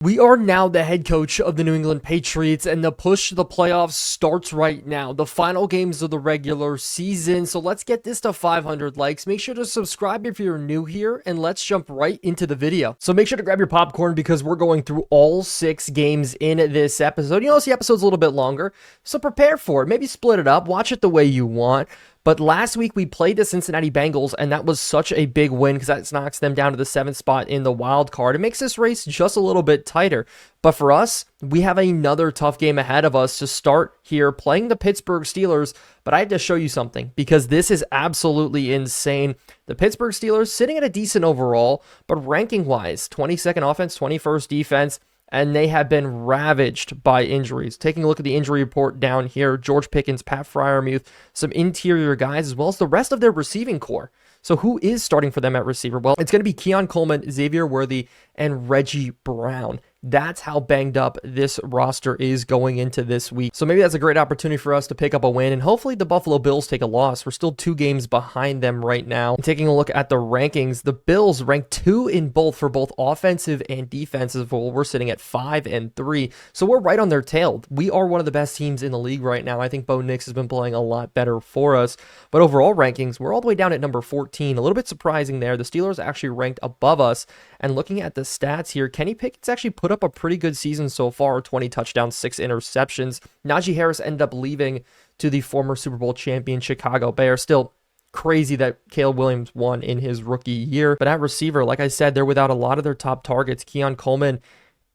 We are now the head coach of the New England Patriots, and the push to the playoffs starts right now. The final games of the regular season. So let's get this to 500 likes. Make sure to subscribe if you're new here, and let's jump right into the video. So make sure to grab your popcorn because we're going through all 6 games in this episode. You notice the episode's a little bit longer, so prepare for it. Maybe split it up. Watch it the way you want. But last week we played the Cincinnati Bengals, and that was such a big win because that knocks them down to the 7th spot in the wild card. It makes this race just a little bit tighter. But for us, we have another tough game ahead of us to start here playing the Pittsburgh Steelers. But I have to show you something because this is absolutely insane. The Pittsburgh Steelers sitting at a decent overall, but ranking-wise, 22nd offense, 21st defense, and they have been ravaged by injuries. Taking a look at the injury report down here, George Pickens, Pat Freiermuth, some interior guys, as well as the rest of their receiving core. So who is starting for them at receiver? Well, it's going to be Keon Coleman, Xavier Worthy, and Reggie Brown. That's how banged up this roster is going into this week. So maybe that's a great opportunity for us to pick up a win, and hopefully the Buffalo Bills take a loss. We're still 2 games behind them right now. And taking a look at the rankings, the Bills rank 2 in both for both offensive and defensive. Well, we're sitting at 5 and 3. So we're right on their tail. We are one of the best teams in the league right now. I think Bo Nix has been playing a lot better for us. But overall rankings, we're all the way down at number 14. A little bit surprising there. The Steelers actually ranked above us. And looking at the stats here, Kenny Pickett's actually put up a pretty good season so far, 20 touchdowns, 6 interceptions. Najee Harris ended up leaving to the former Super Bowl champion Chicago Bears. Still crazy that Caleb Williams won in his rookie year. But at receiver, like I said, they're without a lot of their top targets. Keon Coleman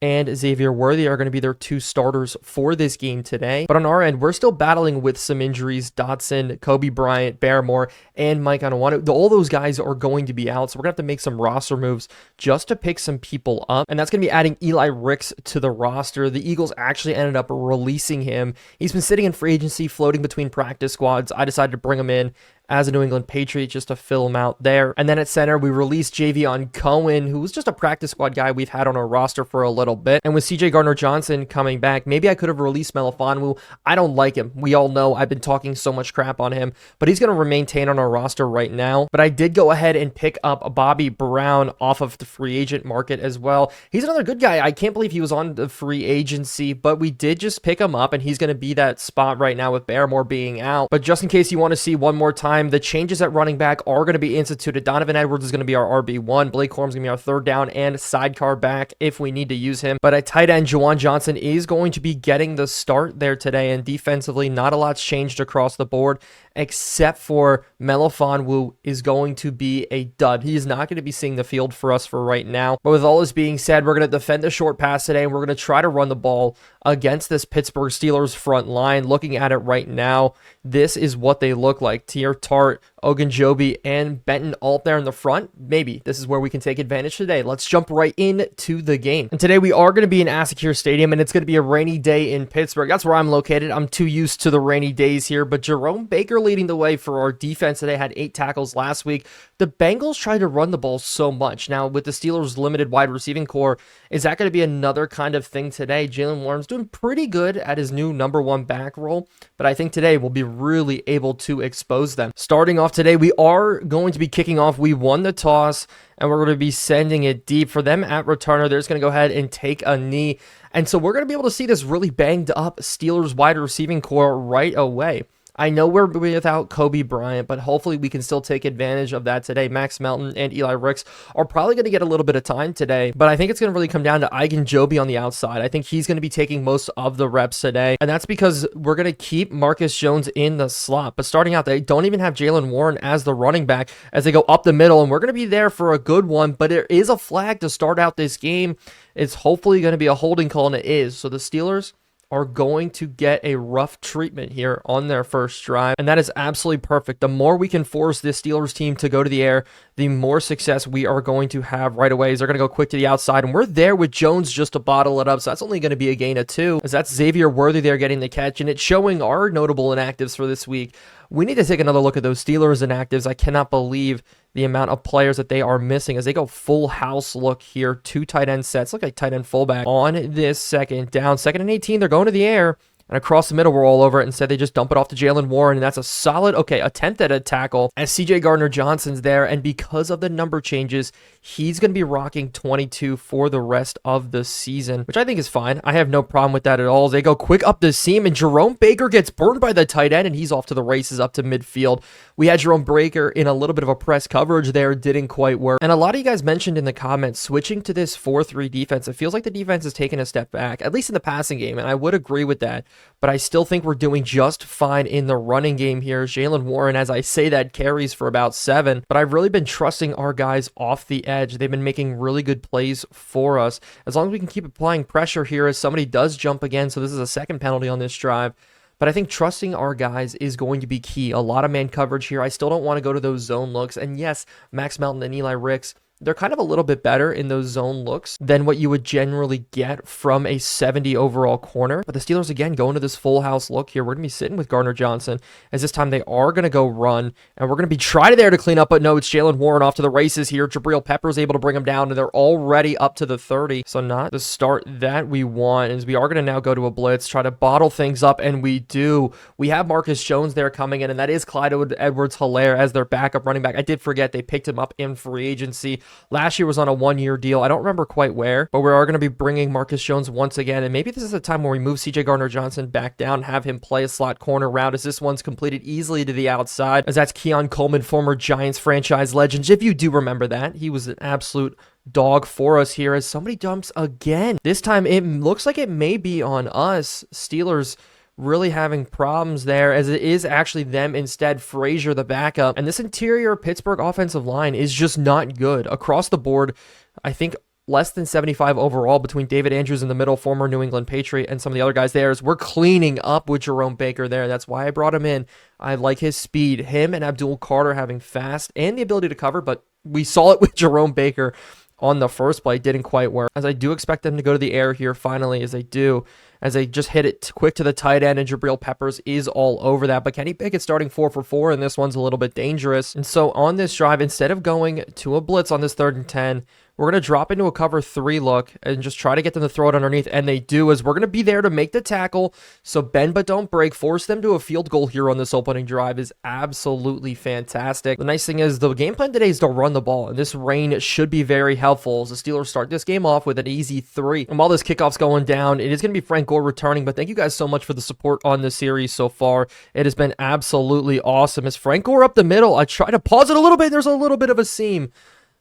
and Xavier Worthy are going to be their 2 starters for this game today. But on our end, we're still battling with some injuries. Dotson, Kobe Bryant, Barrymore, and Mike Onwenu. All those guys are going to be out, so we're going to have to make some roster moves just to pick some people up. And that's going to be adding Eli Ricks to the roster. The Eagles actually ended up releasing him. He's been sitting in free agency, floating between practice squads. I decided to bring him in as a New England Patriot just to fill him out there. And then at center, we released Javion Cohen, who was just a practice squad guy we've had on our roster for a little bit. And with CJ Gardner-Johnson coming back, maybe I could have released Melifonwu. I don't like him. We all know I've been talking so much crap on him, but he's going to maintain on our roster right now. But I did go ahead and pick up Bobby Brown off of the free agent market as well. He's another good guy. I can't believe he was on the free agency, but we did just pick him up, and he's going to be that spot right now with Barrymore being out. But just in case you want to see one more time, the changes at running back are going to be instituted. Donovan Edwards is going to be our RB1. Blake Corum's going to be our 3rd down and sidecar back if we need to use him. But at tight end, Juwan Johnson is going to be getting the start there today. And defensively, not a lot's changed across the board, except for Melifonwu is going to be a dud. He is not going to be seeing the field for us for right now. But with all this being said, we're going to defend the short pass today, and we're going to try to run the ball against this Pittsburgh Steelers front line. Looking at it right now, this is what they look like. Tier Tart, Ogunjobi, and Benton all there in the front. Maybe this is where we can take advantage today. Let's jump right into the game. And today we are going to be in Asakir Stadium, and it's going to be a rainy day in Pittsburgh. That's where I'm located. I'm too used to the rainy days here, but Jerome Baker leading the way for our defense today. Had 8 tackles last week. The Bengals tried to run the ball so much. Now, with the Steelers' limited wide receiving core, is that going to be another kind of thing today? Jalen Warren's doing pretty good at his new number 1 back role, but I think today we'll be really able to expose them. Starting off today, we are going to be kicking off. We won the toss, and we're going to be sending it deep. For them at returner, they're just going to go ahead and take a knee. And so we're going to be able to see this really banged up Steelers wide receiving core right away. I know we're without Kobe Bryant, but hopefully we can still take advantage of that today. Max Melton and Eli Ricks are probably going to get a little bit of time today, but I think it's going to really come down to Ogunjobi on the outside. I think he's going to be taking most of the reps today, and that's because we're going to keep Marcus Jones in the slot. But starting out, they don't even have Jalen Warren as the running back as they go up the middle, and we're going to be there for a good one, but there is a flag to start out this game. It's hopefully going to be a holding call, and it is. So the Steelers are going to get a rough treatment here on their first drive, and that is absolutely perfect. The more we can force this Steelers team to go to the air, the more success we are going to have right away. They're going to go quick to the outside, and we're there with Jones just to bottle it up, so that's only going to be a gain of 2, as that's Xavier Worthy there getting the catch, and it's showing our notable inactives for this week. We need to take another look at those Steelers inactives. I cannot believe the amount of players that they are missing as they go full house look here. 2 tight end sets, look like tight end fullback on this 2nd down. 2nd and 18, they're going to the air. And across the middle, we're all over it. Instead, they just dump it off to Jalen Warren, and that's a solid, attempt at a tackle as CJ Gardner-Johnson's there. And because of the number changes, he's going to be rocking 22 for the rest of the season, which I think is fine. I have no problem with that at all. As they go quick up the seam, and Jerome Baker gets burned by the tight end, and he's off to the races up to midfield. We had Jerome Baker in a little bit of a press coverage there, didn't quite work. And a lot of you guys mentioned in the comments, switching to this 4-3 defense, it feels like the defense has taken a step back, at least in the passing game, and I would agree with that. But I still think we're doing just fine in the running game here. Jalen Warren, as I say that, carries for about 7. But I've really been trusting our guys off the edge. They've been making really good plays for us. As long as we can keep applying pressure here as somebody does jump again. So this is a second penalty on this drive. But I think trusting our guys is going to be key. A lot of man coverage here. I still don't want to go to those zone looks. And yes, Max Melton and Eli Ricks, they're kind of a little bit better in those zone looks than what you would generally get from a 70 overall corner. But the Steelers, again, going to this full house look here. We're going to be sitting with Gardner-Johnson, as this time they are going to go run, and we're going to be trying there to clean up, but no, it's Jalen Warren off to the races here. Jabril Peppers able to bring him down, and they're already up to the 30. So not the start that we want, as we are going to now go to a blitz, try to bottle things up, and we do. We have Marcus Jones there coming in, and that is Clyde Edwards-Helaire as their backup running back. I did forget they picked him up in free agency. Last year was on a 1-year deal. I don't remember quite where, but we are going to be bringing Marcus Jones once again. And maybe this is a time where we move CJ Gardner-Johnson back down, have him play a slot corner route, as this one's completed easily to the outside, as that's Keon Coleman, former Giants franchise legend. If you do remember that, he was an absolute dog for us here as somebody dumps again. This time it looks like it may be on us. Steelers really having problems there, as it is actually them instead. Frazier, the backup, and this interior Pittsburgh offensive line is just not good across the board. I think less than 75 overall between David Andrews in the middle, former New England Patriot, and some of the other guys there, as we're cleaning up with Jerome Baker there. That's why I brought him in. I like his speed. Him and Abdul Carter having fast and the ability to cover, but we saw it with Jerome Baker on the first play. Didn't quite work, as I do expect them to go to the air here finally, as they do, as they just hit it quick to the tight end, and Jabril Peppers is all over that. But Kenny Pickett starting 4 for 4, and this one's a little bit dangerous. And so on this drive, instead of going to a blitz on this 3rd and 10, we're going to drop into a cover 3 look and just try to get them to throw it underneath, and they do, as we're going to be there to make the tackle. So bend but don't break, force them to a field goal here on this opening drive is absolutely fantastic. The nice thing is the game plan today is to run the ball, and this rain should be very helpful as the Steelers start this game off with an easy 3. And while this kickoff's going down, it is going to be Frank Gore returning, but thank you guys so much for the support on this series so far. It has been absolutely awesome. As Frank Gore up the middle, I try to pause it a little bit, and there's a little bit of a seam.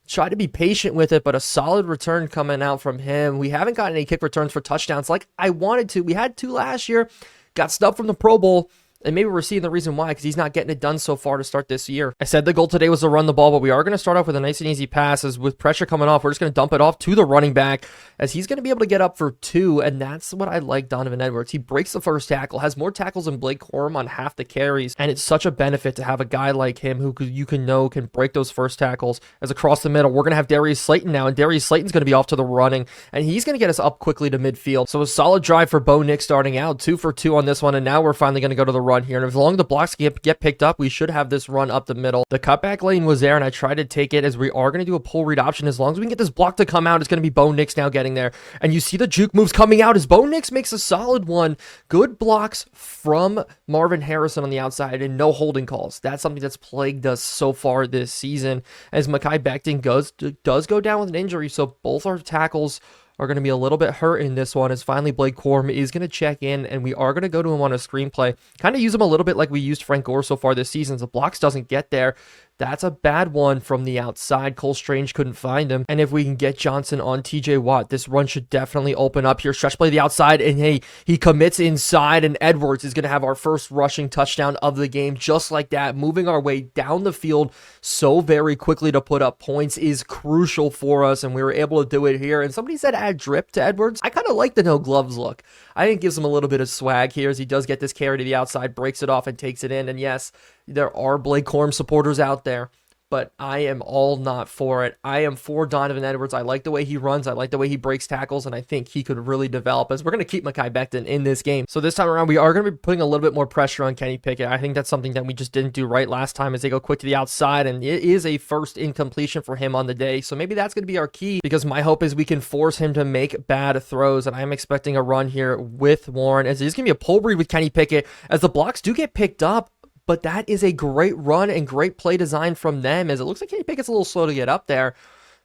Try to be patient with it, but a solid return coming out from him. We haven't gotten any kick returns for touchdowns like I wanted to. We had 2 last year, got snubbed from the Pro Bowl, and maybe we're seeing the reason why, because he's not getting it done so far to start this year. I said the goal today was to run the ball, but we are going to start off with a nice and easy pass, as with pressure coming off, we're just going to dump it off to the running back, as he's going to be able to get up for 2, and that's what I like Donovan Edwards. He breaks the first tackle, has more tackles than Blake Corum on half the carries, and it's such a benefit to have a guy like him who you can break those first tackles. As across the middle, we're going to have Darius Slayton now, and Darius Slayton's going to be off to the running, and he's going to get us up quickly to midfield. So a solid drive for Bo Nix starting out, 2 for 2 on this one, and now we're finally going to go to the run here, and as long as the blocks get picked up, we should have this run up the middle. The cutback lane was there, and I tried to take it, as we are going to do a pull read option. As long as we can get this block to come out, it's going to be Bo Nix now getting there. And you see the juke moves coming out as Bo Nix makes a solid one. Good blocks from Marvin Harrison on the outside, and no holding calls. That's something that's plagued us so far this season, as Mekhi Becton does go down with an injury, so both our tackles are going to be a little bit hurt in this one, as finally Blake Corum is going to check in, and we are going to go to him on a screenplay. Kind of use him a little bit like we used Frank Gore so far this season. The blocks doesn't get there. That's a bad one from the outside. Cole Strange couldn't find him. And if we can get Johnson on TJ Watt, this run should definitely open up here. Stretch play to the outside, and hey, he commits inside, and Edwards is going to have our first rushing touchdown of the game. Just like that, moving our way down the field so very quickly to put up points is crucial for us, and we were able to do it here. And somebody said add drip to Edwards. I kind of like the no gloves look. I think it gives him a little bit of swag here, as he does get this carry to the outside, breaks it off, and takes it in. And yes, there are Blake Corum supporters out there but I am all not for it. I am for Donovan Edwards. I like the way he runs. I like the way he breaks tackles, and I think he could really develop as we're going to keep Mekhi Becton in this game. So this time around, we are going to be putting a little bit more pressure on Kenny Pickett. I think that's something that we just didn't do right last time as they go quick to the outside, and it is a first incompletion for him on the day. So maybe that's going to be our key, because my hope is we can force him to make bad throws, and I'm expecting a run here with Warren, as it is going to be a pull read with Kenny Pickett, as the blocks do get picked up. But that is a great run and great play design from them, as it looks like Kenny Pickett's a little slow to get up there,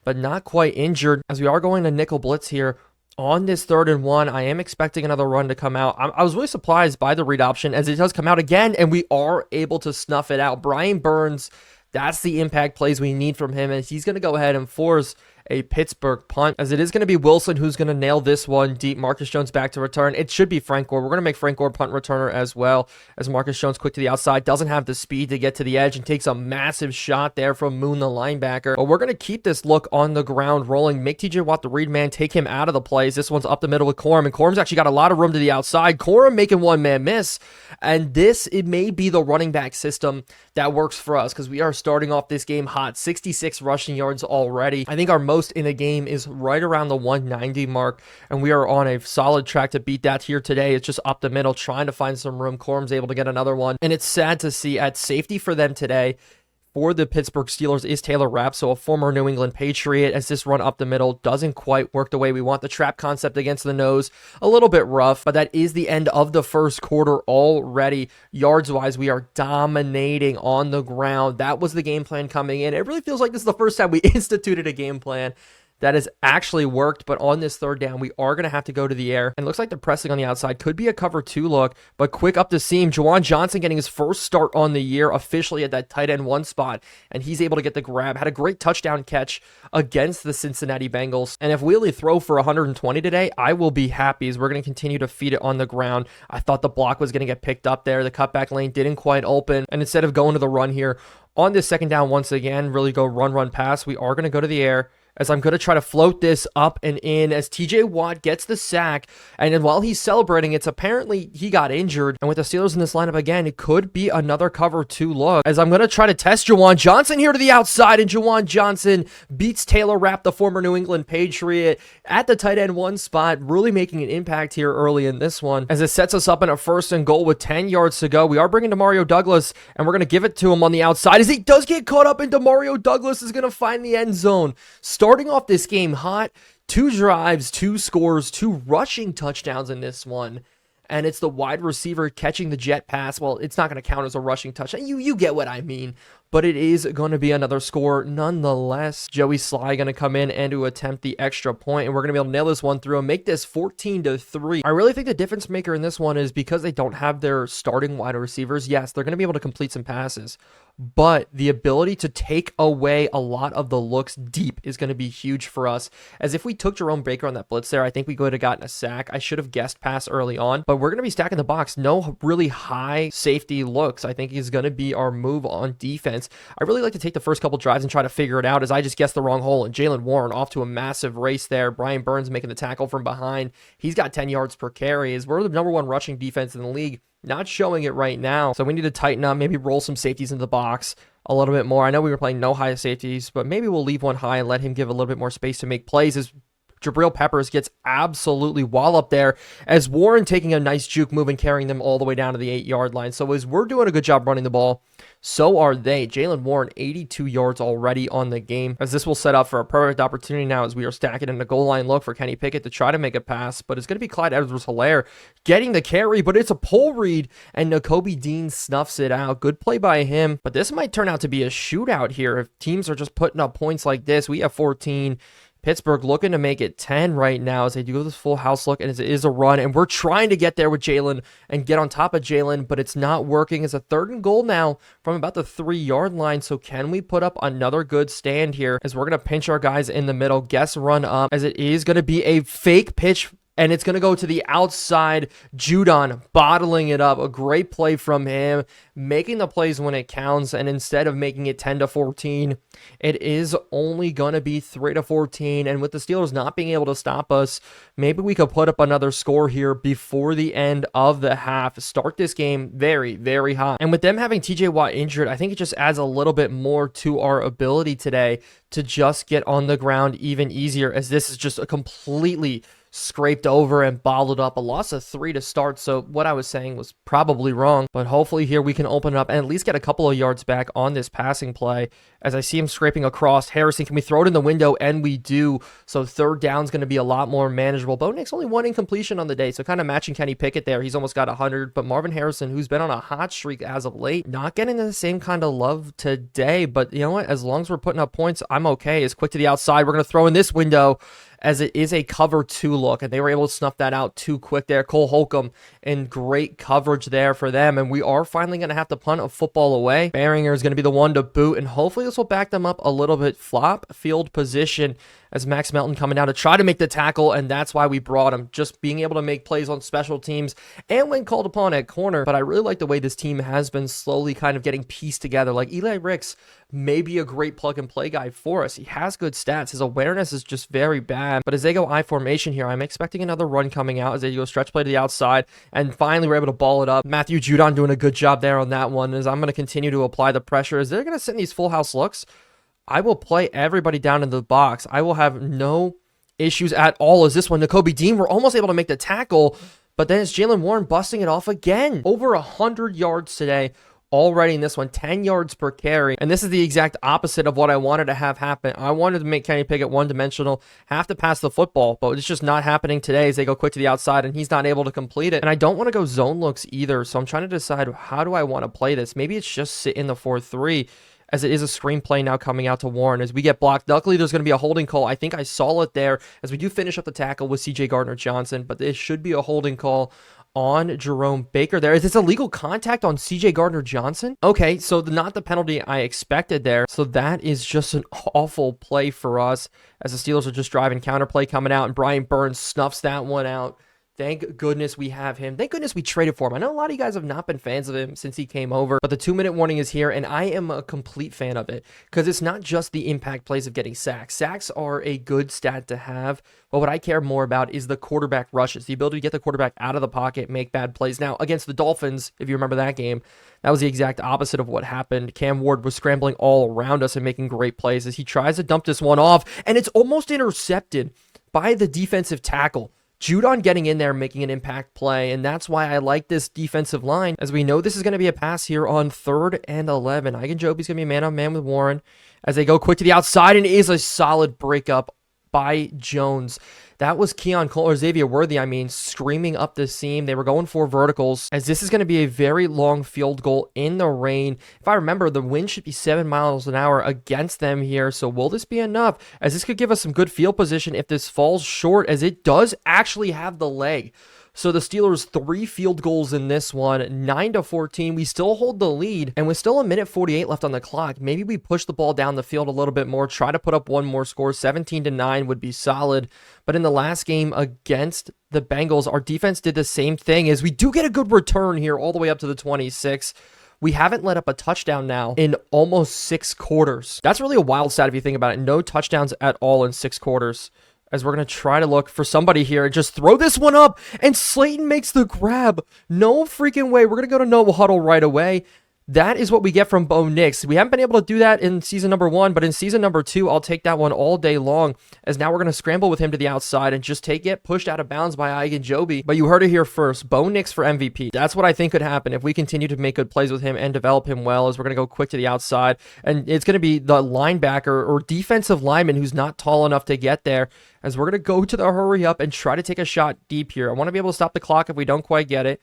but not quite injured, as we are going to nickel blitz here on this 3rd and 1. I am expecting another run to come out. I was really surprised by the read option, as it does come out again, and we are able to snuff it out. Brian Burns, that's the impact plays we need from him, and he's going to go ahead and force a Pittsburgh punt, as it is going to be Wilson who's going to nail this one deep. Marcus Jones back to return. It should be Frank Gore. We're going to make Frank Gore punt returner as well, as Marcus Jones quick to the outside, doesn't have the speed to get to the edge, and takes a massive shot there from Moon, the linebacker. But we're going to keep this look on the ground rolling, make TJ Watt the read man, take him out of the plays. This one's up the middle with Corum, and Corum's actually got a lot of room to the outside. Corum making one man miss, and it may be the running back system that works for us, because we are starting off this game hot. 66 rushing yards already. I think our most in a game is right around the 190 mark, and we are on a solid track to beat that here today. It's just up the middle, trying to find some room. Corum's able to get another one, and it's sad to see at safety for them today. For the Pittsburgh Steelers is Taylor Rapp, so a former New England Patriot, as this run up the middle doesn't quite work the way we want. The trap concept against the nose, a little bit rough, but that is the end of the first quarter already. Yards-wise, we are dominating on the ground. That was the game plan coming in. It really feels like this is the first time we instituted a game plan that has actually worked, but on this 3rd down, we are going to have to go to the air. And it looks like they're pressing on the outside. Could be a cover 2 look, but quick up the seam. Juwan Johnson getting his first start on the year officially at that tight end 1 spot, and he's able to get the grab. Had a great touchdown catch against the Cincinnati Bengals. And if we only throw for 120 today, I will be happy, as we're going to continue to feed it on the ground. I thought the block was going to get picked up there. The cutback lane didn't quite open, and instead of going to the run here, on this 2nd down, once again, really go run, pass, we are going to go to the air, as I'm going to try to float this up and in, as TJ Watt gets the sack. And then while he's celebrating, it's apparently he got injured. And with the Steelers in this lineup again, it could be another cover 2 look, as I'm going to try to test Juwan Johnson here to the outside, and Juwan Johnson beats Taylor Rapp, the former New England Patriot, at the tight end 1 spot, really making an impact here early in this one, as it sets us up in a 1st and goal with 10 yards to go. We are bringing Demario Douglas, and we're going to give it to him on the outside, as he does get caught up, and Demario Douglas is going to find the end zone. Starting off this game hot, 2 drives, 2 scores, 2 rushing touchdowns in this one, and it's the wide receiver catching the jet pass. Well, it's not going to count as a rushing touchdown. You get what I mean. But it is going to be another score nonetheless. Joey Sly going to come in and to attempt the extra point, and we're going to be able to nail this one through and make this 14-3. I really think the difference maker in this one is because they don't have their starting wide receivers. Yes, they're going to be able to complete some passes, but the ability to take away a lot of the looks deep is going to be huge for us. As if we took Jerome Baker on that blitz there, I think we could have gotten a sack. I should have guessed pass early on, but we're going to be stacking the box. No really high safety looks, I think, is going to be our move on defense. I really like to take the first couple drives and try to figure it out, as I just guessed the wrong hole, and Jalen Warren off to a massive race there. Brian Burns making the tackle from behind. He's got 10 yards per carry, as we're the number 1 rushing defense in the league. Not showing it right now, so we need to tighten up, maybe roll some safeties into the box a little bit more. I know we were playing no high safeties, but maybe we'll leave one high and let him give a little bit more space to make plays, as Jabril Peppers gets absolutely walloped there, as Warren taking a nice juke move and carrying them all the way down to the 8-yard line. So as we're doing a good job running the ball, so are they. Jalen Warren, 82 yards already on the game, as this will set up for a perfect opportunity now, as we are stacking in the goal line look for Kenny Pickett to try to make a pass, but it's going to be Clyde Edwards-Helaire getting the carry, but it's a pull read, and Nakobe Dean snuffs it out. Good play by him, but this might turn out to be a shootout here. If teams are just putting up points like this, we have 14. Pittsburgh looking to make it 10 right now, as they do this full house look, and it is a run, and we're trying to get there with Jalen and get on top of Jalen, but it's not working. It's a 3rd and goal now from about the 3-yard line, so can we put up another good stand here, as we're going to pinch our guys in the middle, guess run up, as it is going to be a fake pitch and it's going to go to the outside. Judon bottling it up. A great play from him, making the plays when it counts, and instead of making it 10-14, it is only going to be 3-14, and with the Steelers not being able to stop us, maybe we could put up another score here before the end of the half. Start this game very, very hot. And with them having TJ Watt injured, I think it just adds a little bit more to our ability today to just get on the ground even easier, as this is just a completely scraped over and bottled up. A loss of 3 to start, so what I was saying was probably wrong, but hopefully here we can open it up and at least get a couple of yards back on this passing play. As I see him scraping across, Harrison, can we throw it in the window? And we do, so third down's going to be a lot more manageable. Bo Nix only 1 incompletion on the day, so kind of matching Kenny Pickett there. He's almost got 100, but Marvin Harrison, who's been on a hot streak as of late, not getting the same kind of love today, but you know what? As long as we're putting up points, I'm okay. It's quick to the outside. We're going to throw in this window, as it is a cover 2 look, and they were able to snuff that out too quick there. Cole Holcomb in great coverage there for them, and we are finally going to have to punt a football away. Barringer is going to be the one to boot, and hopefully this will back them up a little bit. Flop field position as Max Melton coming down to try to make the tackle, and that's why we brought him, just being able to make plays on special teams and when called upon at corner. But I really like the way this team has been slowly kind of getting pieced together. Like Eli Ricks may be a great plug-and-play guy for us. He has good stats. His awareness is just very bad. But as they go I formation here, I'm expecting another run coming out as they go stretch play to the outside, and finally we're able to ball it up. Matthew Judon doing a good job there on that one, as I'm going to continue to apply the pressure. As they're going to send these full house looks, I will play everybody down in the box. I will have no issues at all. As this one, Nakobe Dean, we're almost able to make the tackle, but then it's Jalen Warren busting it off again. Over 100 yards today already in this one, 10 yards per carry. And this is the exact opposite of what I wanted to have happen. I wanted to make Kenny Pickett one-dimensional, have to pass the football, but it's just not happening today as they go quick to the outside and he's not able to complete it. And I don't want to go zone looks either, so I'm trying to decide how do I want to play this. Maybe it's just sit in the 4-3, as it is a screenplay now coming out to Warren as we get blocked. Luckily, there's going to be a holding call. I think I saw it there as we do finish up the tackle with CJ Gardner-Johnson, but there should be a holding call on Jerome Baker there. Is this illegal contact on CJ Gardner-Johnson? Okay, so not the penalty I expected there. So that is just an awful play for us as the Steelers are just driving. Counterplay coming out, and Brian Burns snuffs that one out. Thank goodness we have him. Thank goodness we traded for him. I know a lot of you guys have not been fans of him since he came over, but the 2-minute warning is here, and I am a complete fan of it because it's not just the impact plays of getting sacks. Sacks are a good stat to have, but what I care more about is the quarterback rushes, the ability to get the quarterback out of the pocket, make bad plays. Now, against the Dolphins, if you remember that game, that was the exact opposite of what happened. Cam Ward was scrambling all around us and making great plays as he tries to dump this one off, and it's almost intercepted by the defensive tackle. Judon getting in there, making an impact play, and that's why I like this defensive line, as we know this is going to be a pass here on 3rd and 11. Ogunjobi's going to be man-on-man with Warren as they go quick to the outside, and it is a solid breakup by Jones. That was Keon Cole, or Xavier Worthy, screaming up the seam. They were going for verticals, as this is going to be a very long field goal in the rain. If I remember, the wind should be 7 miles an hour against them here, so will this be enough? As this could give us some good field position if this falls short, as it does actually have the leg. So the Steelers 3 field goals in this one, 9-14. We still hold the lead, and with still 1:48 left on the clock, maybe we push the ball down the field a little bit more, try to put up one more score. 17-9 would be solid. But in the last game against the Bengals, our defense did the same thing, as we do get a good return here all the way up to the 26. We haven't let up a touchdown now in almost 6 quarters. That's really a wild stat if you think about it. No touchdowns at all in 6 quarters. As we're going to try to look for somebody here and just throw this one up, and Slayton makes the grab. No freaking way. We're going to go to no huddle right away. That is what we get from Bo Nix. We haven't been able to do that in season number 1, but in season number 2, I'll take that one all day long, as now we're going to scramble with him to the outside and just get pushed out of bounds by Ogunjobi. But you heard it here first. Bo Nix for MVP. That's what I think could happen if we continue to make good plays with him and develop him well, as we're going to go quick to the outside. And it's going to be the linebacker or defensive lineman who's not tall enough to get there, as we're going to go to the hurry up and try to take a shot deep here. I want to be able to stop the clock if we don't quite get it.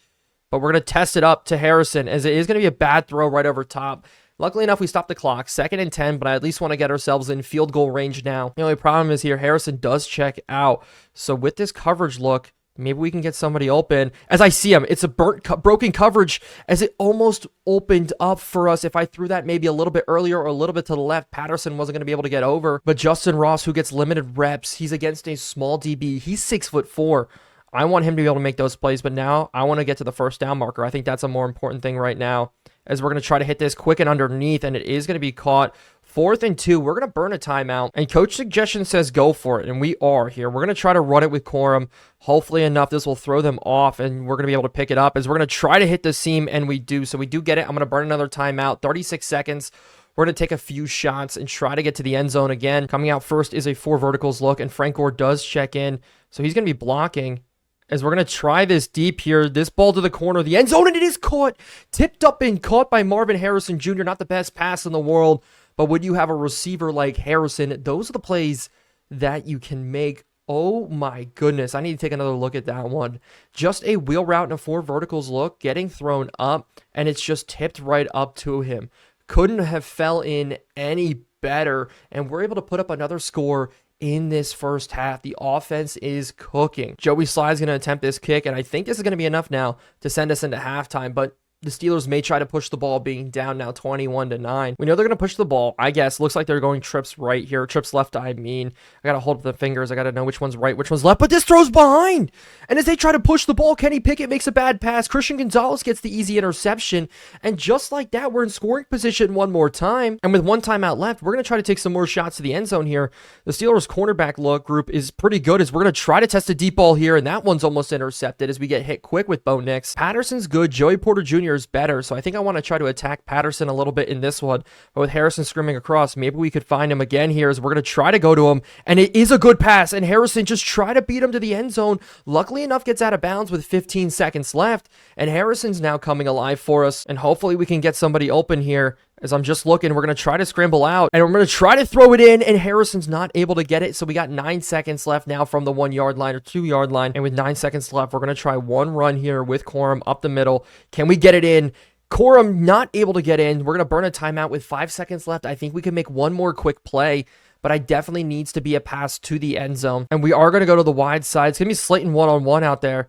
But we're going to test it up to Harrison, as it is going to be a bad throw right over top. Luckily enough, we stopped the clock. 2nd and 10, but I at least want to get ourselves in field goal range now. The only problem is here, Harrison does check out. So with this coverage look, maybe we can get somebody open. As I see him, it's a broken coverage, as it almost opened up for us. If I threw that maybe a little bit earlier or a little bit to the left, Patterson wasn't going to be able to get over. But Justin Ross, who gets limited reps, he's against a small DB. He's 6'4". I want him to be able to make those plays, but now I want to get to the first down marker. I think that's a more important thing right now, as we're going to try to hit this quick and underneath, and it is going to be caught. 4th and 2, we're going to burn a timeout, and coach suggestion says go for it, and we are here. We're going to try to run it with Corum. Hopefully enough, this will throw them off, and we're going to be able to pick it up, as we're going to try to hit the seam, and we do. So we do get it. I'm going to burn another timeout, 36 seconds. We're going to take a few shots and try to get to the end zone again. Coming out first is a 4 verticals look, and Frank Gore does check in, so he's going to be blocking, as we're going to try this deep here. This ball to the corner of the end zone, and it is caught. Tipped up and caught by Marvin Harrison Jr. Not the best pass in the world, but when you have a receiver like Harrison, those are the plays that you can make. Oh my goodness. I need to take another look at that one. Just a wheel route and a 4 verticals look, getting thrown up, and it's just tipped right up to him. Couldn't have fell in any better, and we're able to put up another score in this first half. The offense is cooking. Joey Sly is going to attempt this kick, and I think this is going to be enough now to send us into halftime, but the Steelers may try to push the ball, being down now 21-9. We know they're going to push the ball, I guess. Looks like they're going trips right here. Trips left, I mean. I got to hold up the fingers. I got to know which one's right, which one's left. But this throws behind. And as they try to push the ball, Kenny Pickett makes a bad pass. Christian Gonzalez gets the easy interception. And just like that, we're in scoring position one more time. And with one timeout left, we're going to try to take some more shots to the end zone here. The Steelers cornerback look group is pretty good, as we're going to try to test a deep ball here. And that one's almost intercepted as we get hit quick with Bo Nix. Patterson's good. Joey Porter Jr. is better, so I think I want to try to attack Patterson a little bit in this one, but with Harrison screaming across, maybe we could find him again here, as we're going to try to go to him, and it is a good pass, and Harrison just try to beat him to the end zone. Luckily enough, gets out of bounds with 15 seconds left, and Harrison's now coming alive for us, and hopefully we can get somebody open here. As I'm just looking, we're going to try to scramble out, and we're going to try to throw it in, and Harrison's not able to get it, so we got 9 seconds left now from the 1 yard line or 2 yard line, and with 9 seconds left, we're going to try one run here with Corum up the middle. Can we get it in? Corum not able to get in. We're going to burn a timeout with 5 seconds left. I think we can make one more quick play, but I definitely needs to be a pass to the end zone, and we are going to go to the wide side. It's going to be Slayton one-on-one out there.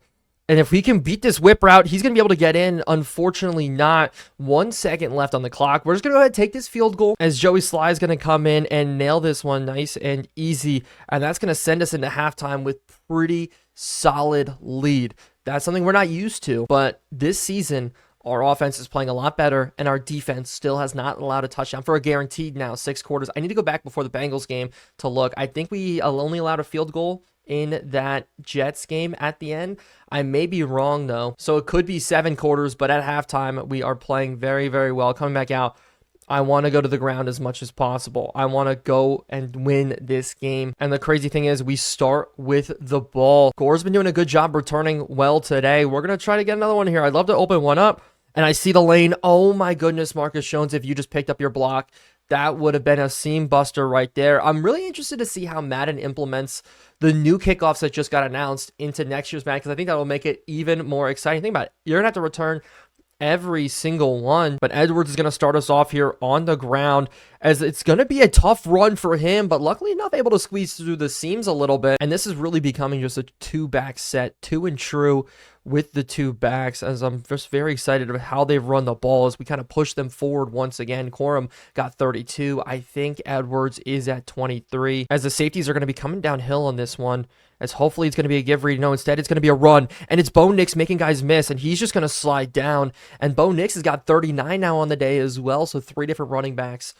And if we can beat this whip route, he's going to be able to get in. Unfortunately not. 1 second left on the clock. We're just going to go ahead and take this field goal, as Joey Sly is going to come in and nail this one nice and easy. And that's going to send us into halftime with pretty solid lead. That's something we're not used to. But this season, our offense is playing a lot better, and our defense still has not allowed a touchdown for a guaranteed now 6 quarters. I need to go back before the Bengals game to look. I think we only allowed a field goal in that Jets game at the end. I may be wrong though, so it could be 7 quarters, but at halftime we are playing very, very well. Coming back out, I want to go to the ground as much as possible. I want to go and win this game. And the crazy thing is, we start with the ball. Gore's been doing a good job returning well today. We're going to try to get another one here. I'd love to open one up, and I see the lane. Oh my goodness, Marcus Jones, if you just picked up your block, that would have been a seam buster right there. I'm really interested to see how Madden implements the new kickoffs that just got announced into next year's Madden, because I think that will make it even more exciting. Think about it. You're going to have to return every single one, but Edwards is going to start us off here on the ground, as it's going to be a tough run for him, but luckily enough able to squeeze through the seams a little bit. And this is really becoming just a 2-back set, 2 and true with the 2 backs, as I'm just very excited about how they've run the ball as we kind of push them forward once again. Corum got 32. I think Edwards is at 23, as the safeties are going to be coming downhill on this one, as hopefully it's going to be a give read. No, instead it's going to be a run, and it's Bo Nix making guys miss, and he's just going to slide down. And Bo Nix has got 39 now on the day as well, so 3 different running backs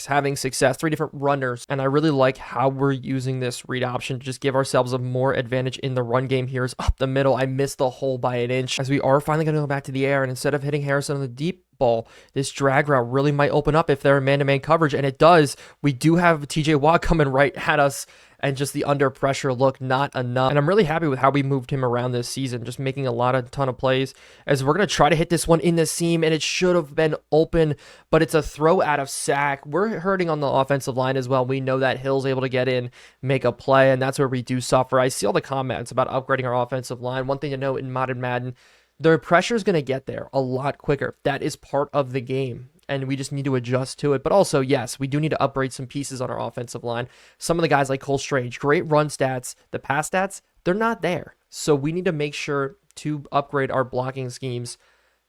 having success, 3 different runners. And I really like how we're using this read option to just give ourselves a more advantage in the run game. Here is up the middle. I missed the hole by an inch, as we are finally going to go back to the air, and instead of hitting Harrison on the deep ball, this drag route really might open up if they're in man-to-man coverage, and it does. We do have TJ Watt coming right at us, and just the under pressure look not enough. And I'm really happy with how we moved him around this season, just making a ton of plays, as we're going to try to hit this one in the seam, and it should have been open, but it's a throw out of sack. We're hurting on the offensive line as well. We know that Hill's able to get in, make a play, and that's where we do suffer. I see all the comments about upgrading our offensive line. One thing to note in Modded Madden, the pressure is going to get there a lot quicker. That is part of the game, and we just need to adjust to it. But also, yes, we do need to upgrade some pieces on our offensive line. Some of the guys like Cole Strange, great run stats. The pass stats, they're not there. So we need to make sure to upgrade our blocking schemes.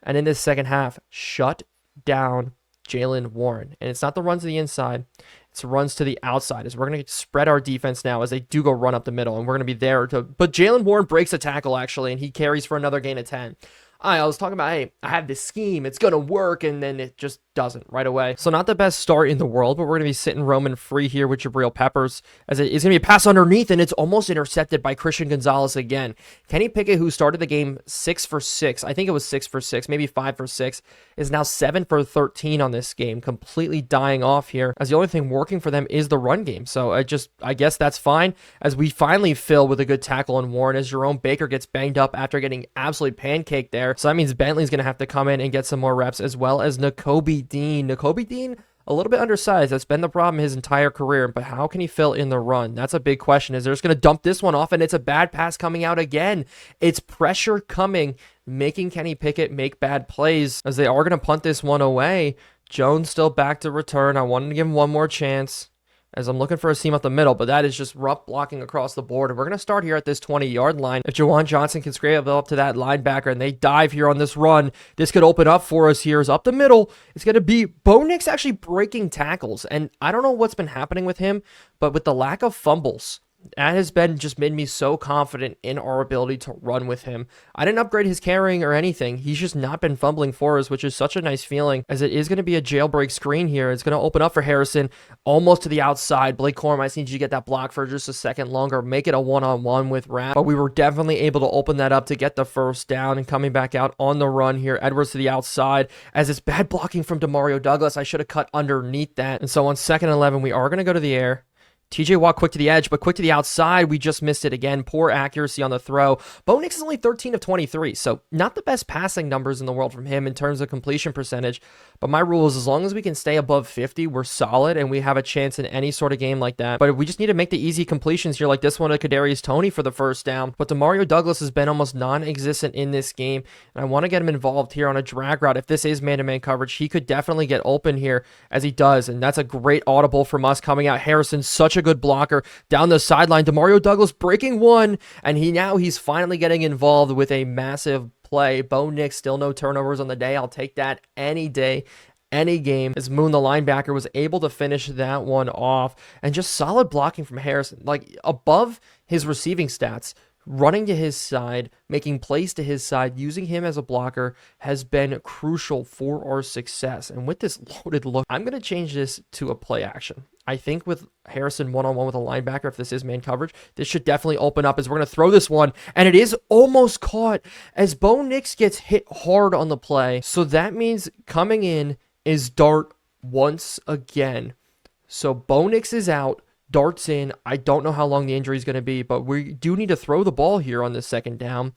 And in this second half, shut down Jaylen Warren. And it's not the runs to the inside. It's runs to the outside as we're going to spread our defense now as they do go run up the middle, and we're going to be there to, but Jalen Warren breaks a tackle actually, and he carries for another gain of 10. I was talking about, hey, I have this scheme, it's going to work, and then it just doesn't right away. So not the best start in the world, but we're going to be sitting Roman free here with Jabril Peppers, as it is going to be a pass underneath, and it's almost intercepted by Christian Gonzalez again. Kenny Pickett, who started the game 6 for 6, I think it was 6 for 6, maybe 5 for 6, is now 7 for 13 on this game, completely dying off here, as the only thing working for them is the run game. So I guess that's fine, as we finally fill with a good tackle on Warren, as Jerome Baker gets banged up after getting absolutely pancaked there. So that means Bentley's going to have to come in and get some more reps, as well as Nakobe Dean, a little bit undersized. That's been the problem his entire career, but how can he fill in the run? That's a big question, as they're just going to dump this one off, and it's a bad pass coming out again. It's pressure coming, making Kenny Pickett make bad plays, as they are going to punt this one away. Jones still back to return. I wanted to give him one more chance, as I'm looking for a seam up the middle, but that is just rough blocking across the board. And we're going to start here at this 20-yard line. If Juwan Johnson can scramble up to that linebacker and they dive here on this run, this could open up for us here. Is up the middle. It's going to be Bo Nix actually breaking tackles. And I don't know what's been happening with him, but with the lack of fumbles, that has been just made me so confident in our ability to run with him. I didn't upgrade his carrying or anything. He's just not been fumbling for us, which is such a nice feeling, as it is going to be a jailbreak screen here. It's going to open up for Harrison almost to the outside. Blake Corum, I just need you to get that block for just a second longer. Make it a one-on-one with Rapp. But we were definitely able to open that up to get the first down, and coming back out on the run here. Edwards to the outside, as it's bad blocking from Demario Douglas. I should have cut underneath that. And so on 2nd and 11, we are going to go to the air. TJ Watt quick to the edge, but quick to the outside. We just missed it again. Poor accuracy on the throw. Bo Nix is only 13 of 23, so not the best passing numbers in the world from him in terms of completion percentage. But my rule is, as long as we can stay above 50, we're solid, and we have a chance in any sort of game like that. But we just need to make the easy completions here, like this one to Kadarius Toney for the first down. But Demario Douglas has been almost non-existent in this game, and I want to get him involved here on a drag route. If this is man-to-man coverage, he could definitely get open here, as he does, and that's a great audible from us coming out. Harrison, such a good blocker down the sideline. Demario Douglas breaking one, and he's finally getting involved with a massive play. Bo Nix, still no turnovers on the day. I'll take that any day, any game, as Moon, the linebacker, was able to finish that one off. And just solid blocking from Harrison, like above his receiving stats. Running to his side, making plays to his side, using him as a blocker has been crucial for our success. And with this loaded look, I'm going to change this to a play action. I think with Harrison one-on-one with a linebacker, if this is man coverage, this should definitely open up, as we're going to throw this one, and it is almost caught as Bo Nix gets hit hard on the play. So that means coming in is Dart once again. So Bo Nix is out. Dart's in. I don't know how long the injury is going to be, but we do need to throw the ball here on this 2nd down.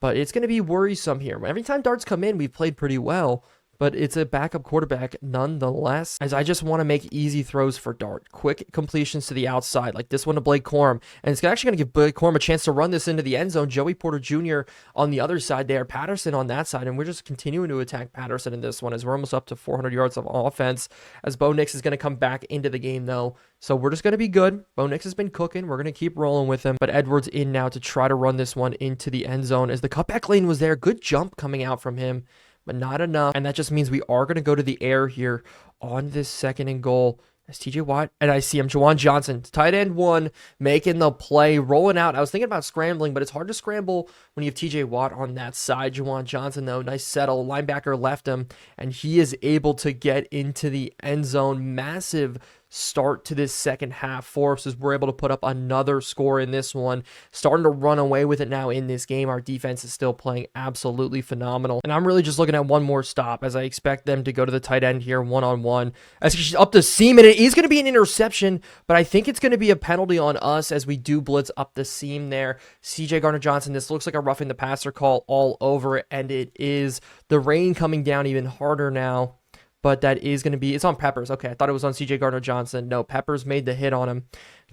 But it's going to be worrisome here. Every time Dart's come in, we've played pretty well, but it's a backup quarterback nonetheless, as I just want to make easy throws for Dart. Quick completions to the outside, like this one to Blake Corum. And it's actually going to give Blake Corum a chance to run this into the end zone. Joey Porter Jr. on the other side there, Patterson on that side, and we're just continuing to attack Patterson in this one, as we're almost up to 400 yards of offense, as Bo Nix is going to come back into the game, though. So we're just going to be good. Bo Nix has been cooking. We're going to keep rolling with him. But Edwards in now to try to run this one into the end zone, as the cutback lane was there. Good jump coming out from him, but not enough. And that just means we are going to go to the air here on this 2nd and goal. As TJ Watt, and I see him, Juwan Johnson, tight end 1, making the play, rolling out. I was thinking about scrambling, but it's hard to scramble when you have TJ Watt on that side. Juwan Johnson, though, nice settle. Linebacker left him, and he is able to get into the end zone. Massive start to this 2nd half for us, as we're able to put up another score in this one. Starting to run away with it now in this game. Our defense is still playing absolutely phenomenal. And I'm really just looking at one more stop, as I expect them to go to the tight end here one-on-one. As she's up the seam, and it is going to be an interception, but I think it's going to be a penalty on us as we do blitz up the seam there. CJ Gardner-Johnson, this looks like a roughing the passer call all over it, and it is. The rain coming down even harder now. But that is going to be, it's on Peppers. Okay, I thought it was on CJ Gardner-Johnson. No, Peppers made the hit on him,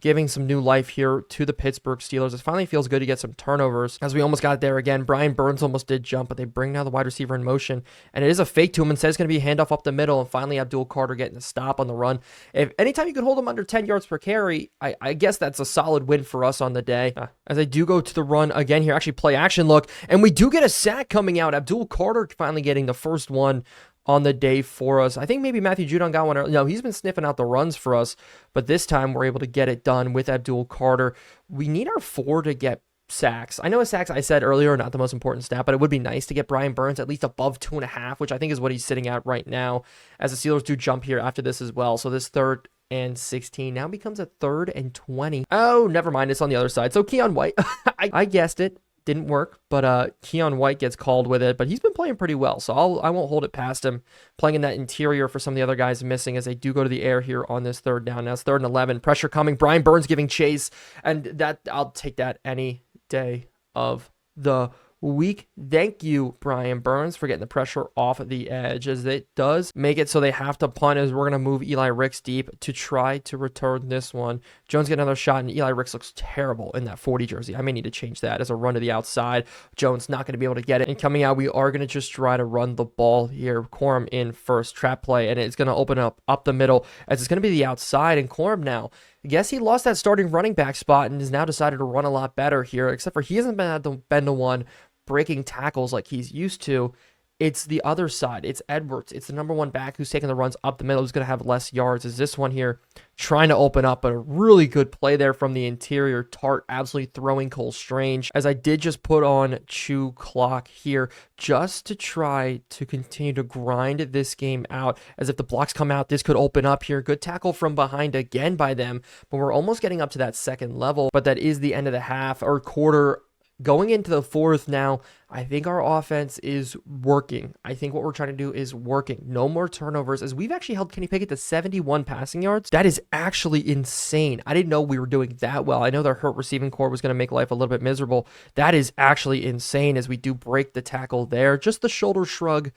giving some new life here to the Pittsburgh Steelers. It finally feels good to get some turnovers, as we almost got there again. Brian Burns almost did jump, but they bring now the wide receiver in motion, and it is a fake to him, and says it's going to be a handoff up the middle, and finally Abdul Carter getting a stop on the run. If anytime you can hold him under 10 yards per carry, I guess that's a solid win for us on the day. As I do go to the run again here, actually play action look, and we do get a sack coming out. Abdul Carter finally getting the first one on the day for us. I think maybe Matthew Judon got one. No, he's been sniffing out the runs for us, but this time we're able to get it done with Abdul Carter. We need our 4 to get sacks. I know sacks, I said earlier, not the most important stat, but it would be nice to get Brian Burns at least above 2.5, which I think is what he's sitting at right now, as the Steelers do jump here after this as well. So this 3rd and 16 now becomes a 3rd and 20. Oh, never mind. It's on the other side. So Keon White, I guessed it. Didn't work, but Keon White gets called with it, but he's been playing pretty well, so I won't hold it past him. Playing in that interior for some of the other guys missing as they do go to the air here on this 3rd down. Now it's 3rd and 11. Pressure coming. Brian Burns giving chase, and that I'll take that any day of the week. Thank you, Brian Burns, for getting the pressure off the edge, as it does make it so they have to punt, as we're going to move Eli Ricks deep to try to return this one. Jones get another shot, and Eli Ricks looks terrible in that 40 jersey. I may need to change that as a run to the outside. Jones not going to be able to get it, and coming out, we are going to just try to run the ball here. Corum in first, trap play, and it's going to open up the middle, as it's going to be the outside, and Corum now, I guess he lost that starting running back spot and has now decided to run a lot better here, except for he hasn't been the one breaking tackles like he's used to. It's the other side. It's Edwards. It's the number 1 back who's taking the runs up the middle, who's going to have less yards. Is this one here trying to open up, but a really good play there from the interior. Tart absolutely throwing Cole Strange, as I did just put on Chew Clock here just to try to continue to grind this game out, as if the blocks come out, this could open up here. Good tackle from behind again by them, but we're almost getting up to that 2nd level, but that is the end of the half or quarter. Going into the 4th now, I think our offense is working. I think what we're trying to do is working. No more turnovers, as we've actually held Kenny Pickett to 71 passing yards. That is actually insane. I didn't know we were doing that well. I know their hurt receiving core was going to make life a little bit miserable. That is actually insane, as we do break the tackle there. Just the shoulder shrug,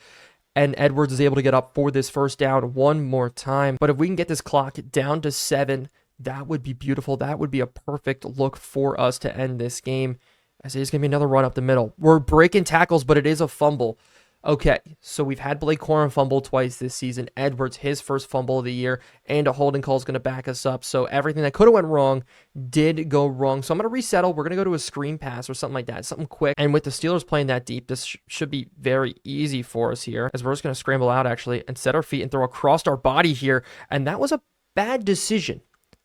and Edwards is able to get up for this 1st down one more time. But if we can get this clock down to 7, that would be beautiful. That would be a perfect look for us to end this game, as it is going to be another run up the middle. We're breaking tackles, but it is a fumble. Okay, so we've had Blake Corum fumble twice this season. Edwards, his first fumble of the year, and a holding call is going to back us up. So everything that could have went wrong did go wrong. So I'm going to resettle. We're going to go to a screen pass or something like that, something quick. And with the Steelers playing that deep, this should be very easy for us here, as we're just going to scramble out actually and set our feet and throw across our body here. And that was a bad decision,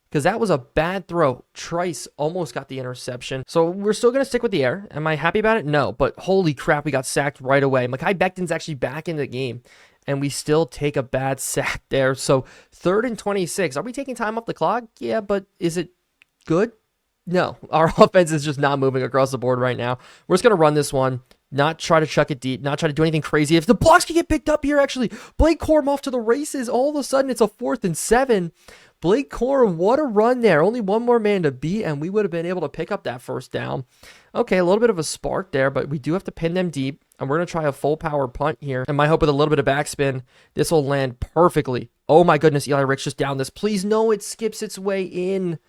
because that was a bad throw. Trice almost got the interception. So we're still going to stick with the air. Am I happy about it? No, but holy crap, we got sacked right away. Mekhi Becton's actually back in the game, and we still take a bad sack there. So 3rd and 26. Are we taking time off the clock? Yeah, but is it good? No, our offense is just not moving across the board right now. We're just going to run this one, not try to chuck it deep, not try to do anything crazy. If the blocks can get picked up here, actually, Blake Corum off to the races. All of a sudden, it's a 4th and 7. Blake Corum, what a run there. Only one more man to beat, and we would have been able to pick up that 1st down. Okay, a little bit of a spark there, but we do have to pin them deep, and we're going to try a full power punt here. And my hope with a little bit of backspin, this will land perfectly. Oh my goodness, Eli Ricks just down this. Please, no, it skips its way in.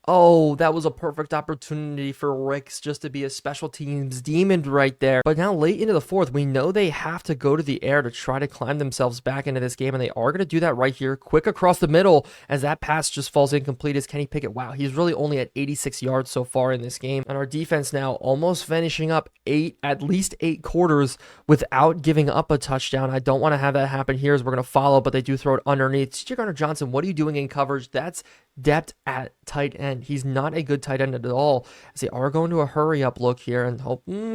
Oh, that was a perfect opportunity for Ricks just to be a special teams demon right there. But now late into the 4th, we know they have to go to the air to try to climb themselves back into this game, and they are going to do that right here. Quick across the middle, as that pass just falls incomplete as Kenny Pickett. Wow, he's really only at 86 yards so far in this game. And our defense now almost finishing up at least 8 quarters without giving up a touchdown. I don't want to have that happen here, as we're going to follow, but they do throw it underneath. C.J. Gardner-Johnson, what are you doing in coverage? That's depth at tight end. He's not a good tight end at all, as they are going to a hurry up look here, and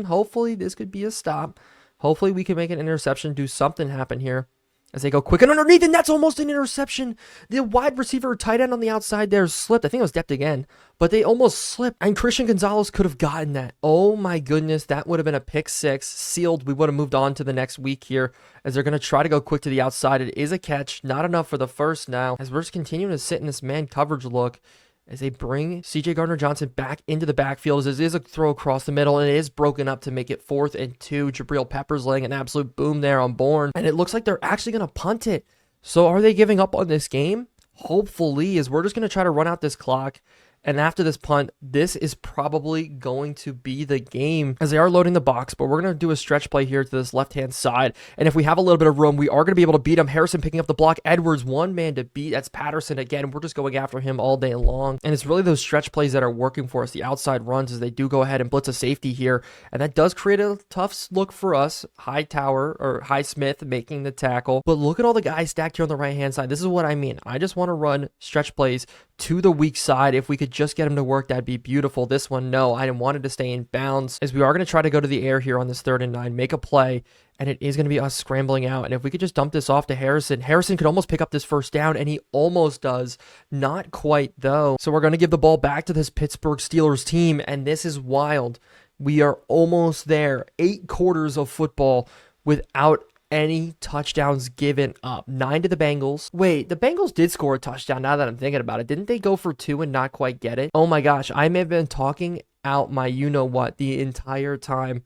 hopefully this could be a stop. Hopefully we can make an interception, do something happen here, as they go quick and underneath, and that's almost an interception. The wide receiver tight end on the outside there slipped. I think it was depth again, but they almost slipped, and Christian Gonzalez could have gotten that. Oh my goodness, that would have been a pick 6 sealed. We would have moved on to the next week here, as they're going to try to go quick to the outside. It is a catch, not enough for the 1st now, as we're just continuing to sit in this man coverage look, as they bring C.J. Gardner-Johnson back into the backfield, as it is a throw across the middle, and it is broken up to make it 4th and 2. Jabril Peppers laying an absolute boom there on Bourne, and it looks like they're actually going to punt it. So are they giving up on this game? Hopefully, as we're just going to try to run out this clock And after this punt, this is probably going to be the game as they are loading the box, but we're going to do a stretch play here to this left-hand side. And if we have a little bit of room, we are going to be able to beat him. Harrison picking up the block. Edwards, one man to beat. That's Patterson again. We're just going after him all day long. And it's really those stretch plays that are working for us, the outside runs, as they do go ahead and blitz a safety here. And that does create a tough look for us. Highsmith making the tackle. But look at all the guys stacked here on the right-hand side. This is what I mean. I just want to run stretch plays to the weak side. If we could just get him to work, that'd be beautiful. This one, no, I didn't want it to stay in bounds, as we are going to try to go to the air here on this 3rd and 9, make a play, and it is going to be us scrambling out. And if we could just dump this off to Harrison could almost pick up this first down, and he almost does. Not quite, though. So we're going to give the ball back to this Pittsburgh Steelers team, and this is wild. We are almost there. 8 quarters of football without any touchdowns given up. 9 to the Bengals. Wait, the Bengals did score a touchdown now that I'm thinking about it. Didn't they go for 2 and not quite get it? Oh my gosh, I may have been talking out my you-know-what the entire time.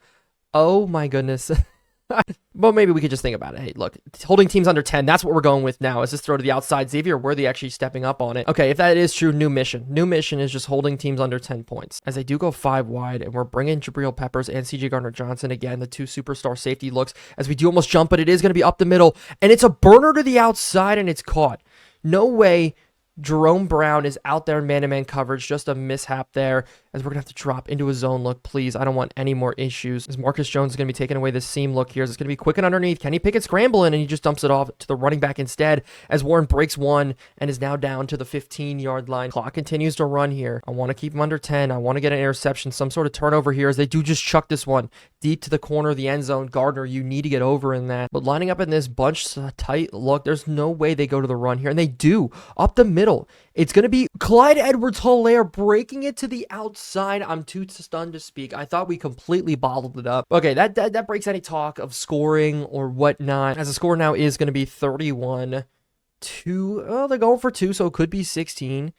Oh my goodness. But maybe we could just think about it. Hey, look, holding teams under 10, that's what we're going with now. Is this throw to the outside? Xavier Worthy actually stepping up on it. Okay, if that is true, new mission. New mission is just holding teams under 10 points. As they do go 5 wide, and we're bringing Jabril Peppers and CJ Gardner-Johnson again, the 2 superstar safety looks, as we do almost jump, but it is going to be up the middle, and it's a burner to the outside, and it's caught. No way. Jerome Brown is out there in man-to-man coverage. Just a mishap there, as we're going to have to drop into a zone look, please. I don't want any more issues. As Marcus Jones is going to be taking away the seam look here. It's going to be quick and underneath. Kenny Pickett scrambling, and he just dumps it off to the running back instead, as Warren breaks 1 and is now down to the 15-yard line. Clock continues to run here. I want to keep him under 10. I want to get an interception, some sort of turnover here, as they do just chuck this one deep to the corner of the end zone. Gardner, you need to get over in that. But lining up in this bunch tight look, there's no way they go to the run here, and they do. Up the middle. It's going to be Clyde Edwards-Helaire breaking it to the outside. I'm too stunned to speak. I thought we completely bottled it up. Okay, that breaks any talk of scoring or whatnot, as the score now is going to be 31-2. Oh, they're going for 2, so it could be 16.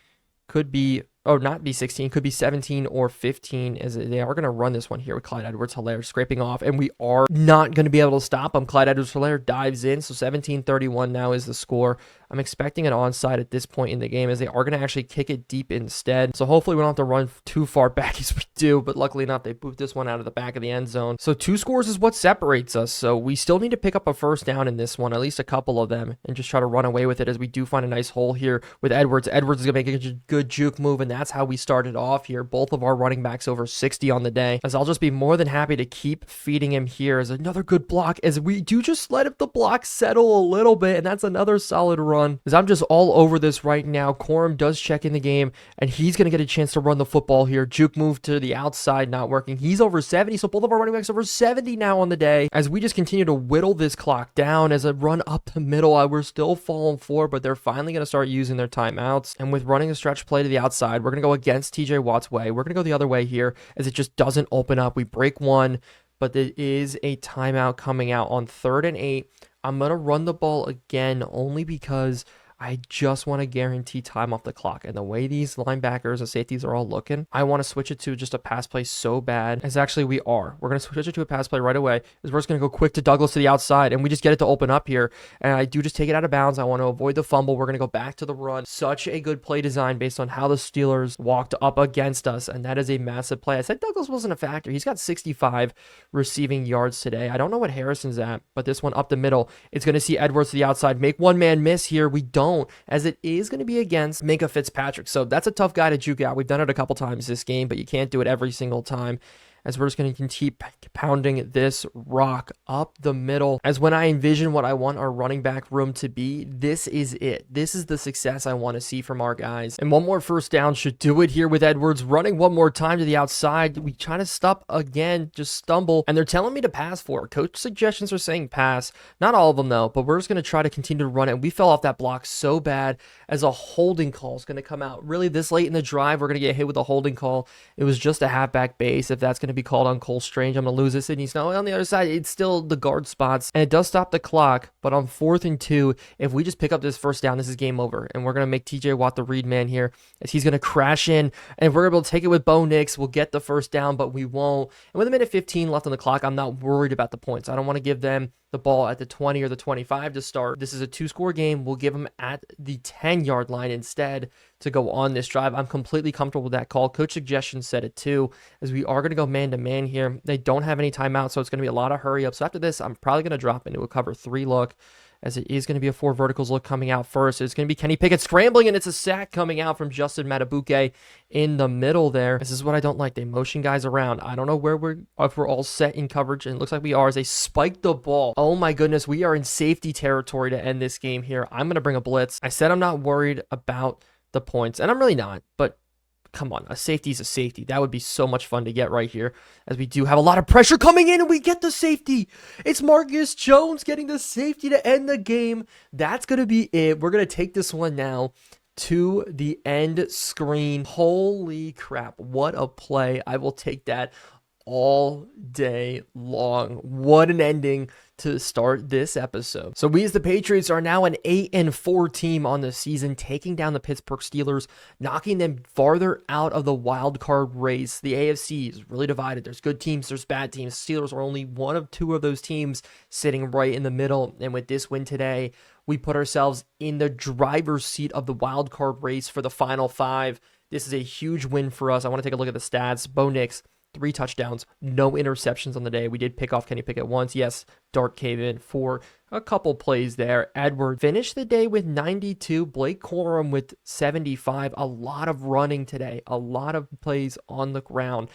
Could be... Oh, not be 16, could be 17 or 15, as they are going to run this one here with Clyde Edwards-Helaire scraping off, and we are not going to be able to stop him. Clyde Edwards-Helaire dives in, so 17-31 now is the score. I'm expecting an onside at this point in the game, as they are going to actually kick it deep instead. So hopefully we don't have to run too far back as we do, but luckily enough, they boot this one out of the back of the end zone. So 2 scores is what separates us, so we still need to pick up a first down in this one, at least a couple of them, and just try to run away with it, as we do find a nice hole here with Edwards. Edwards is going to make a good juke move, and that's how we started off here. Both of our running backs over 60 on the day, as I'll just be more than happy to keep feeding him here. As another good block, as we do just let the block settle a little bit, and that's another solid run, as I'm just all over this right now. Corum does check in the game, and he's going to get a chance to run the football here. Juke move to the outside, not working. He's over 70, so both of our running backs over 70 now on the day, as we just continue to whittle this clock down. As a run up the middle, we're still falling for, but they're finally going to start using their timeouts, and with running a stretch play to the outside, we're going to go against TJ Watt's way. We're going to go the other way here, as it just doesn't open up. We break 1, but there is a timeout coming out on 3rd and 8. I'm going to run the ball again, only because I just want to guarantee time off the clock. And the way these linebackers and safeties are all looking, I want to switch it to just a pass play so bad. As actually we are. We're going to switch it to a pass play right away. As we're just going to go quick to Douglas to the outside, and we just get it to open up here. And I do just take it out of bounds. I want to avoid the fumble. We're going to go back to the run. Such a good play design based on how the Steelers walked up against us. And that is a massive play. I said Douglas wasn't a factor. He's got 65 receiving yards today. I don't know what Harrison's at, but this one up the middle, it's going to see Edwards to the outside. Make one man miss here. We don't, as it is going to be against Minka Fitzpatrick. So that's a tough guy to juke out. We've done it a couple times this game, but you can't do it every single time. As we're just going to keep pounding this rock up the middle. As when I envision what I want our running back room to be, this is it. This is the success I want to see from our guys. And one more first down should do it here with Edwards running one more time to the outside. We try to stop again, just stumble, and they're telling me to pass for it. Coach suggestions are saying pass. Not all of them though, but we're just going to try to continue to run it. And we fell off that block so bad, as a holding call is going to come out. Really, this late in the drive, we're going to get hit with a holding call. It was just a halfback base. If that's going to be called on Cole Strange, I'm going to lose this. Sydney Snow on the other side, it's still the guard spots, and it does stop the clock. But on 4th and 2, if we just pick up this first down, this is game over. And we're going to make TJ Watt the read man here, as he's going to crash in, and if we're able to take it with Bo Nix, we'll get the first down, but we won't. And with a minute 15 left on the clock, I'm not worried about the points. I don't want to give them the ball at the 20 or the 25 to start. This is a 2-score game. We'll give them at the 10-yard line instead. to go on this drive. I'm completely comfortable with that call. Coach suggestion said it too, as we are going to go man-to-man here. They don't have any timeouts, so it's going to be a lot of hurry up. So after this, I'm probably going to drop into a cover 3 look, as it is going to be a 4 verticals look coming out first. It's going to be Kenny Pickett scrambling, and it's a sack coming out from Justin Matabuke in the middle there. This is what I don't like. They motion guys around. I don't know if we're all set in coverage, and it looks like we are, as they spike the ball. Oh my goodness, we are in safety territory to end this game here. I'm going to bring a blitz. I said I'm not worried about the points, and I'm really not, but come on, a safety is a safety. That would be so much fun to get right here, as we do have a lot of pressure coming in, and we get the safety. It's Marcus Jones getting the safety to end the game. That's going to be it. We're going to take this one now to the end screen. Holy crap, what a play. I will take that all day long. What an ending to start this episode. So we as the Patriots are now an 8-4 team on the season, taking down the Pittsburgh Steelers, knocking them farther out of the wild card race. The AFC is really divided. There's good teams, there's bad teams. Steelers are only one of 2 of those teams sitting right in the middle. And with this win today, we put ourselves in the driver's seat of the wild card race for the final 5. This is a huge win for us. I want to take a look at the stats. Bo Nix, 3 touchdowns, no interceptions on the day. We did pick off Kenny Pickett once. Yes, Dart came in for a couple plays there. Edward finished the day with 92. Blake Corum with 75. A lot of running today. A lot of plays on the ground.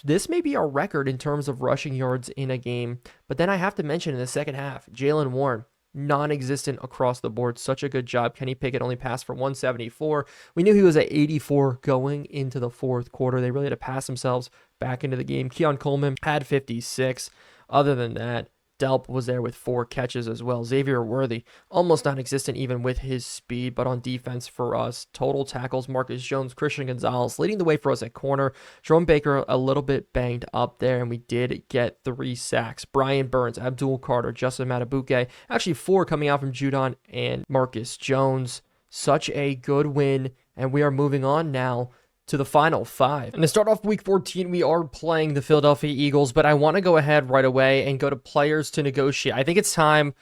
This may be our record in terms of rushing yards in a game. But then I have to mention in the second half, Jaylen Warren, non-existent across the board. Such a good job. Kenny Pickett only passed for 174. We knew he was at 84 going into the fourth quarter. They really had to pass themselves back into the game. Keon Coleman had 56. Other than that, Delp was there with 4 catches as well. Xavier Worthy, almost non-existent even with his speed, but on defense for us, total tackles, Marcus Jones, Christian Gonzalez leading the way for us at corner. Jerome Baker a little bit banged up there, and we did get 3 sacks. Brian Burns, Abdul Carter, Justin Matabuke, actually 4 coming out from Judon and Marcus Jones. Such a good win, and we are moving on now to the final 5. And to start off week 14, we are playing the Philadelphia Eagles, but I want to go ahead right away and go to players to negotiate. I think it's time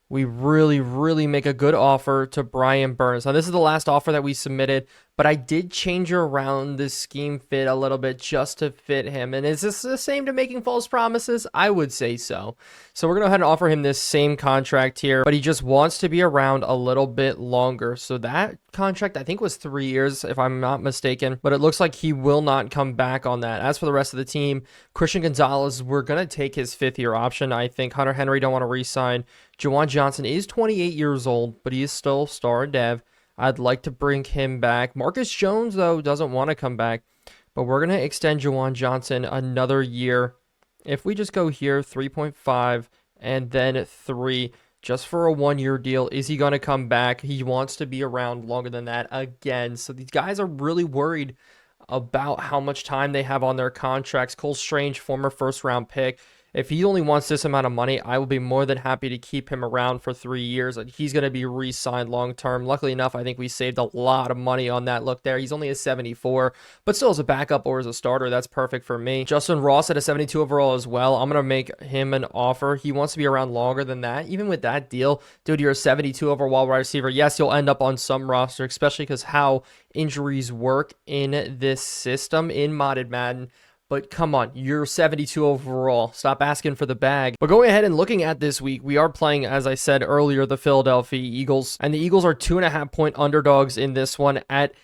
we really make a good offer to Brian Burns. Now, this is the last offer that we submitted, but I did change around the scheme fit a little bit just to fit him. And is this the same to making false promises? I would say so. So we're going to go ahead and offer him this same contract here, but he just wants to be around a little bit longer. So that contract, I think, was 3 years, if I'm not mistaken, but it looks like he will not come back on that. As for the rest of the team, Christian Gonzalez, we're going to take his 5th-year option. I think Hunter Henry don't want to re-sign. Juwan Johnson is 28 years old, but he is still star dev. I'd like to bring him back. Marcus Jones, though, doesn't want to come back, but we're going to extend Juwan Johnson another year. If we just go here, 3.5 and then 3, just for a 1-year deal. Is he going to come back? He wants to be around longer than that again. So these guys are really worried about how much time they have on their contracts. Cole Strange, former first-round pick. If he only wants this amount of money, I will be more than happy to keep him around for 3 years. He's going to be re-signed long-term. Luckily enough, I think we saved a lot of money on that look there. He's only a 74, but still as a backup or as a starter, that's perfect for me. Justin Ross at a 72 overall as well. I'm going to make him an offer. He wants to be around longer than that. Even with that deal, dude, you're a 72 overall wide receiver. Yes, you'll end up on some roster, especially because how injuries work in this system in Modded Madden. But come on, you're 72 overall. Stop asking for the bag. But going ahead and looking at this week, we are playing, as I said earlier, the Philadelphia Eagles. And the Eagles are 2.5-point underdogs in this one at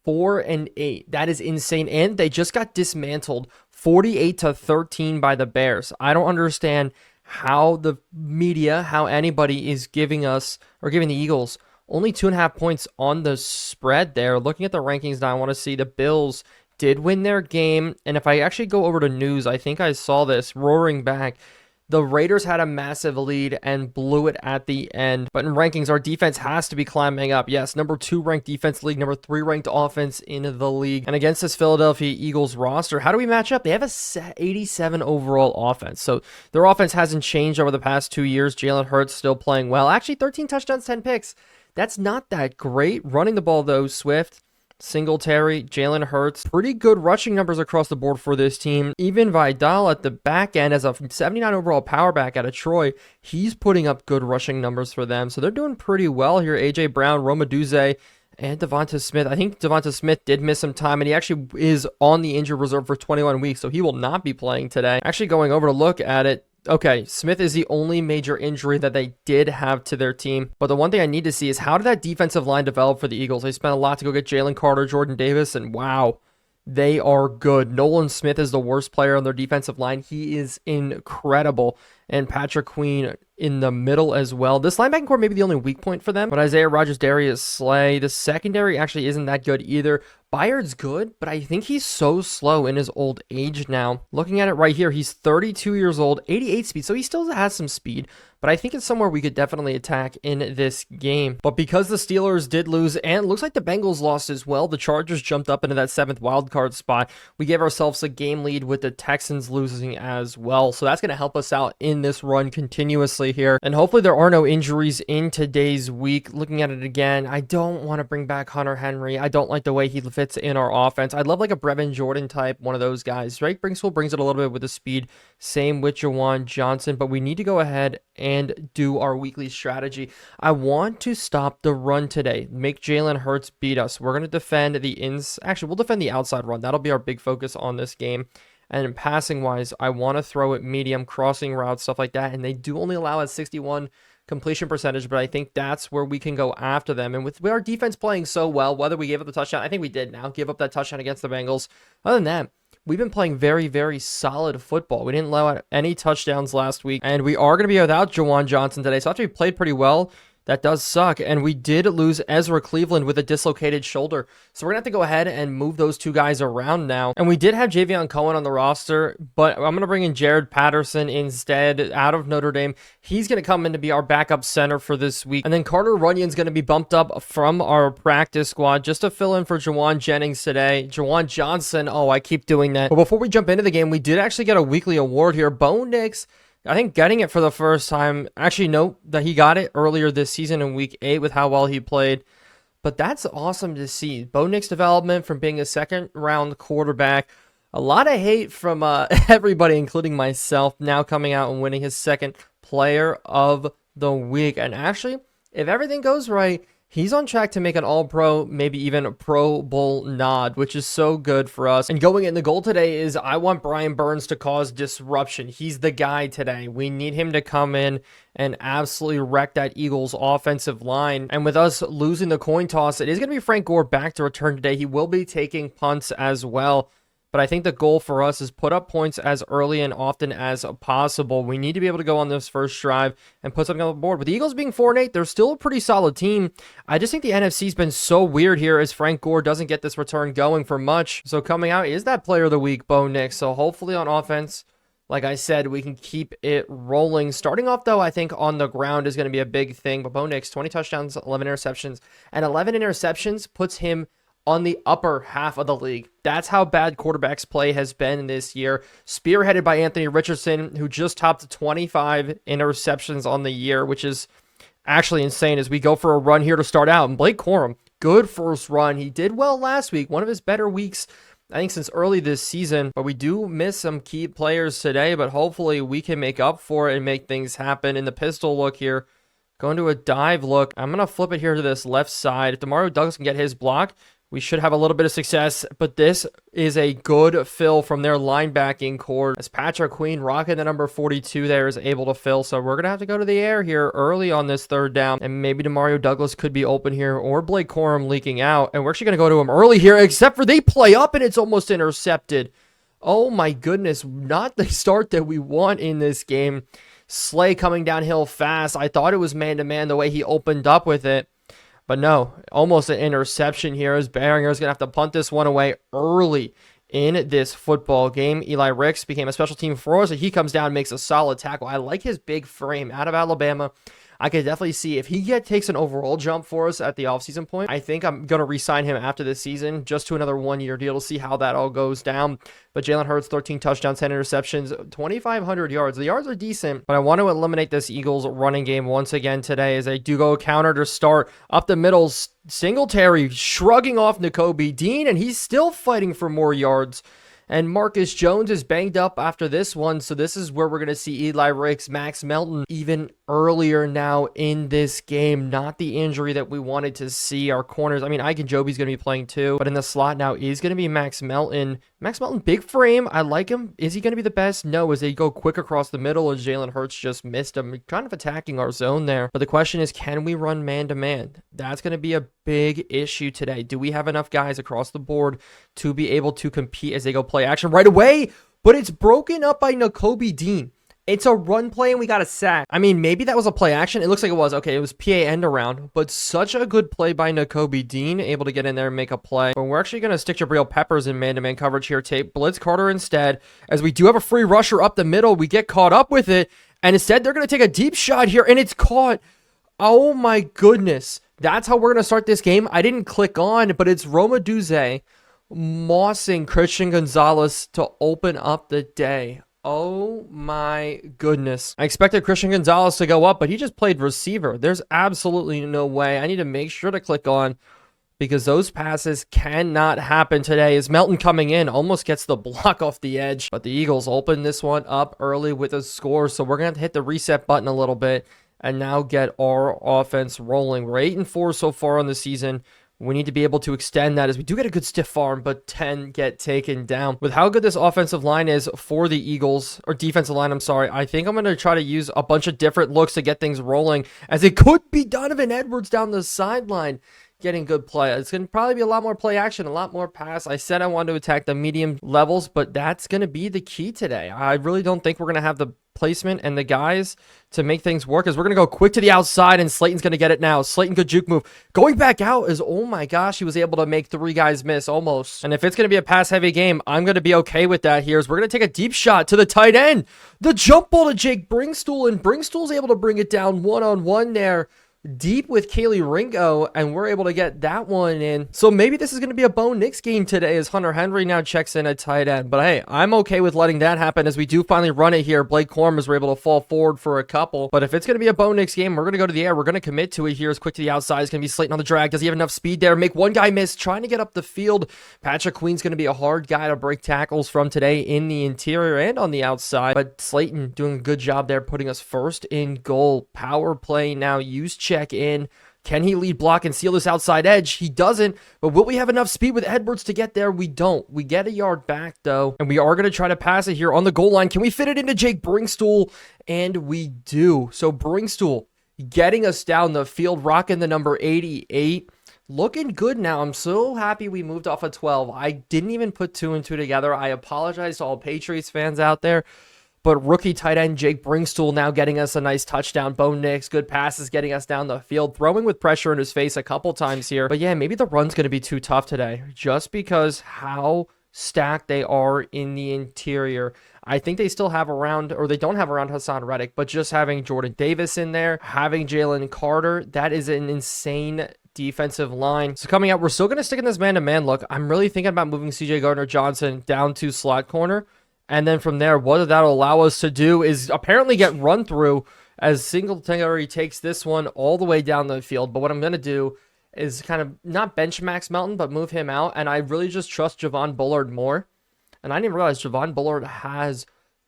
4-8. That is insane. And they just got dismantled 48-13 by the Bears. I don't understand how the media, how anybody is giving us, or giving the Eagles, only 2.5 points on the spread there. Looking at the rankings now, I want to see the Bills did win their game, and if I actually go over to news, I think I saw this roaring back. The Raiders had a massive lead and blew it at the end. But in rankings, our defense has to be climbing up. Yes, number 2 ranked defense league, number 3 ranked offense in the league. And against this Philadelphia Eagles roster, how do we match up? They have a 87 overall offense. So their offense hasn't changed over the past 2 years. Jalen Hurts still playing well. Actually, 13 touchdowns, 10 picks. That's not that great. Running the ball, though, Swift, Singletary, Jalen Hurts, pretty good rushing numbers across the board for this team. Even Vidal at the back end as a 79 overall power back out of Troy, he's putting up good rushing numbers for them. So they're doing pretty well here. AJ Brown, Roma Duze, And Devonta Smith. I think Devonta Smith did miss some time, and he actually is on the injured reserve for 21 weeks, so he will not be playing today. Actually, going over to look at it, okay, Smith is the only major injury that they did have to their team. But the one thing I need to see is how did that defensive line develop for the Eagles? They spent a lot to go get Jalen Carter, Jordan Davis, and wow, they are good. Nolan Smith is the worst player on their defensive line. He is incredible. And Patrick Queen in the middle as well. This linebacking core may be the only weak point for them, but Isaiah Rodgers, Darius Slay, the secondary actually isn't that good either. Byard's good, but I think he's so slow in his old age now. Looking at it right here, he's 32 years old, 88 speed, so he still has some speed, but I think it's somewhere we could definitely attack in this game. But because the Steelers did lose, and it looks like the Bengals lost as well, the Chargers jumped up into that 7th wildcard spot. We gave ourselves a game lead with the Texans losing as well, so that's going to help us out in this run continuously here. And hopefully there are no injuries in today's week. Looking at it again, I don't want to bring back Hunter Henry. I don't like the way he fits in our offense. I'd love like a Brevin Jordan type, one of those guys. Drake Bringswell brings it a little bit with the speed. Same with Jawan Johnson, but we need to go ahead and do our weekly strategy. I want to stop the run today. Make Jalen Hurts beat us. We're going to defend we'll defend the outside run. That'll be our big focus on this game. And passing wise, I want to throw it medium, crossing routes, stuff like that. And they do only allow a 61 completion percentage, but I think that's where we can go after them. And with our defense playing so well, whether we gave up the touchdown, I think we did now give up that touchdown against the Bengals. Other than that, we've been playing very, very solid football. We didn't allow any touchdowns last week, and we are going to be without Jawan Johnson today. So after we played pretty well, that does suck. And we did lose Ezra Cleveland with a dislocated shoulder. So we're going to have to go ahead and move those two guys around now. And we did have Javion Cohen on the roster, but I'm going to bring in Jared Patterson instead out of Notre Dame. He's going to come in to be our backup center for this week. And then Carter Runyon's going to be bumped up from our practice squad just to fill in for Jawan Jennings today. Jawan Johnson, oh, I keep doing that. But before we jump into the game, we did actually get a weekly award here. Bo Nix, I think getting it for the first time. Actually, note that he got it earlier this season in week 8 with how well he played. But that's awesome to see. Bo Nix development from being a second-round quarterback. A lot of hate from everybody, including myself, now coming out and winning his second player of the week. And actually, if everything goes right, he's on track to make an all-pro, maybe even a Pro Bowl nod, which is so good for us. And going in, the goal today is I want Brian Burns to cause disruption. He's the guy today. We need him to come in and absolutely wreck that Eagles offensive line. And with us losing the coin toss, it is going to be Frank Gore back to return today. He will be taking punts as well. But I think the goal for us is put up points as early and often as possible. We need to be able to go on this first drive and put something on the board. With the Eagles being 4-8, they're still a pretty solid team. I just think the NFC's been so weird here as Frank Gore doesn't get this return going for much. So coming out is that player of the week, Bo Nix. So hopefully on offense, like I said, we can keep it rolling. Starting off, though, I think on the ground is going to be a big thing. But Bo Nix, 20 touchdowns, 11 interceptions. And 11 interceptions puts him on the upper half of the league. That's how bad quarterbacks play has been this year. Spearheaded by Anthony Richardson, who just topped 25 interceptions on the year, which is actually insane as we go for a run here to start out. And Blake Corum, good first run. He did well last week, one of his better weeks, I think, since early this season. But we do miss some key players today, but hopefully we can make up for it and make things happen. In the pistol look here, going to a dive look. I'm going to flip it here to this left side. If Demario Douglas can get his block, we should have a little bit of success, but this is a good fill from their linebacking core as Patrick Queen, rocking the number 42 there, is able to fill. So we're going to have to go to the air here early on this third down, and maybe Demario Douglas could be open here or Blake Corum leaking out, and we're actually going to go to him early here, except for they play up and it's almost intercepted. Oh my goodness, not the start that we want in this game. Slay coming downhill fast. I thought it was man-to-man the way he opened up with it. But no, almost an interception here as Behringer's going to have to punt this one away early in this football game. Eli Ricks became a special team for us. He comes down and makes a solid tackle. I like his big frame out of Alabama. I could definitely see if he takes an overall jump for us at the offseason point, I think I'm going to re-sign him after this season just to another one-year deal to see how that all goes down. But Jalen Hurts, 13 touchdowns, 10 interceptions, 2,500 yards. The yards are decent, but I want to eliminate this Eagles running game once again today as they do go counter to start. Up the middle, Singletary shrugging off Nakobe Dean, and he's still fighting for more yards. And Marcus Jones is banged up after this one, so this is where we're going to see Eli Ricks, Max Melton, even earlier now in this game. Not the injury that we wanted to see. Our corners, I mean, Ike and Joby's going to be playing too, but in the slot now is going to be Max Melton. Max Melton, big frame. I like him. Is he going to be the best? No, as they go quick across the middle and Jalen Hurts just missed him. Kind of attacking our zone there. But the question is, can we run man-to-man? That's going to be a big issue today. Do we have enough guys across the board to be able to compete as they go play action right away? But it's broken up by Nakobe Dean. It's a run play and we got a sack. I mean, maybe that was a play action. It looks like it was. Okay, it was PA end around, but such a good play by Nakobe Dean, able to get in there and make a play. But we're actually going to stick Jabril Peppers in man-to-man coverage here. Tape blitz Carter instead. As we do have a free rusher up the middle, we get caught up with it. And instead, they're going to take a deep shot here, and it's caught. Oh my goodness. That's how we're going to start this game. I didn't click on, but it's Roma Duze mossing Christian Gonzalez to open up the day. Oh my goodness. I expected Christian Gonzalez to go up, but he just played receiver. There's absolutely no way. I need to make sure to click on, because those passes cannot happen today. As Melton coming in almost gets the block off the edge, but the Eagles open this one up early with a score. So we're going to have to hit the reset button a little bit and now get our offense rolling. We're 8-4 so far on the season. We need to be able to extend that, as we do get a good stiff arm, but 10 get taken down. With how good this offensive line is for the Eagles, or defensive line, I'm sorry, I think I'm going to try to use a bunch of different looks to get things rolling, as it could be Donovan Edwards down the sideline getting good play. It's going to probably be a lot more play action, a lot more pass. I said I wanted to attack the medium levels, but that's going to be the key today. I really don't think we're going to have the placement and the guys to make things work, as we're going to go quick to the outside, and Slayton's going to get it now. Slayton, good juke move. Going back out is, oh my gosh, he was able to make 3 guys miss almost. And if it's going to be a pass-heavy game, I'm going to be okay with that here, as we're going to take a deep shot to the tight end. The jump ball to Jake Bringstool, and Bringstool's able to bring it down one-on-one there, deep with Kaylee Ringo, and we're able to get that one in. So maybe this is going to be a Bo Nix game today, as Hunter Henry now checks in at tight end. But hey, I'm okay with letting that happen, as we do finally run it here. Blake Corum is able to fall forward for a couple. But if it's going to be a Bo Nix game, we're going to go to the air. We're going to commit to it here. As quick to the outside, it's going to be Slayton on the drag. Does he have enough speed there? Make one guy miss, trying to get up the field. Patrick Queen's going to be a hard guy to break tackles from today in the interior and on the outside. But Slayton doing a good job there, putting us first in goal. Power play now. Use check in. Can he lead block and seal this outside edge? He doesn't, but will we have enough speed with Edwards to get there? We don't. We get a yard back, though, and we are going to try to pass it here on the goal line. Can we fit it into Jake Bringstool? And we do. So Bringstool getting us down the field, rocking the number 88. Looking good now. I'm so happy we moved off of 12. I didn't even put 2 and 2 together. I apologize to all Patriots fans out there. But rookie tight end Jake Bringstool now getting us a nice touchdown. Bo Nix, good passes getting us down the field, throwing with pressure in his face a couple times here. But yeah, maybe the run's going to be too tough today, just because how stacked they are in the interior. I think they still have around, or they don't have around Hassan Reddick, but just having Jordan Davis in there, having Jalen Carter, that is an insane defensive line. So coming out, we're still going to stick in this man-to-man look. I'm really thinking about moving CJ Gardner-Johnson down to slot corner. And then from there, what that'll allow us to do is apparently get run through, as Singletary takes this one all the way down the field. But what I'm going to do is kind of not bench Max Melton, but move him out. And I really just trust Javon Bullard more. And I didn't realize Javon Bullard has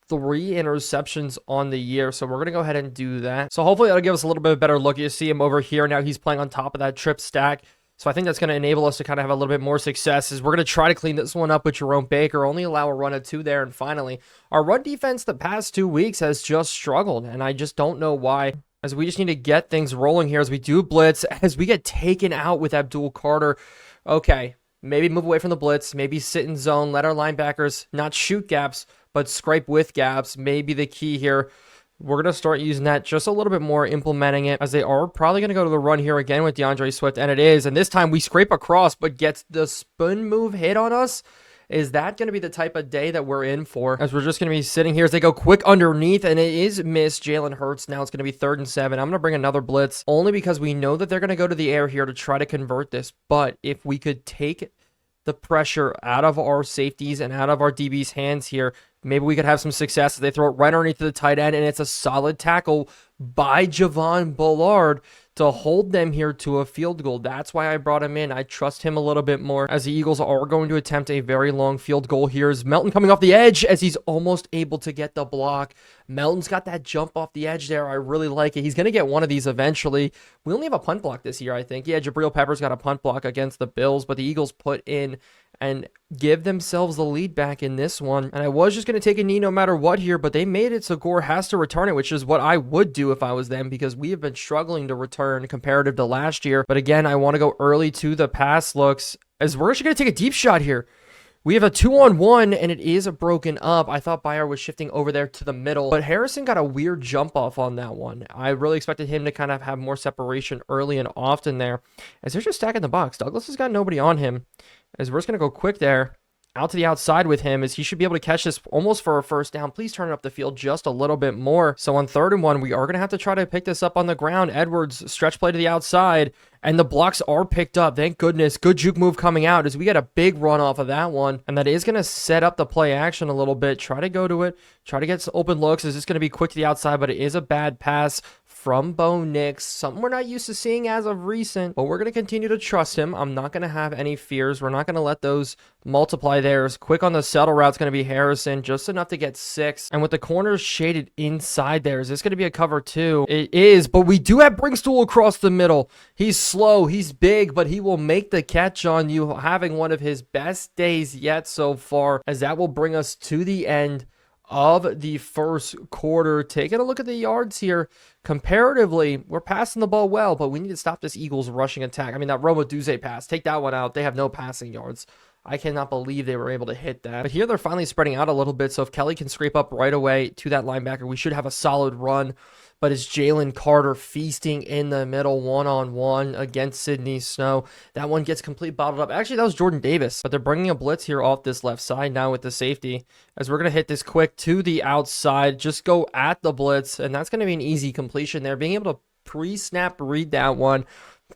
3 interceptions on the year. So we're going to go ahead and do that. So hopefully that'll give us a little bit of a better look. You see him over here. Now he's playing on top of that trip stack. So I think that's going to enable us to kind of have a little bit more success, as we're going to try to clean this one up with Jerome Baker, only allow a run of 2 there. And finally, our run defense the past 2 weeks has just struggled, and I just don't know why, as we just need to get things rolling here as we do blitz, as we get taken out with Abdul Carter. Okay, maybe move away from the blitz, maybe sit in zone, let our linebackers not shoot gaps, but scrape with gaps, maybe the key here. We're going to start using that just a little bit more, implementing it, as they are probably going to go to the run here again with DeAndre Swift, and it is. And this time we scrape across, but gets the spin move hit on us. Is that going to be the type of day that we're in for? As we're just going to be sitting here as they go quick underneath, and it is missed. Jalen Hurts. Now it's going to be 3rd and 7. I'm going to bring another blitz, only because we know that they're going to go to the air here to try to convert this. But if we could take the pressure out of our safeties and out of our DB's hands here, maybe we could have some success. They throw it right underneath the tight end, and it's a solid tackle by Javon Bullard to hold them here to a field goal. That's why I brought him in. I trust him a little bit more, as the Eagles are going to attempt a very long field goal here. Is Melton coming off the edge as he's almost able to get the block. Melton's got that jump off the edge there. I really like it. He's going to get one of these eventually. We only have a punt block this year, I think. Yeah, Jabril Peppers got a punt block against the Bills, but the Eagles put in and give themselves the lead back in this one. And I was just going to take a knee no matter what here, but they made it so Gore has to return it, which is what I would do if I was them, because we have been struggling to return comparative to last year. But again, I want to go early to the pass looks, as we're actually going to take a deep shot here. We have a 2-on-1, and it is broken up. I thought Bayer was shifting over there to the middle, but Harrison got a weird jump off on that one. I really expected him to kind of have more separation early and often there, as they're just stacking the box. Douglas has got nobody on him, as we're just going to go quick there. Out to the outside with him, as he should be able to catch this almost for a first down. Please turn it up the field just a little bit more. So on 3rd and 1, we are going to have to try to pick this up on the ground. Edwards, stretch play to the outside, and the blocks are picked up. Thank goodness. Good juke move coming out, as we get a big run off of that one. And that is going to set up the play action a little bit. Try to go to it. Try to get some open looks. Is this going to be quick to the outside, but it is a bad pass from Bo Nix. Something we're not used to seeing as of recent, but we're going to continue to trust him. I'm not going to have any fears. We're not going to let those multiply there. Quick on the settle route is going to be Harrison, just enough to get 6. And with the corners shaded inside there, is this going to be a cover 2? It is, but we do have Brinkstool across the middle. He's slow, he's big, but he will make the catch on you, having one of his best days yet so far, as that will bring us to the end of the first quarter. Taking a look at the yards here, comparatively, we're passing the ball well, but we need to stop this Eagles rushing attack. I mean, that Roma Duze pass, take that one out. They have no passing yards. I cannot believe they were able to hit that. But here they're finally spreading out a little bit, so if Kelly can scrape up right away to that linebacker, we should have a solid run. But it's Jalen Carter feasting in the middle, one-on-one against Sidney Snow. That one gets complete bottled up. Actually, that was Jordan Davis, but they're bringing a blitz here off this left side now with the safety, as we're going to hit this quick to the outside. Just go at the blitz, and that's going to be an easy completion there. Being able to pre-snap read that one,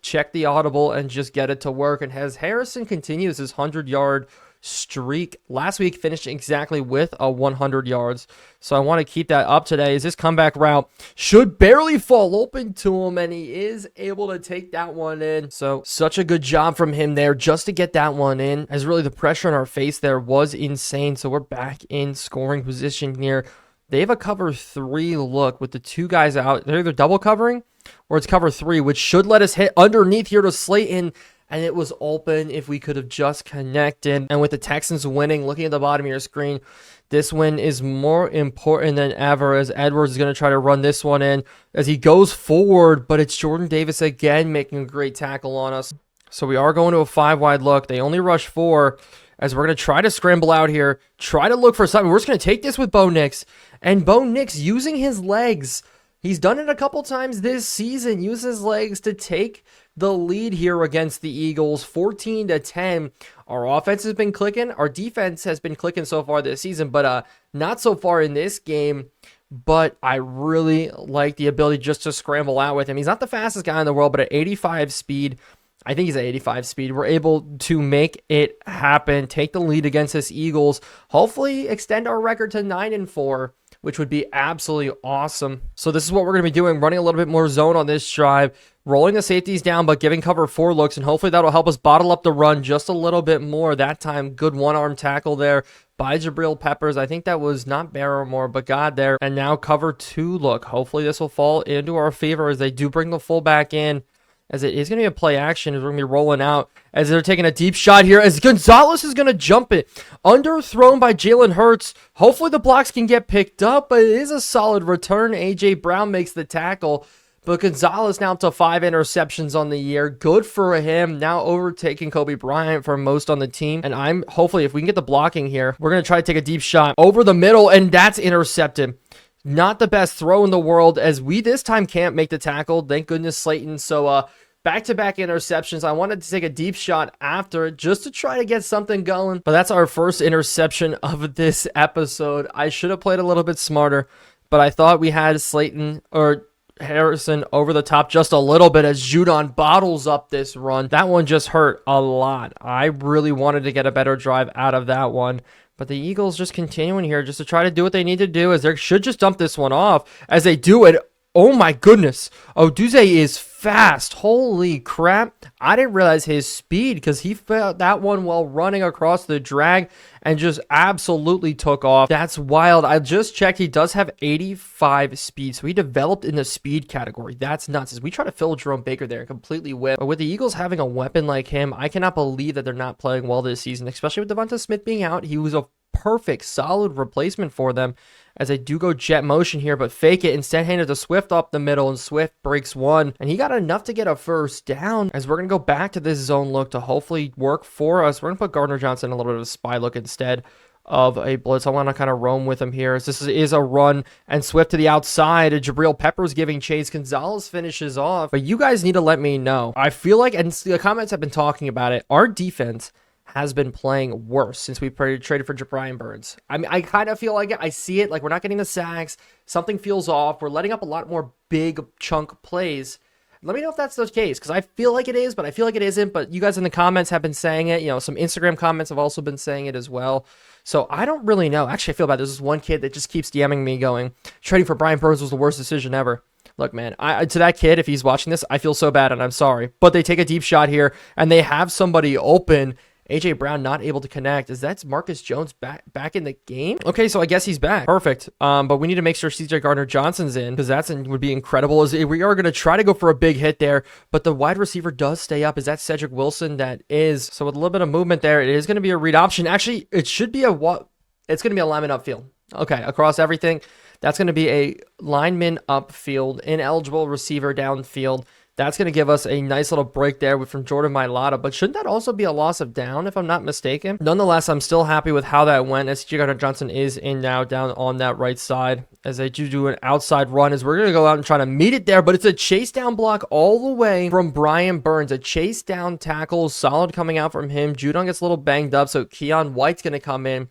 check the audible, and just get it to work. And as Harrison continues his 100-yard streak, last week finished exactly with a 100 yards, so I want to keep that up today. As this comeback route should barely fall open to him, and he is able to take that one in. So such a good job from him there just to get that one in, as really the pressure in our face there was insane. So we're back in scoring position here. They have a cover 3 look with the 2 guys out. They're either double covering or it's cover 3, which should let us hit underneath here to Slayton. And it was open if we could have just connected. And with the Texans winning, looking at the bottom of your screen, this win is more important than ever, as Edwards is going to try to run this one in as he goes forward. But it's Jordan Davis again making a great tackle on us. So we are going to a 5-wide look. They only rush 4, as we're going to try to scramble out here, try to look for something. We're just going to take this with Bo Nix. And Bo Nix using his legs. He's done it a couple times this season. Use his legs to take the lead here against the Eagles, 14-10. Our offense has been clicking. Our defense has been clicking so far this season, but not so far in this game. But I really like the ability just to scramble out with him. He's not the fastest guy in the world, but at 85 speed, I think he's at 85 speed, we're able to make it happen, take the lead against this Eagles, hopefully extend our record to 9-4. Which would be absolutely awesome. So this is what we're going to be doing, running a little bit more zone on this drive, rolling the safeties down, but giving cover 4 looks, and hopefully that'll help us bottle up the run just a little bit more. That time, good one-arm tackle there by Jabril Peppers. I think that was not Barrymore, but got there. And now cover 2 look. Hopefully this will fall into our favor as they do bring the fullback in, as it is going to be a play action as we're going to be rolling out, as they're taking a deep shot here, as Gonzalez is going to jump it. Underthrown by Jalen Hurts. Hopefully the blocks can get picked up, but it is a solid return. A.J. Brown makes the tackle, but Gonzalez now up to 5 interceptions on the year. Good for him. Now overtaking Kobe Bryant for most on the team. And I'm hopefully, if we can get the blocking here, we're going to try to take a deep shot over the middle, and that's intercepted. Not the best throw in the world, as we this time can't make the tackle. Thank goodness Slayton. So back-to-back interceptions. I wanted to take a deep shot after it just to try to get something going. But that's our first interception of this episode. I should have played a little bit smarter, but I thought we had Slayton or Harrison over the top just a little bit as Judon bottles up this run. That one just hurt a lot. I really wanted to get a better drive out of that one. But the Eagles just continuing here just to try to do what they need to do, as they should just dump this one off as they do it. Oh my goodness. Oduze is fast. Holy crap. I didn't realize his speed because he felt that one while running across the drag and just absolutely took off. That's wild. I just checked. He does have 85 speed. So he developed in the speed category. That's nuts. As we try to fill Jerome Baker there and completely whip. But with the Eagles having a weapon like him, I cannot believe that they're not playing well this season, especially with Devonta Smith being out. He was a perfect, solid replacement for them as they do go jet motion here, but fake it. Instead, hand it to Swift up the middle, and Swift breaks one. And he got enough to get a first down as we're going to go back to this zone look to hopefully work for us. We're going to put Gardner Johnson in a little bit of a spy look instead of a blitz. I want to kind of roam with him here as this is a run, and Swift to the outside. Jabril Peppers giving chase. Gonzalez finishes off. But you guys need to let me know. I feel like, and the comments have been talking about it, our defense has been playing worse since we traded for Brian Burns. I mean, I kind of feel like it. I see it. Like, we're not getting the sacks. Something feels off. We're letting up a lot more big chunk plays. Let me know if that's the case, because I feel like it is, but I feel like it isn't. But you guys in the comments have been saying it. You know, some Instagram comments have also been saying it as well. So I don't really know. Actually, I feel bad. There's this one kid that just keeps DMing me going, trading for Brian Burns was the worst decision ever. Look, man, to that kid, if he's watching this, I feel so bad, and I'm sorry. But they take a deep shot here, and they have somebody open. A.J. Brown not able to connect. Is that Marcus Jones back in the game? Okay, so I guess he's back. Perfect. But we need to make sure C.J. Gardner-Johnson's in, because would be incredible. As we are going to try to go for a big hit there, but the wide receiver does stay up. Is that Cedric Wilson? That is. So with a little bit of movement there, it is going to be a read option. Actually, it should be it's going to be a lineman upfield. Okay, across everything. That's going to be a lineman upfield, ineligible receiver downfield. That's going to give us a nice little break there from Jordan Mailata. But shouldn't that also be a loss of down, if I'm not mistaken? Nonetheless, I'm still happy with how that went, as C.J. Gardner-Johnson is in now down on that right side, as they do an outside run, as we're going to go out and try to meet it there. But it's a chase down block all the way from Brian Burns. A chase down tackle, solid coming out from him. Judon gets a little banged up, so Keon White's going to come in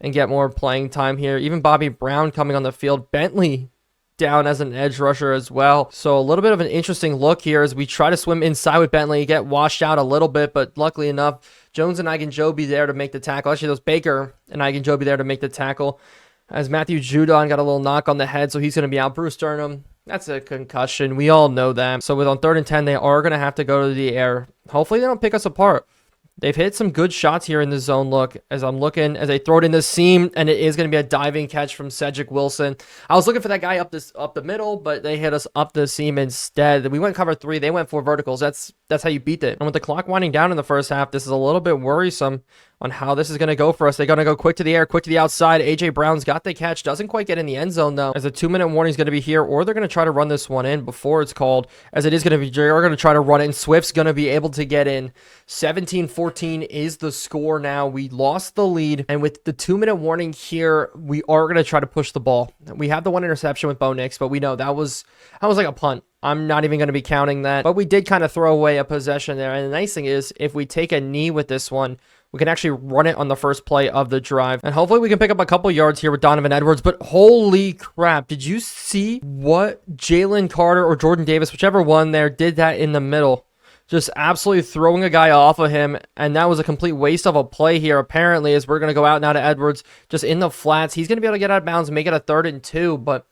and get more playing time here. Even Bobby Brown coming on the field. Bentley down as an edge rusher as well. So a little bit of an interesting look here as we try to swim inside with Bentley, get washed out a little bit, but luckily enough, Jones and Iginjobi there to make the tackle. Actually, those Baker and Iginjobi there to make the tackle, as Matthew Judon got a little knock on the head, so he's going to be out. Bruce Sternum, that's a concussion. We all know that. So with on 3rd and 10, they are going to have to go to the air. Hopefully they don't pick us apart. They've hit some good shots here in the zone look as I'm looking, as they throw it in the seam, and it is going to be a diving catch from Cedric Wilson. I was looking for that guy up the middle, but they hit us up the seam instead. We went cover 3. They went 4 verticals. That's how you beat it. And with the clock winding down in the first half, this is a little bit worrisome on how this is going to go for us. They're going to go quick to the air, quick to the outside. A.J. Brown's got the catch. Doesn't quite get in the end zone, though, as a 2-minute warning is going to be here, or they're going to try to run this one in before it's called, as it is going to be, they're going to try to run it, and Swift's going to be able to get in. 17-14 is the score now. We lost the lead, and with the 2-minute warning here, we are going to try to push the ball. We have the 1 interception with Bo Nix, but we know that was like a punt. I'm not even going to be counting that, but we did kind of throw away a possession there. And the nice thing is, if we take a knee with this one, we can actually run it on the first play of the drive. And hopefully we can pick up a couple yards here with Donovan Edwards. But holy crap, did you see what Jalen Carter or Jordan Davis, whichever one there, did that in the middle? Just absolutely throwing a guy off of him. And that was a complete waste of a play here, apparently, as we're going to go out now to Edwards just in the flats. He's going to be able to get out of bounds and make it a 3rd and 2, but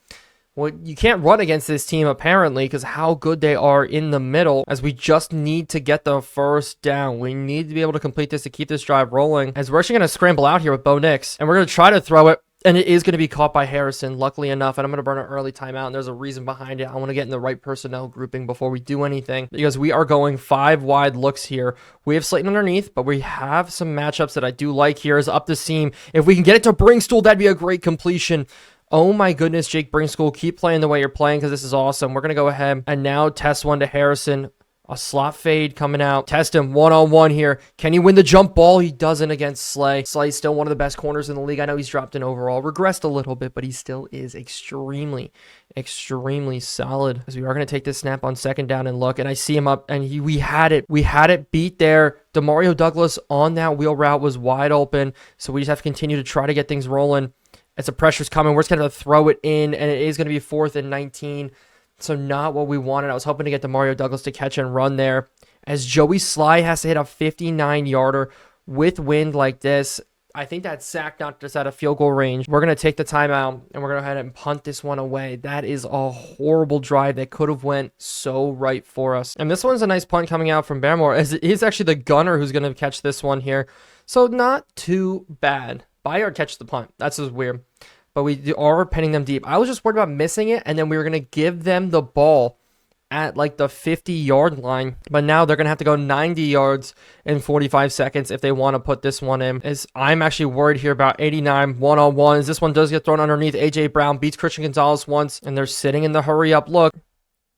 well, you can't run against this team, apparently, because how good they are in the middle, as we just need to get the first down. We need to be able to complete this to keep this drive rolling, as we're actually going to scramble out here with Bo Nix, and we're going to try to throw it, and it is going to be caught by Harrison, luckily enough, and I'm going to burn an early timeout, and there's a reason behind it. I want to get in the right personnel grouping before we do anything, because we are going 5 wide looks here. We have Slayton underneath, but we have some matchups that I do like here, is up the seam. If we can get it to Bringstool, that'd be a great completion. Oh my goodness, Jake Bringstool, keep playing the way you're playing, because this is awesome. We're going to go ahead and now test one to Harrison. A slot fade coming out. Test him one-on-one here. Can he win the jump ball? He doesn't against Slay. Slay's still one of the best corners in the league. I know he's dropped in overall. Regressed a little bit, but he still is extremely solid. As we are going to take this snap on 2nd down and look. And I see him up, and we had it. We had it beat there. Demario Douglas on that wheel route was wide open. So we just have to continue to try to get things rolling. As the pressure's coming, we're just going to throw it in, and it is going to be 4th and 19. So not what we wanted. I was hoping to get Demario Douglas to catch and run there, as Joey Sly has to hit a 59-yarder with wind like this. I think that sack knocked us out of field goal range. We're going to take the timeout, and we're going to go ahead and punt this one away. That is a horrible drive that could have went so right for us. And this one's a nice punt coming out from Barrymore, as it is actually the gunner who's going to catch this one here. So not too bad. Bayard catch the punt. That's just weird. But we are pinning them deep. I was just worried about missing it, and then we were going to give them the ball at like the 50-yard line, but now they're gonna have to go 90 yards in 45 seconds if they want to put this one in. I'm actually worried here about 89 one-on-ones. This one does get thrown underneath. AJ Brown beats Christian Gonzalez once, and they're sitting in the hurry up look.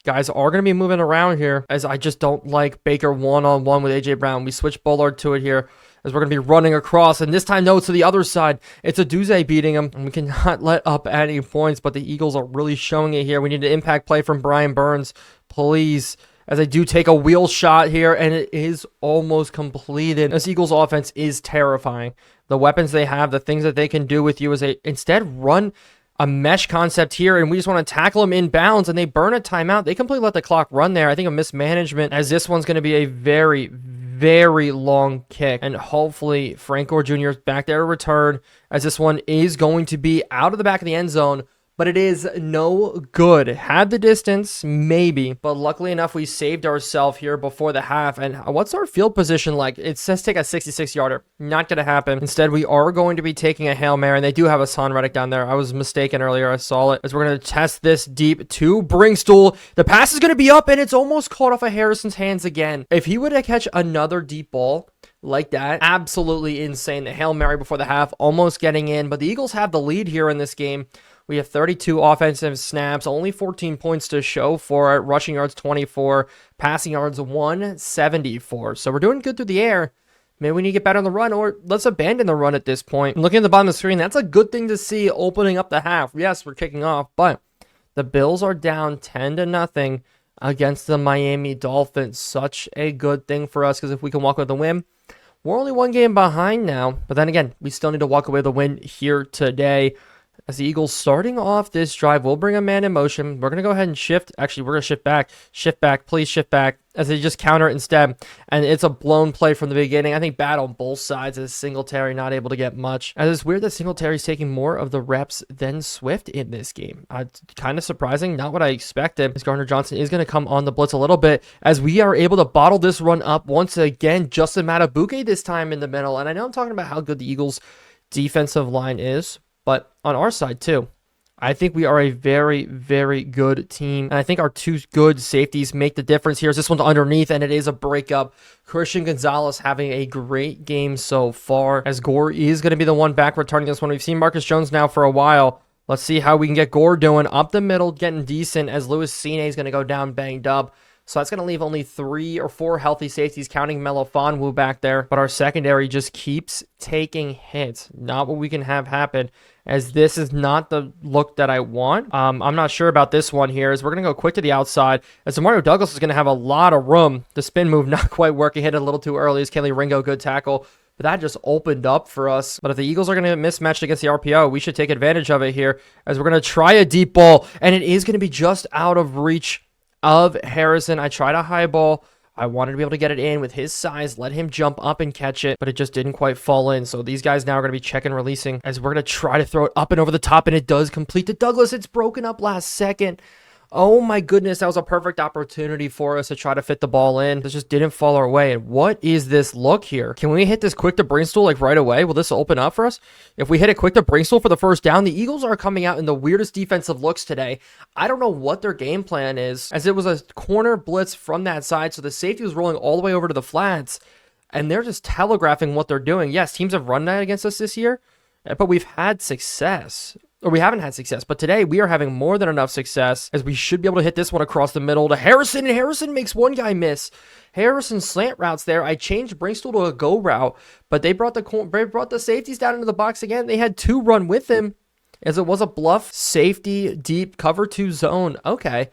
Guys are going to be moving around here, as I just don't like Baker one-on-one with AJ Brown. We switch Bullard to it here, as we're going to be running across, and this time, no, to the other side. It's a Duze beating him, and we cannot let up any points, but the Eagles are really showing it here. We need an impact play from Brian Burns, please, as they do take a wheel shot here, and it is almost completed. This Eagles offense is terrifying. The weapons they have, the things that they can do with you, is they instead run a mesh concept here, and we just want to tackle them in bounds, and they burn a timeout. They completely let the clock run there. I think a mismanagement, as this one's going to be a very, very long kick, and hopefully Frank Gore Jr. is back there to return, as this one is going to be out of the back of the end zone, but it is no good. Had the distance, maybe, but luckily enough, we saved ourselves here before the half. And what's our field position like? It says take a 66-yarder. Not going to happen. Instead, we are going to be taking a Hail Mary, and they do have a Son Reddick down there. I was mistaken earlier. I saw it. As we're going to test this deep to Bringstool. The pass is going to be up, and it's almost caught off of Harrison's hands again. If he were to catch another deep ball like that, absolutely insane. The Hail Mary before the half, almost getting in, but the Eagles have the lead here in this game. We have 32 offensive snaps, only 14 points to show for it. Rushing yards 24, passing yards 174. So we're doing good through the air. Maybe we need to get better on the run, or let's abandon the run at this point. Looking at the bottom of the screen, that's a good thing to see opening up the half. Yes, we're kicking off, but the Bills are down 10-0 against the Miami Dolphins. Such a good thing for us, because if we can walk away with a win, we're only one game behind now. But then again, we still need to walk away with a win here today. As the Eagles starting off this drive, we'll bring a man in motion. We're going to go ahead and shift. Actually, we're going to shift back. Shift back. Please shift back. As they just counter it instead. And it's a blown play from the beginning. I think bad on both sides, as Singletary not able to get much. As it's weird that Singletary's taking more of the reps than Swift in this game. Kind of surprising. Not what I expected. As Gardner Johnson is going to come on the blitz a little bit, as we are able to bottle this run up once again. Justin Matabuke this time in the middle. And I know I'm talking about how good the Eagles' defensive line is, but on our side too, I think we are a very, very good team. And I think our two good safeties make the difference here. This one's underneath, and it is a breakup. Christian Gonzalez having a great game so far, as Gore is going to be the one back returning this one. We've seen Marcus Jones now for a while. Let's see how we can get Gore doing. Up the middle, getting decent, as Louis Cine is going to go down banged up. So that's going to leave only 3 or 4 healthy safeties, counting Melo Fonwu back there. But our secondary just keeps taking hits. Not what we can have happen, as this is not the look that I want. I'm not sure about this one here, as we're going to go quick to the outside, as Mario Douglas is going to have a lot of room. The spin move not quite working. Hit it a little too early, as Kelly Ringo, good tackle. But that just opened up for us. But if the Eagles are going to get mismatched against the RPO, we should take advantage of it here, as we're going to try a deep ball, and it is going to be just out of reach of Harrison. I tried a high ball. I wanted to be able to get it in with his size, let him jump up and catch it, but it just didn't quite fall in. So these guys now are going to be check and releasing, as we're going to try to throw it up and over the top, and it does complete to Douglas. It's broken up last second. Oh my goodness, that was a perfect opportunity for us to try to fit the ball in. This just didn't fall our way. And what is this look here? Can we hit this quick to Bringstool like right away? Will this open up for us? If we hit it quick to Bringstool for the first down, the Eagles are coming out in the weirdest defensive looks today. I don't know what their game plan is, as it was a corner blitz from that side, so the safety was rolling all the way over to the flats, and they're just telegraphing what they're doing. Yes, teams have run that against us this year, but we've had success. Or we haven't had success, but today we are having more than enough success, as we should be able to hit this one across the middle to Harrison, and Harrison makes one guy miss. Harrison slant routes there. I changed Bringstool to a go route, but they brought the safeties down into the box again. They had 2 run with him, as it was a bluff safety deep cover 2 zone. Okay,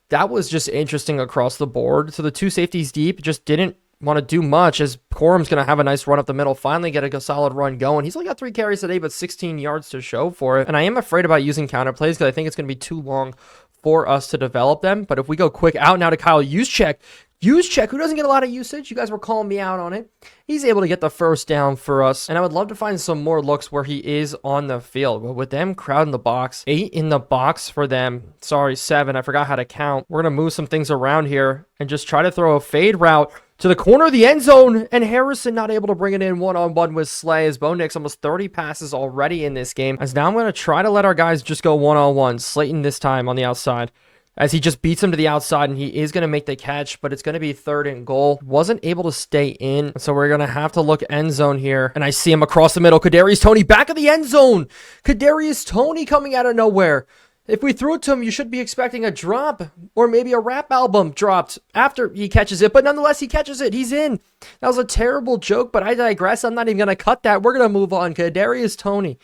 that was just interesting across the board. So the 2 safeties deep just didn't want to do much, as Corum's going to have a nice run up the middle, finally get a solid run going. He's only got 3 carries today, but 16 yards to show for it. And I am afraid about using counter plays, because I think it's going to be too long for us to develop them. But if we go quick out now to Kyle Juszczyk, Check, who doesn't get a lot of usage. You guys were calling me out on it. He's able to get the first down for us. And I would love to find some more looks where he is on the field. But with them crowding the box, 8 in the box for them. Sorry, 7. I forgot how to count. We're going to move some things around here and just try to throw a fade route to the corner of the end zone, and Harrison not able to bring it in one-on-one with Slay, as Bo Nix almost 30 passes already in this game. As now I'm going to try to let our guys just go one-on-one. Slayton this time on the outside, as he just beats him to the outside, and he is going to make the catch, but it's going to be 3rd and goal. Wasn't able to stay in, so we're going to have to look end zone here, and I see him across the middle. Kadarius Toney back of the end zone. Kadarius Toney coming out of nowhere. If we threw it to him, you should be expecting a drop or maybe a rap album dropped after he catches it. But nonetheless, he catches it. He's in. That was a terrible joke, but I digress. I'm not even going to cut that. We're going to move on. Kadarius Toney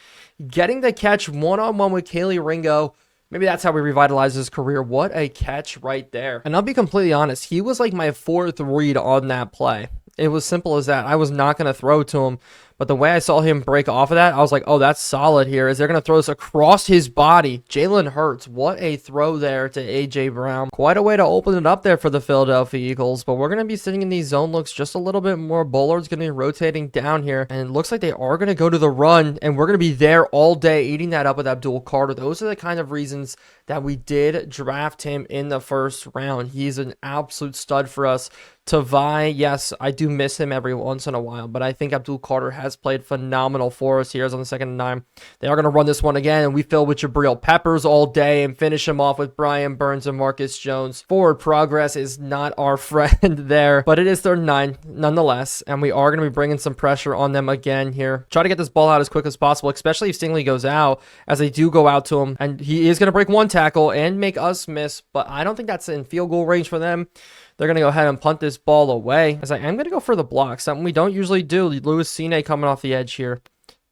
getting the catch one-on-one with Kaylee Ringo. Maybe that's how we revitalize his career. What a catch right there. And I'll be completely honest. He was like my 4th read on that play. It was simple as that. I was not going to throw to him. But the way I saw him break off of that, I was like, oh, that's solid here. Is they're going to throw this across his body? Jalen Hurts, what a throw there to A.J. Brown. Quite a way to open it up there for the Philadelphia Eagles. But we're going to be sitting in these zone looks just a little bit more. Bullard's going to be rotating down here. And it looks like they are going to go to the run. And we're going to be there all day eating that up with Abdul Carter. Those are the kind of reasons that we did draft him in the 1st round. He's an absolute stud for us. Tavai, yes, I do miss him every once in a while, but I think Abdul Carter has played phenomenal for us here as on the 2nd and 9. They are going to run this one again, and we fill with Jabril Peppers all day and finish him off with Brian Burns and Marcus Jones. Forward progress is not our friend there, but it is 3rd and 9 nonetheless, and we are going to be bringing some pressure on them again here. Try to get this ball out as quick as possible, especially if Stingley goes out, as they do go out to him, and he is going to break one tackle and make us miss, but I don't think that's in field goal range for them. They're going to go ahead and punt this ball away, as I am going to go for the block, something we don't usually do. Louis Cine coming off the edge here.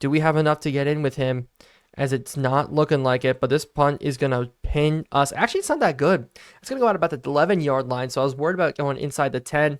Do we have enough to get in with him? As it's not looking like it, but this punt is going to pin us. Actually, it's not that good. It's going to go out about the 11-yard line, so I was worried about going inside the 10.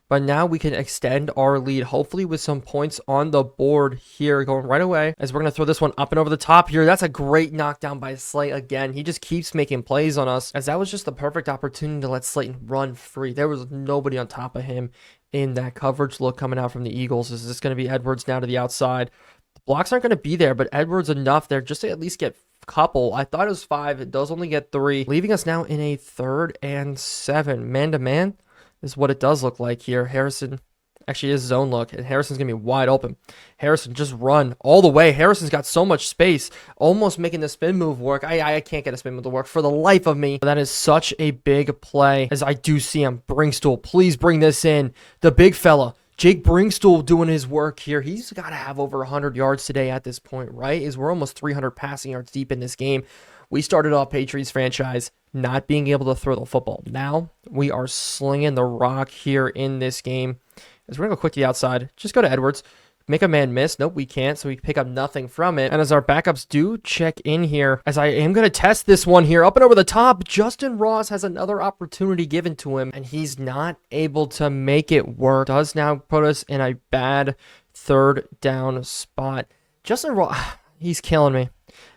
But now we can extend our lead, hopefully with some points on the board here, going right away, as we're going to throw this one up and over the top here. That's a great knockdown by Slay again. He just keeps making plays on us, as that was just the perfect opportunity to let Slayton run free. There was nobody on top of him in that coverage look coming out from the Eagles. Is this going to be Edwards now to the outside? The blocks aren't going to be there, but Edwards enough there just to at least get couple. I thought it was 5. It does only get 3, leaving us now in a 3rd and 7. Man-to-man is what it does look like here. Harrison actually is zone look, and Harrison's going to be wide open. Harrison, just run all the way. Harrison's got so much space, almost making the spin move work. I can't get a spin move to work for the life of me. That is such a big play, as I do see him. Bringstool, please bring this in. The big fella, Jake Bringstool, doing his work here. He's got to have over 100 yards today at this point, right? As we're almost 300 passing yards deep in this game. We started off Patriots franchise not being able to throw the football. Now we are slinging the rock here in this game. As we're going to go quick to the outside, just go to Edwards. Make a man miss. Nope, we can't, so we pick up nothing from it. And as our backups do check in here, as I am going to test this one here, up and over the top, Justin Ross has another opportunity given to him, and he's not able to make it work. Does now put us in a bad 3rd down spot. Justin Ross, he's killing me.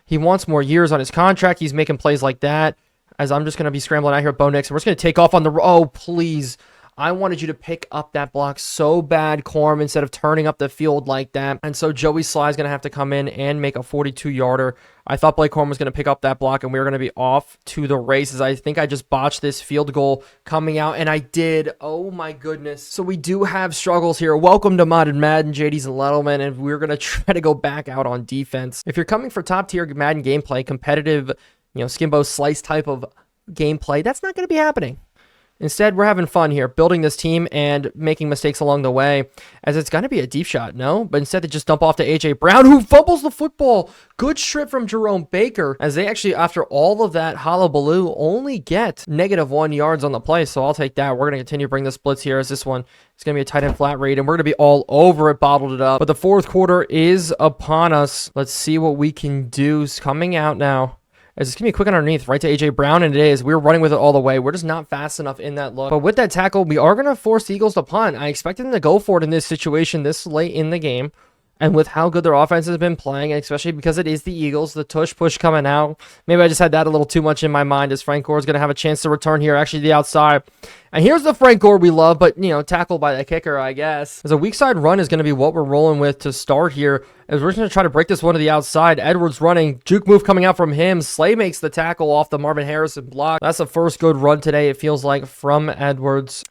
He wants more years on his contract. He's making plays like that, as I'm just going to be scrambling out here at Bo Nix, and we're just going to take off on the... Oh, please. I wanted you to pick up that block so bad, Corm, instead of turning up the field like that. And so Joey Sly is going to have to come in and make a 42-yarder. I thought Blake Corm was going to pick up that block, and we were going to be off to the races. I think I just botched this field goal coming out, and I did. Oh, my goodness. So we do have struggles here. Welcome to Modded Madden, JD's and Lettleman, and we're going to try to go back out on defense. If you're coming for top-tier Madden gameplay, competitive, Skimbo Slice type of gameplay, that's not going to be happening. Instead, we're having fun here, building this team and making mistakes along the way, as it's going to be a deep shot, no? But instead, they just dump off to A.J. Brown, who fumbles the football. Good strip from Jerome Baker, as they actually, after all of that hullabaloo, only get -1 yards on the play, so I'll take that. We're going to continue to bring this blitz here, as this one is going to be a tight end flat read, and we're going to be all over it, bottled it up. But the 4th quarter is upon us. Let's see what we can do. It's coming out now. As it's going to be quick underneath, right to A.J. Brown, and it is. We're running with it all the way. We're just not fast enough in that look. But with that tackle, we are going to force the Eagles to punt. I expected them to go for it in this situation this late in the game. And with how good their offense has been playing, especially because it is the Eagles, the tush push coming out. Maybe I just had that a little too much in my mind as Frank Gore is going to have a chance to return here, actually the outside. And here's the Frank Gore we love, but, tackled by the kicker, I guess. As a weak side run is going to be what we're rolling with to start here. As we're going to try to break this one to the outside. Edwards running, juke move coming out from him. Slay makes the tackle off the Marvin Harrison block. That's the first good run today, it feels like, from Edwards.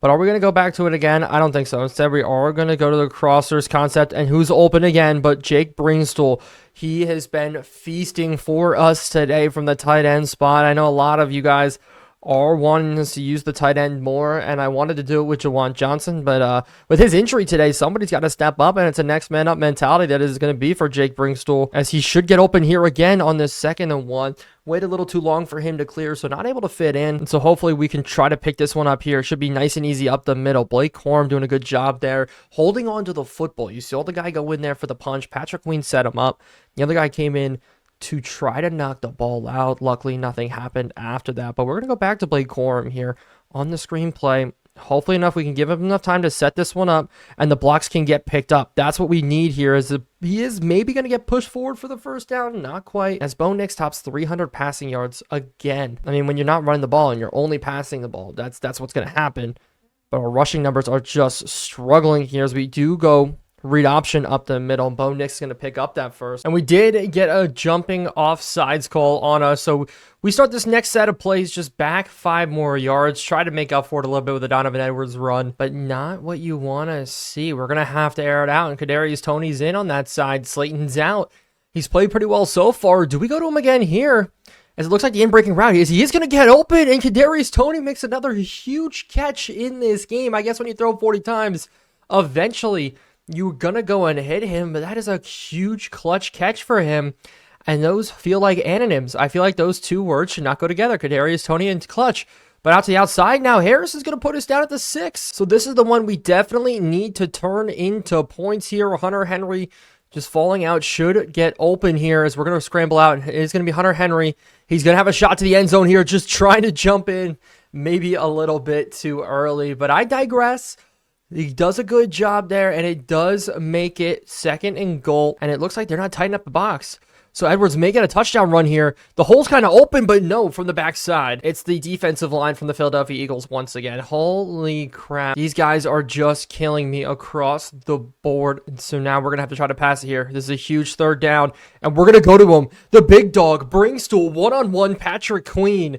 But are we going to go back to it again? I don't think so. Instead, we are going to go to the crossers concept. And who's open again but Jake Brinkstool. He has been feasting for us today from the tight end spot. I know a lot of you guys are wanting us to use the tight end more, and I wanted to do it with Jawan Johnson, but with his injury today, somebody's got to step up, and it's a next man up mentality that is going to be for Jake Brinkstool, as he should get open here again on this 2nd and 1. Wait a little too long for him to clear, so not able to fit in, and so hopefully we can try to pick this one up here. It should be nice and easy up the middle. Blake Corum doing a good job there, holding on to the football. You saw the guy go in there for the punch. Patrick Queen set him up. The other guy came in to try to knock the ball out. Luckily, nothing happened after that. But we're going to go back to Blake Corum here on the screenplay. Hopefully enough, we can give him enough time to set this one up, and the blocks can get picked up. That's what we need here. He is maybe going to get pushed forward for the first down. Not quite. As Bo Nix tops 300 passing yards again. I mean, when you're not running the ball and you're only passing the ball, that's what's going to happen. But our rushing numbers are just struggling here as we do go read option up the middle. Bo Nix is going to pick up that first. And we did get a jumping offsides call on us. So we start this next set of plays just back 5 more yards. Try to make up for it a little bit with a Donovan Edwards run, but not what you want to see. We're going to have to air it out. And Kadarius Toney's in on that side. Slayton's out. He's played pretty well so far. Do we go to him again here? As it looks like the in-breaking route he is going to get open, and Kadarius Toney makes another huge catch in this game. I guess when you throw 40 times, eventually you're going to go and hit him, but that is a huge clutch catch for him. And those feel like anonyms. I feel like those two words should not go together. Kadarius Toney and clutch. But out to the outside now, Harris is going to put us down at the 6. So this is the one we definitely need to turn into points here. Hunter Henry just falling out should get open here as we're going to scramble out. It's going to be Hunter Henry. He's going to have a shot to the end zone here, just trying to jump in maybe a little bit too early. But I digress. He does a good job there, and it does make it 2nd and goal, and it looks like they're not tightening up the box. So Edwards may get a touchdown run here. The hole's kind of open, but no, from the backside. It's the defensive line from the Philadelphia Eagles once again. Holy crap. These guys are just killing me across the board. So now we're going to have to try to pass it here. This is a huge 3rd down, and we're going to go to him. The big dog, Brinkstool, one-on-one Patrick Queen.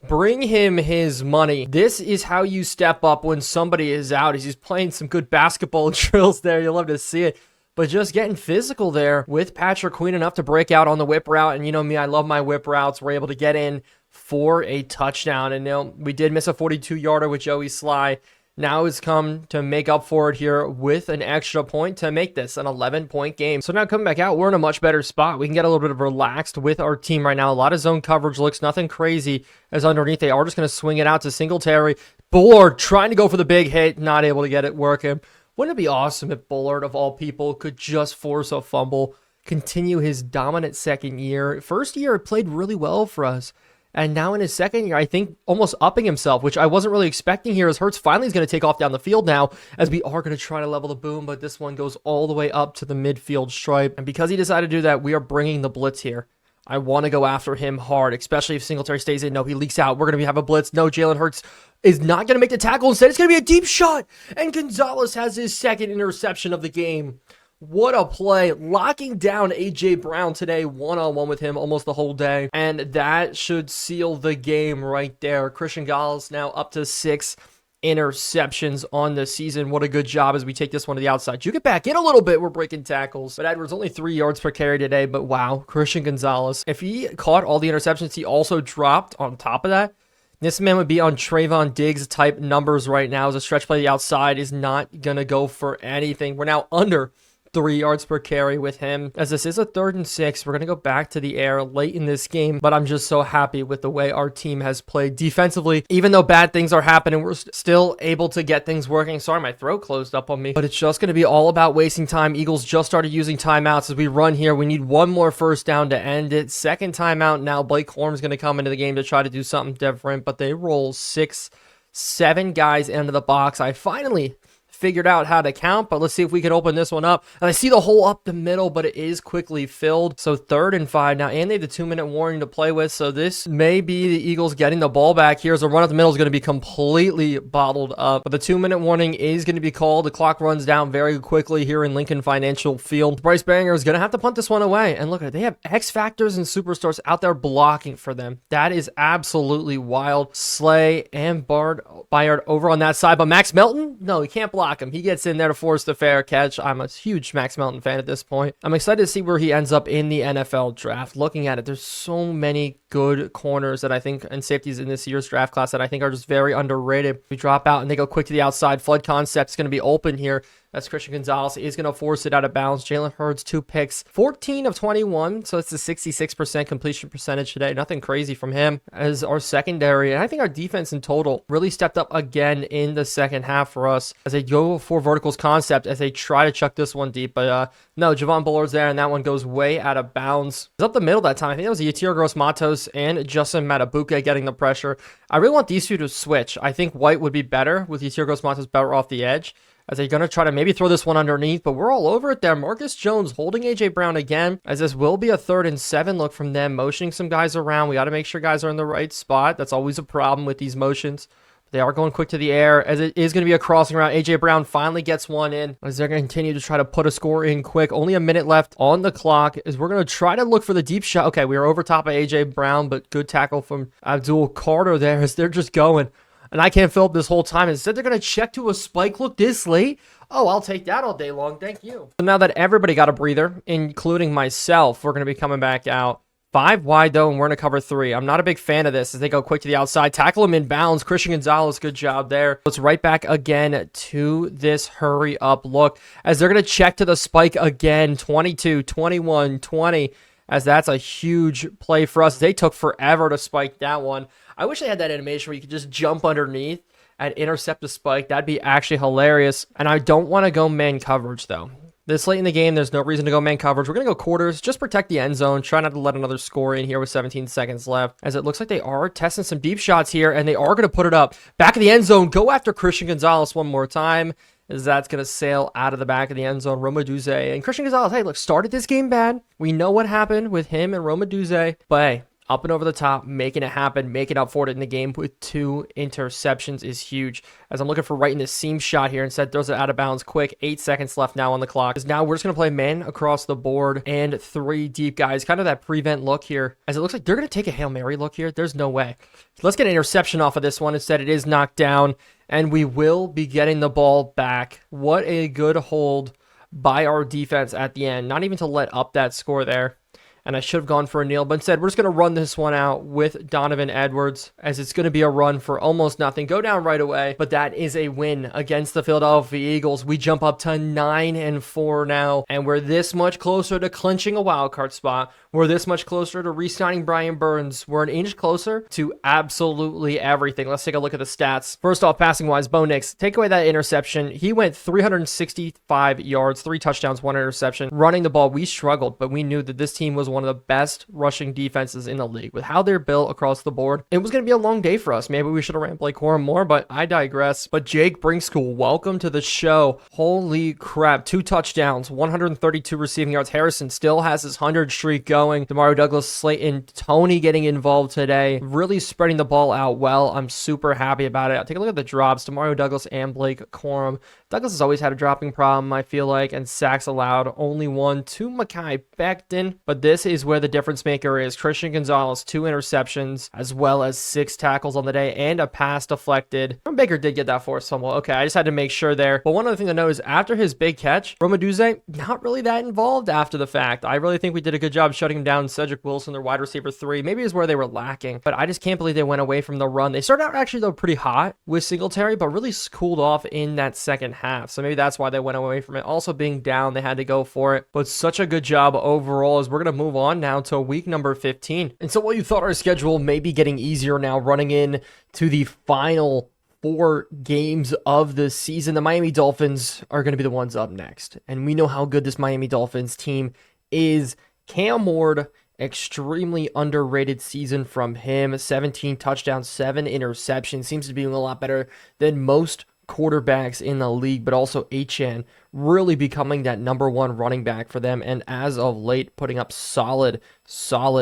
Bring him his money. This is how you step up when somebody is out. He's playing some good basketball drills there. You'll love to see it. But just getting physical there with Patrick Queen enough to break out on the whip route. And you know me, I love my whip routes. We're able to get in for a touchdown. And we did miss a 42-yarder with Joey Sly. Now it's come to make up for it here with an extra point to make this an 11-point game. So now coming back out, we're in a much better spot. We can get a little bit of relaxed with our team right now. A lot of zone coverage looks nothing crazy as underneath they are just going to swing it out to Singletary. Bullard trying to go for the big hit, not able to get it working. Wouldn't it be awesome if Bullard, of all people, could just force a fumble, continue his dominant 2nd year? First year, it played really well for us. And now in his 2nd year, I think almost upping himself, which I wasn't really expecting here, as Hurts finally is going to take off down the field now, as we are going to try to level the boom, but this one goes all the way up to the midfield stripe. And because he decided to do that, we are bringing the blitz here. I want to go after him hard, especially if Singletary stays in. No, he leaks out. We're going to have a blitz. No, Jalen Hurts is not going to make the tackle. Instead, it's going to be a deep shot. And Gonzalez has his 2nd interception of the game. What a play. Locking down A.J. Brown today, one-on-one with him almost the whole day. And that should seal the game right there. Christian Gonzalez now up to 6 interceptions on the season. What a good job as we take this one to the outside. You get back in a little bit. We're breaking tackles. But Edwards only 3 yards per carry today. But wow, Christian Gonzalez. If he caught all the interceptions he also dropped on top of that, this man would be on Trayvon Diggs type numbers right now as a stretch play to the outside is not going to go for anything. We're now under 3 yards per carry with him. As this is a 3rd and 6, we're going to go back to the air late in this game, but I'm just so happy with the way our team has played defensively. Even though bad things are happening, we're still able to get things working. Sorry, my throat closed up on me, but it's just going to be all about wasting time. Eagles just started using timeouts as we run here. We need one more first down to end it. 2nd timeout now. Blake Corum's going to come into the game to try to do something different, but they roll 6, 7 guys into the box. I finally figured out how to count, but let's see if we can open this one up. And I see the hole up the middle, but it is quickly filled. So 3rd and 5 now, and they have the 2-minute warning to play with. So this may be the Eagles getting the ball back here, as the run up the middle is going to be completely bottled up. But the 2-minute warning is going to be called. The clock runs down very quickly here in Lincoln Financial Field. Bryce Baringer is going to have to punt this one away. And look at it, they have X Factors and superstars out there blocking for them. That is absolutely wild. Slay and Bayard over on that side, but Max Melton, no, he can't block him. He gets in there to force the fair catch. I'm a huge Max Melton fan at this point. I'm excited to see where he ends up in the NFL draft. Looking at it, there's so many good corners that I think, and safeties in this year's draft class that I think are just very underrated. We drop out and they go quick to the outside. Flood concept's going to be open here. That's Christian Gonzalez. Is going to force it out of bounds. Jalen Hurts, 2 picks, 14 of 21. So it's a 66% completion percentage today. Nothing crazy from him as our secondary. And I think our defense in total really stepped up again in the second half for us as they go for verticals concept as they try to chuck this one deep. But no, Javon Bullard's there, and that one goes way out of bounds. It was up the middle that time. I think that was Yatir Gross-Matos and Justin Matabuke getting the pressure. I really want these two to switch. I think White would be better with Yatir Gross-Matos better off the edge, as they're going to try to maybe throw this one underneath, but we're all over it there. Marcus Jones holding A.J. Brown again, as this will be a 3rd and 7 look from them, motioning some guys around. We got to make sure guys are in the right spot. That's always a problem with these motions. They are going quick to the air, as it is going to be a crossing route. A.J. Brown finally gets one in, as they're going to continue to try to put a score in quick. Only a minute left on the clock, as we're going to try to look for the deep shot. Okay, we are over top of A.J. Brown, but good tackle from Abdul Carter there, as they're just going. And I can't fill up this whole time. Instead, they're going to check to a spike look this late. Oh, I'll take that all day long. Thank you. So now that everybody got a breather, including myself, we're going to be coming back out. 5 wide, though, and we're going to cover 3. I'm not a big fan of this as they go quick to the outside. Tackle him in bounds. Christian Gonzalez, good job there. Let's right back again to this hurry-up look as they're going to check to the spike again. 22, 21, 20. As that's a huge play for us. They took forever to spike that one. I wish they had that animation where you could just jump underneath and intercept the spike. That'd be actually hilarious. And I don't want to go man coverage, though. This late in the game, there's no reason to go man coverage. We're going to go quarters. Just protect the end zone. Try not to let another score in here with 17 seconds left, as it looks like they are testing some deep shots here, and they are going to put it up. Back of the end zone. Go after Christian Gonzalez one more time, as that's going to sail out of the back of the end zone. Roma Duze and Christian Gonzalez, hey, look, started this game bad. We know what happened with him and Roma Duze, but hey, up and over the top, making it happen, making up for it in the game with 2 interceptions is huge. As I'm looking for right in the seam shot here, instead throws it out of bounds quick. 8 seconds left now on the clock. Because now we're just going to play man across the board and 3 deep guys. Kind of that prevent look here, as it looks like they're going to take a Hail Mary look here. There's no way. Let's get an interception off of this one. Instead, it is knocked down, and we will be getting the ball back. What a good hold by our defense at the end. Not even to let up that score there. And I should have gone for a kneel, but instead we're just going to run this one out with Donovan Edwards, as it's going to be a run for almost nothing. Go down right away, but that is a win against the Philadelphia Eagles. We jump up to 9-4 now, and we're this much closer to clinching a wild card spot. We're this much closer to re-signing Brian Burns. We're an inch closer to absolutely everything. Let's take a look at the stats. First off, passing-wise, Bo Nix, take away that interception. He went 365 yards, 3 touchdowns, 1 interception. Running the ball, we struggled, but we knew that this team was one of the best rushing defenses in the league. With how they're built across the board, it was going to be a long day for us. Maybe we should have ran Blake Corum more, but I digress. But Jake Brinkschool, welcome to the show. Holy crap. 2 touchdowns, 132 receiving yards. Harrison still has his 100 streak going. Demario Douglas, Slayton, Tony getting involved today. Really spreading the ball out well. I'm super happy about it. I'll take a look at the drops. Demario Douglas and Blake Corum. Douglas has always had a dropping problem, I feel like, and sacks allowed. Only 1 to Mekhi Becton, but this is where the difference maker is. Christian Gonzalez, 2 interceptions, as well as 6 tackles on the day, and a pass deflected. Baker did get that for us somewhat. Okay, I just had to make sure there. But one other thing to note is after his big catch, Romaduze, not really that involved after the fact. I really think we did a good job shutting him down. Cedric Wilson, their wide receiver 3, maybe is where they were lacking, but I just can't believe they went away from the run. They started out actually, though, pretty hot with Singletary, but really cooled off in that second half. So maybe that's why they went away from it. Also being down, they had to go for it. But such a good job overall, as we're going to move on now to week number 15. And so while you thought our schedule may be getting easier now, running in to the final 4 games of the season, the Miami Dolphins are going to be the ones up next. And we know how good this Miami Dolphins team is. Cam Ward, extremely underrated season from him. 17 touchdowns, 7 interceptions. Seems to be doing a lot better than most quarterbacks in the league, but also Achan really becoming that #1 running back for them, and as of late putting up solid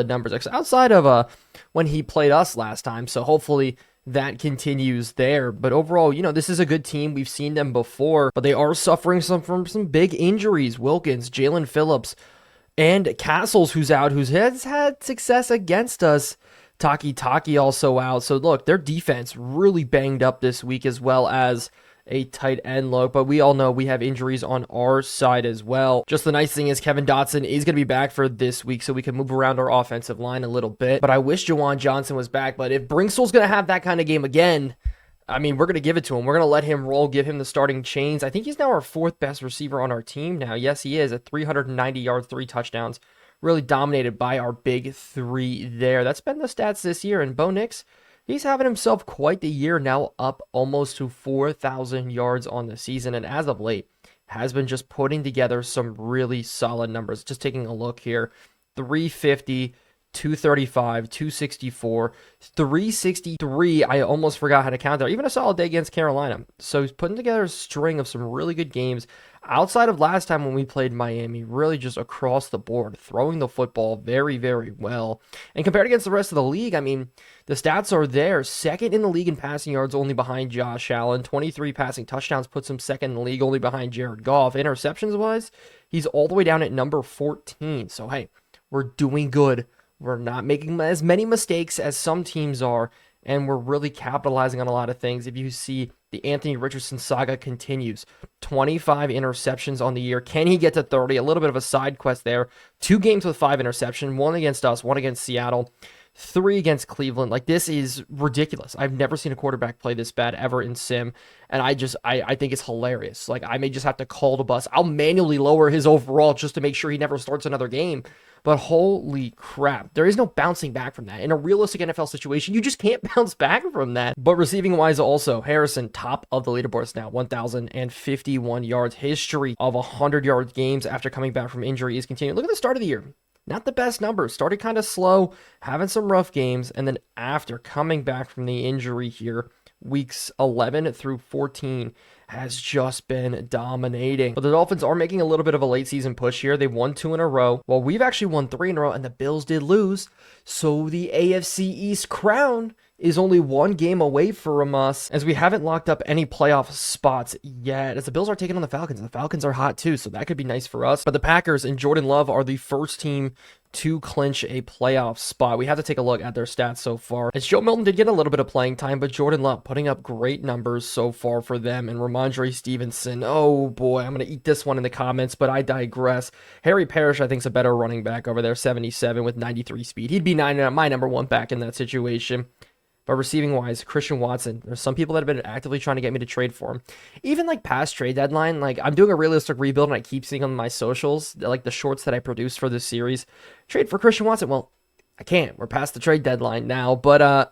numbers outside of when he played us last time. So hopefully that continues there. But overall, this is a good team. We've seen them before, but they are suffering from some big injuries. Wilkins, Jalen Phillips, and Castles, who's out, who's had success against us. Taki also out. So look, their defense really banged up this week, as well as a tight end look, but we all know we have injuries on our side as well. Just the nice thing is Kevin Dotson is going to be back for this week, so we can move around our offensive line a little bit. But I wish Jawan Johnson was back, but if Brinkstall's going to have that kind of game again, I mean, we're going to give it to him. We're going to let him roll, give him the starting chains. I think he's now our 4th best receiver on our team now. Yes, he is, at 390 yards, 3 touchdowns. Really dominated by our big 3 there. That's been the stats this year. And Bo Nix, he's having himself quite the year now, up almost to 4,000 yards on the season. And as of late, has been just putting together some really solid numbers. Just taking a look here, 350, 235, 264, 363. I almost forgot how to count there. Even a solid day against Carolina. So he's putting together a string of some really good games. Outside of last time when we played Miami, really just across the board, throwing the football very, very well. And compared against the rest of the league, I mean, the stats are there. 2nd in the league in passing yards, only behind Josh Allen. 23 passing touchdowns puts him 2nd in the league, only behind Jared Goff. Interceptions-wise, he's all the way down at number 14. So, hey, we're doing good. We're not making as many mistakes as some teams are, and we're really capitalizing on a lot of things. If you see the Anthony Richardson saga continues, 25 interceptions on the year. Can he get to 30? A little bit of a side quest there. 2 games with 5 interceptions, 1 against us, 1 against Seattle, 3 against Cleveland. Like, this is ridiculous. I've never seen a quarterback play this bad ever in Sim, and I think it's hilarious. Like, I may just have to call the bus. I'll manually lower his overall just to make sure he never starts another game. But holy crap, there is no bouncing back from that. In a realistic NFL situation, you just can't bounce back from that. But receiving-wise also, Harrison, top of the leaderboards now, 1,051 yards. His streak of 100-yard games after coming back from injury is continuing. Look at the start of the year. Not the best numbers. Started kind of slow, having some rough games, and then after coming back from the injury here, weeks 11 through 14 has just been dominating. But the Dolphins are making a little bit of a late season push here. They've won 2 in a row. Well, we've actually won 3 in a row, and the Bills did lose. So the AFC East crown is only 1 game away from us, as we haven't locked up any playoff spots yet, as the Bills are taking on the Falcons, and the Falcons are hot too, so that could be nice for us. But the Packers and Jordan Love are the first team to clinch a playoff spot. We have to take a look at their stats so far, as Joe Milton did get a little bit of playing time, but Jordan Love putting up great numbers so far for them. And Ramondre Stevenson, oh boy, I'm going to eat this one in the comments, but I digress. Harry Parrish, I think, is a better running back over there, 77 with 93 speed. He'd be my #1 back in that situation. But receiving-wise, Christian Watson, there's some people that have been actively trying to get me to trade for him. Even like past trade deadline, like I'm doing a realistic rebuild and I keep seeing on my socials, like the shorts that I produced for this series, trade for Christian Watson. Well, I can't. We're past the trade deadline now, but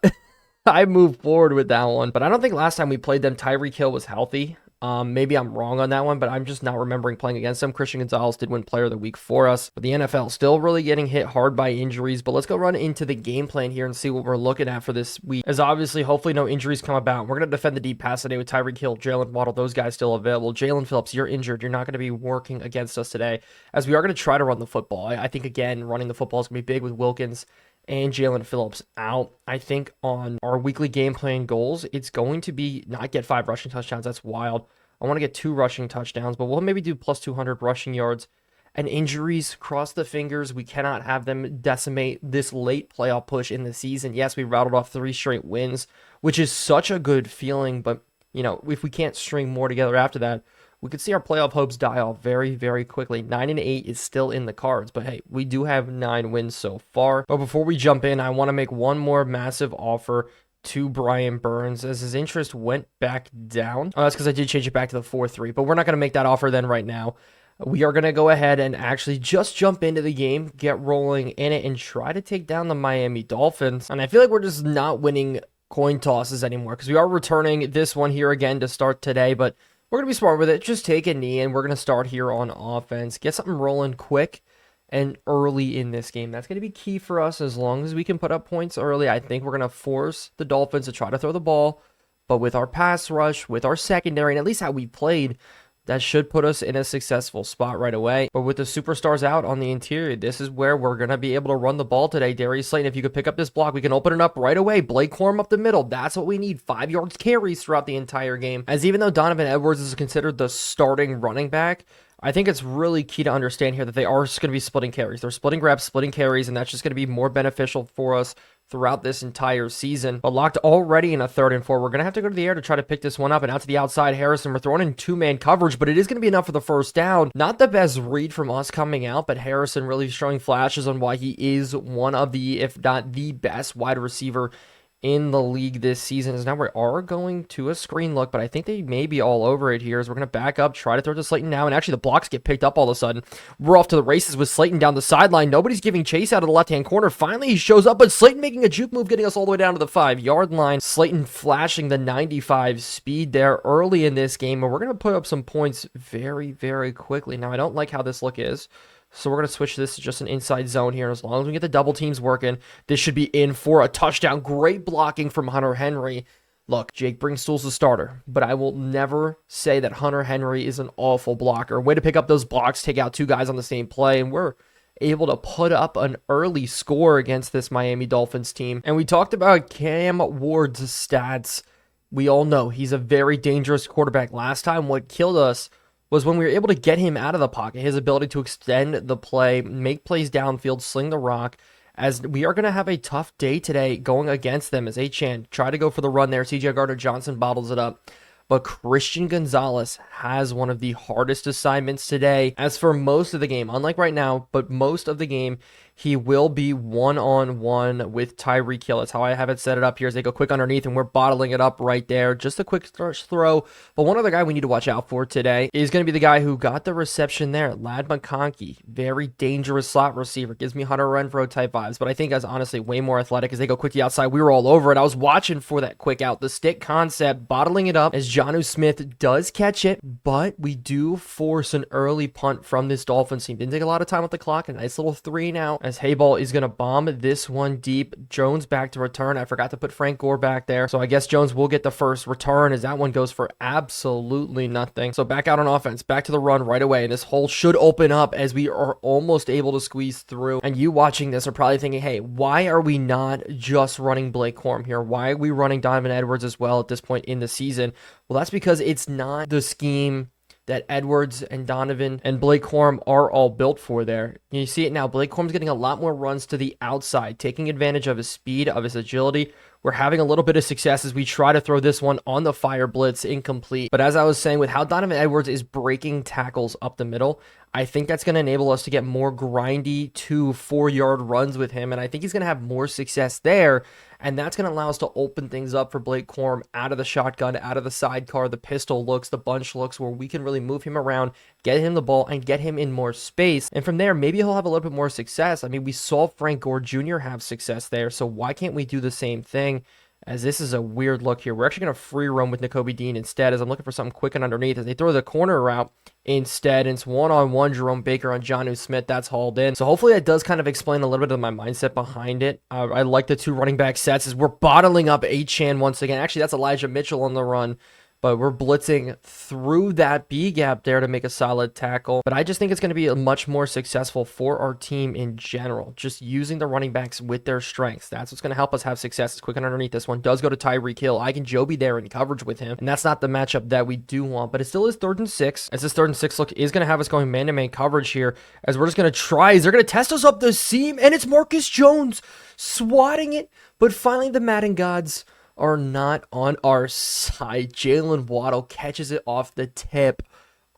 I moved forward with that one. But I don't think last time we played them, Tyreek Hill was healthy. Maybe I'm wrong on that one, but I'm just not remembering playing against them. Christian Gonzalez did win Player of the Week for us, but the NFL still really getting hit hard by injuries. But let's go run into the game plan here and see what we're looking at for this week. As obviously, hopefully no injuries come about. We're going to defend the deep pass today with Tyreek Hill, Jalen Waddle, those guys still available. Jalen Phillips, you're injured. You're not going to be working against us today, as we are going to try to run the football. I think, again, running the football is going to be big with Wilkins and Jalen Phillips out. I think on our weekly game plan goals, it's going to be not get 5 rushing touchdowns. That's wild. I want to get 2 rushing touchdowns, but we'll maybe do plus 200 rushing yards. And injuries, cross the fingers. We cannot have them decimate this late playoff push in the season. Yes, we rattled off 3 straight wins, which is such a good feeling. But, if we can't string more together after that, we could see our playoff hopes die off very, very quickly. 9-8 is still in the cards, but hey, we do have 9 wins so far. But before we jump in, I want to make one more massive offer to Brian Burns, as his interest went back down. Oh, that's because I did change it back to the 4-3, but we're not going to make that offer then right now. We are going to go ahead and actually just jump into the game, get rolling in it, and try to take down the Miami Dolphins. And I feel like we're just not winning coin tosses anymore, because we are returning this one here again to start today, but we're going to be smart with it. Just take a knee, and we're going to start here on offense. Get something rolling quick and early in this game. That's going to be key for us. As long as we can put up points early, I think we're going to force the Dolphins to try to throw the ball But with our pass rush, with our secondary, and at least how we played, that should put us in a successful spot right away. But with the superstars out on the interior, this is where we're going to be able to run the ball today. Darius Slayton, if you could pick up this block, we can open it up right away. Blake Corum up the middle. That's what we need. 5 yards carries throughout the entire game. As even though Donovan Edwards is considered the starting running back, I think it's really key to understand here that they are just going to be splitting carries. They're splitting reps, splitting carries, and that's just going to be more beneficial for us throughout this entire season. But locked already in a 3rd and 4. We're going to have to go to the air to try to pick this one up. And out to the outside, Harrison. We're throwing in 2-man coverage, but it is going to be enough for the first down. Not the best read from us coming out, but Harrison really showing flashes on why he is one of the, if not the best wide receiver in the league this season. Is now we are going to a screen look, but I think they may be all over it here as we're going to back up, try to throw to Slayton now, and actually the blocks get picked up all of a sudden. We're off to the races with Slayton down the sideline. Nobody's giving chase out of the left-hand corner. Finally, he shows up, but Slayton making a juke move, getting us all the way down to the 5-yard line. Slayton flashing the 95 speed there early in this game, and we're going to put up some points very, very quickly. Now, I don't like how this look is, so we're going to switch this to just an inside zone here. As long as we get the double teams working, this should be in for a touchdown. Great blocking from Hunter Henry. Look, Jake Bringstool's the starter, but I will never say that Hunter Henry is an awful blocker. Way to pick up those blocks, take out 2 guys on the same play, and we're able to put up an early score against this Miami Dolphins team. And we talked about Cam Ward's stats. We all know he's a very dangerous quarterback. Last time, what killed us was when we were able to get him out of the pocket, his ability to extend the play, make plays downfield, sling the rock, as we are going to have a tough day today going against them as Achane try to go for the run there. CJ Gardner-Johnson bottles it up. But Christian Gonzalez has one of the hardest assignments today. As for most of the game, unlike right now, but most of the game, he will be one-on-one with Tyreek Hill. That's how I have it set it up here as they go quick underneath, and we're bottling it up right there. Just a quick throw. But one other guy we need to watch out for today is going to be the guy who got the reception there, Lad McConkey. Very dangerous slot receiver. Gives me Hunter Renfrow type vibes, but I think is honestly way more athletic as they go quick to the outside. We were all over it. I was watching for that quick out. The stick concept, bottling it up as Jonnu Smith does catch it, but we do force an early punt from this Dolphins team. Didn't take a lot of time with the clock. A nice little 3 now as Hayball is going to bomb this one deep. Jones back to return. I forgot to put Frank Gore back there, so I guess Jones will get the first return as that one goes for absolutely nothing. So back out on offense, back to the run right away, and this hole should open up as we are almost able to squeeze through. And you watching this are probably thinking, hey, why are we not just running Blake Corum here? Why are we running Donovan Edwards as well at this point in the season? Well, that's because it's not the scheme that Edwards and Donovan and Blake Corum are all built for there. You see it now. Blake Corum's getting a lot more runs to the outside, taking advantage of his speed, of his agility. We're having a little bit of success as we try to throw this one on the fire blitz, incomplete. But as I was saying, with how Donovan Edwards is breaking tackles up the middle, I think that's going to enable us to get more grindy 2-4 yard runs with him. And I think he's going to have more success there. And that's going to allow us to open things up for Blake Corum out of the shotgun, out of the sidecar, the pistol looks, the bunch looks, where we can really move him around, get him the ball, and get him in more space. And from there, maybe he'll have a little bit more success. I mean, we saw Frank Gore Jr. have success there, so why can't we do the same thing? As this is a weird look here. We're actually going to free roam with Nakobe Dean instead, as I'm looking for something quick and underneath as they throw the corner route instead. And it's one-on-one Jerome Baker on Jonnu Smith. That's hauled in. So hopefully that does kind of explain a little bit of my mindset behind it. I like the 2 running back sets as we're bottling up Achane once again. Actually, that's Elijah Mitchell on the run. But we're blitzing through that B gap there to make a solid tackle. But I just think it's going to be much more successful for our team in general. Just using the running backs with their strengths. That's what's going to help us have success. It's quick and underneath. This one does go to Tyreek Hill. I can Joby there in coverage with him. And that's not the matchup that we do want. But it still is 3rd and 6. As this 3rd and 6 look is going to have us going man-to-man coverage here. As we're just going to try. They're going to test us up the seam. And it's Marcus Jones swatting it. But finally the Madden gods are not on our side. Jalen Waddle catches it off the tip.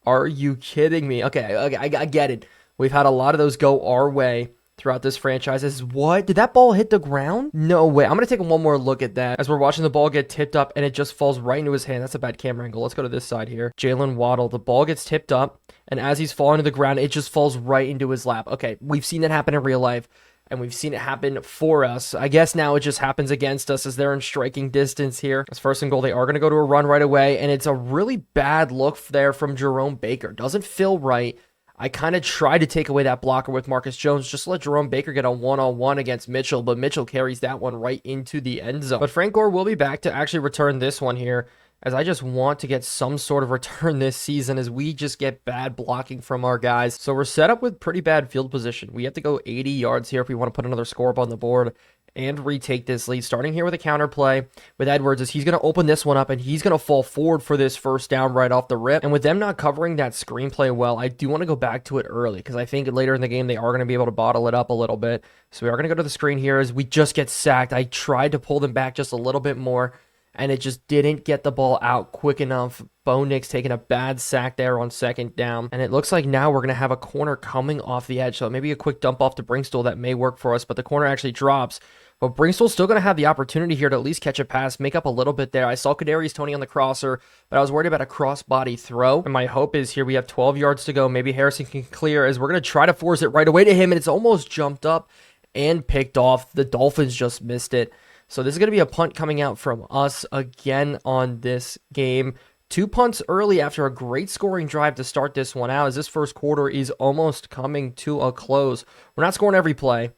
Are you kidding me? Okay, I get it. We've had a lot of those go our way throughout this franchise. What? Did that ball hit the ground? No way. I'm going to take one more look at that as we're watching the ball get tipped up and it just falls right into his hand. That's a bad camera angle. Let's go to this side here. Jalen Waddle. The ball gets tipped up and as he's falling to the ground, it just falls right into his lap. Okay, we've seen that happen in real life. And we've seen it happen for us. I guess now it just happens against us as they're in striking distance here. As 1st and goal, they are going to go to a run right away. And it's a really bad look there from Jerome Baker. Doesn't feel right. I kind of tried to take away that blocker with Marcus Jones, just let Jerome Baker get a one-on-one against Mitchell, but Mitchell carries that one right into the end zone. But Frank Gore will be back to actually return this one here, as I just want to get some sort of return this season as we just get bad blocking from our guys. So we're set up with pretty bad field position. We have to go 80 yards here if we want to put another score up on the board and retake this lead. Starting here with a counter play with Edwards, as he's going to open this one up and he's going to fall forward for this first down right off the rip. And with them not covering that screenplay well, I do want to go back to it early because I think later in the game they are going to be able to bottle it up a little bit. So we are going to go to the screen here as we just get sacked. I tried to pull them back just a little bit more, and it just didn't get the ball out quick enough. Bo Nix taking a bad sack there on second down. And it looks like now we're going to have a corner coming off the edge. So maybe a quick dump off to Brinkstall that may work for us, but the corner actually drops. But Brinkstall's still going to have the opportunity here to at least catch a pass, make up a little bit there. I saw Kadarius Toney on the crosser, but I was worried about a cross-body throw. And my hope is here we have 12 yards to go. Maybe Harrison can clear as we're going to try to force it right away to him, and it's almost jumped up and picked off. The Dolphins just missed it. So this is going to be a punt coming out from us again on this game. 2 punts early after a great scoring drive to start this one out, as this first quarter is almost coming to a close. We're not scoring every play,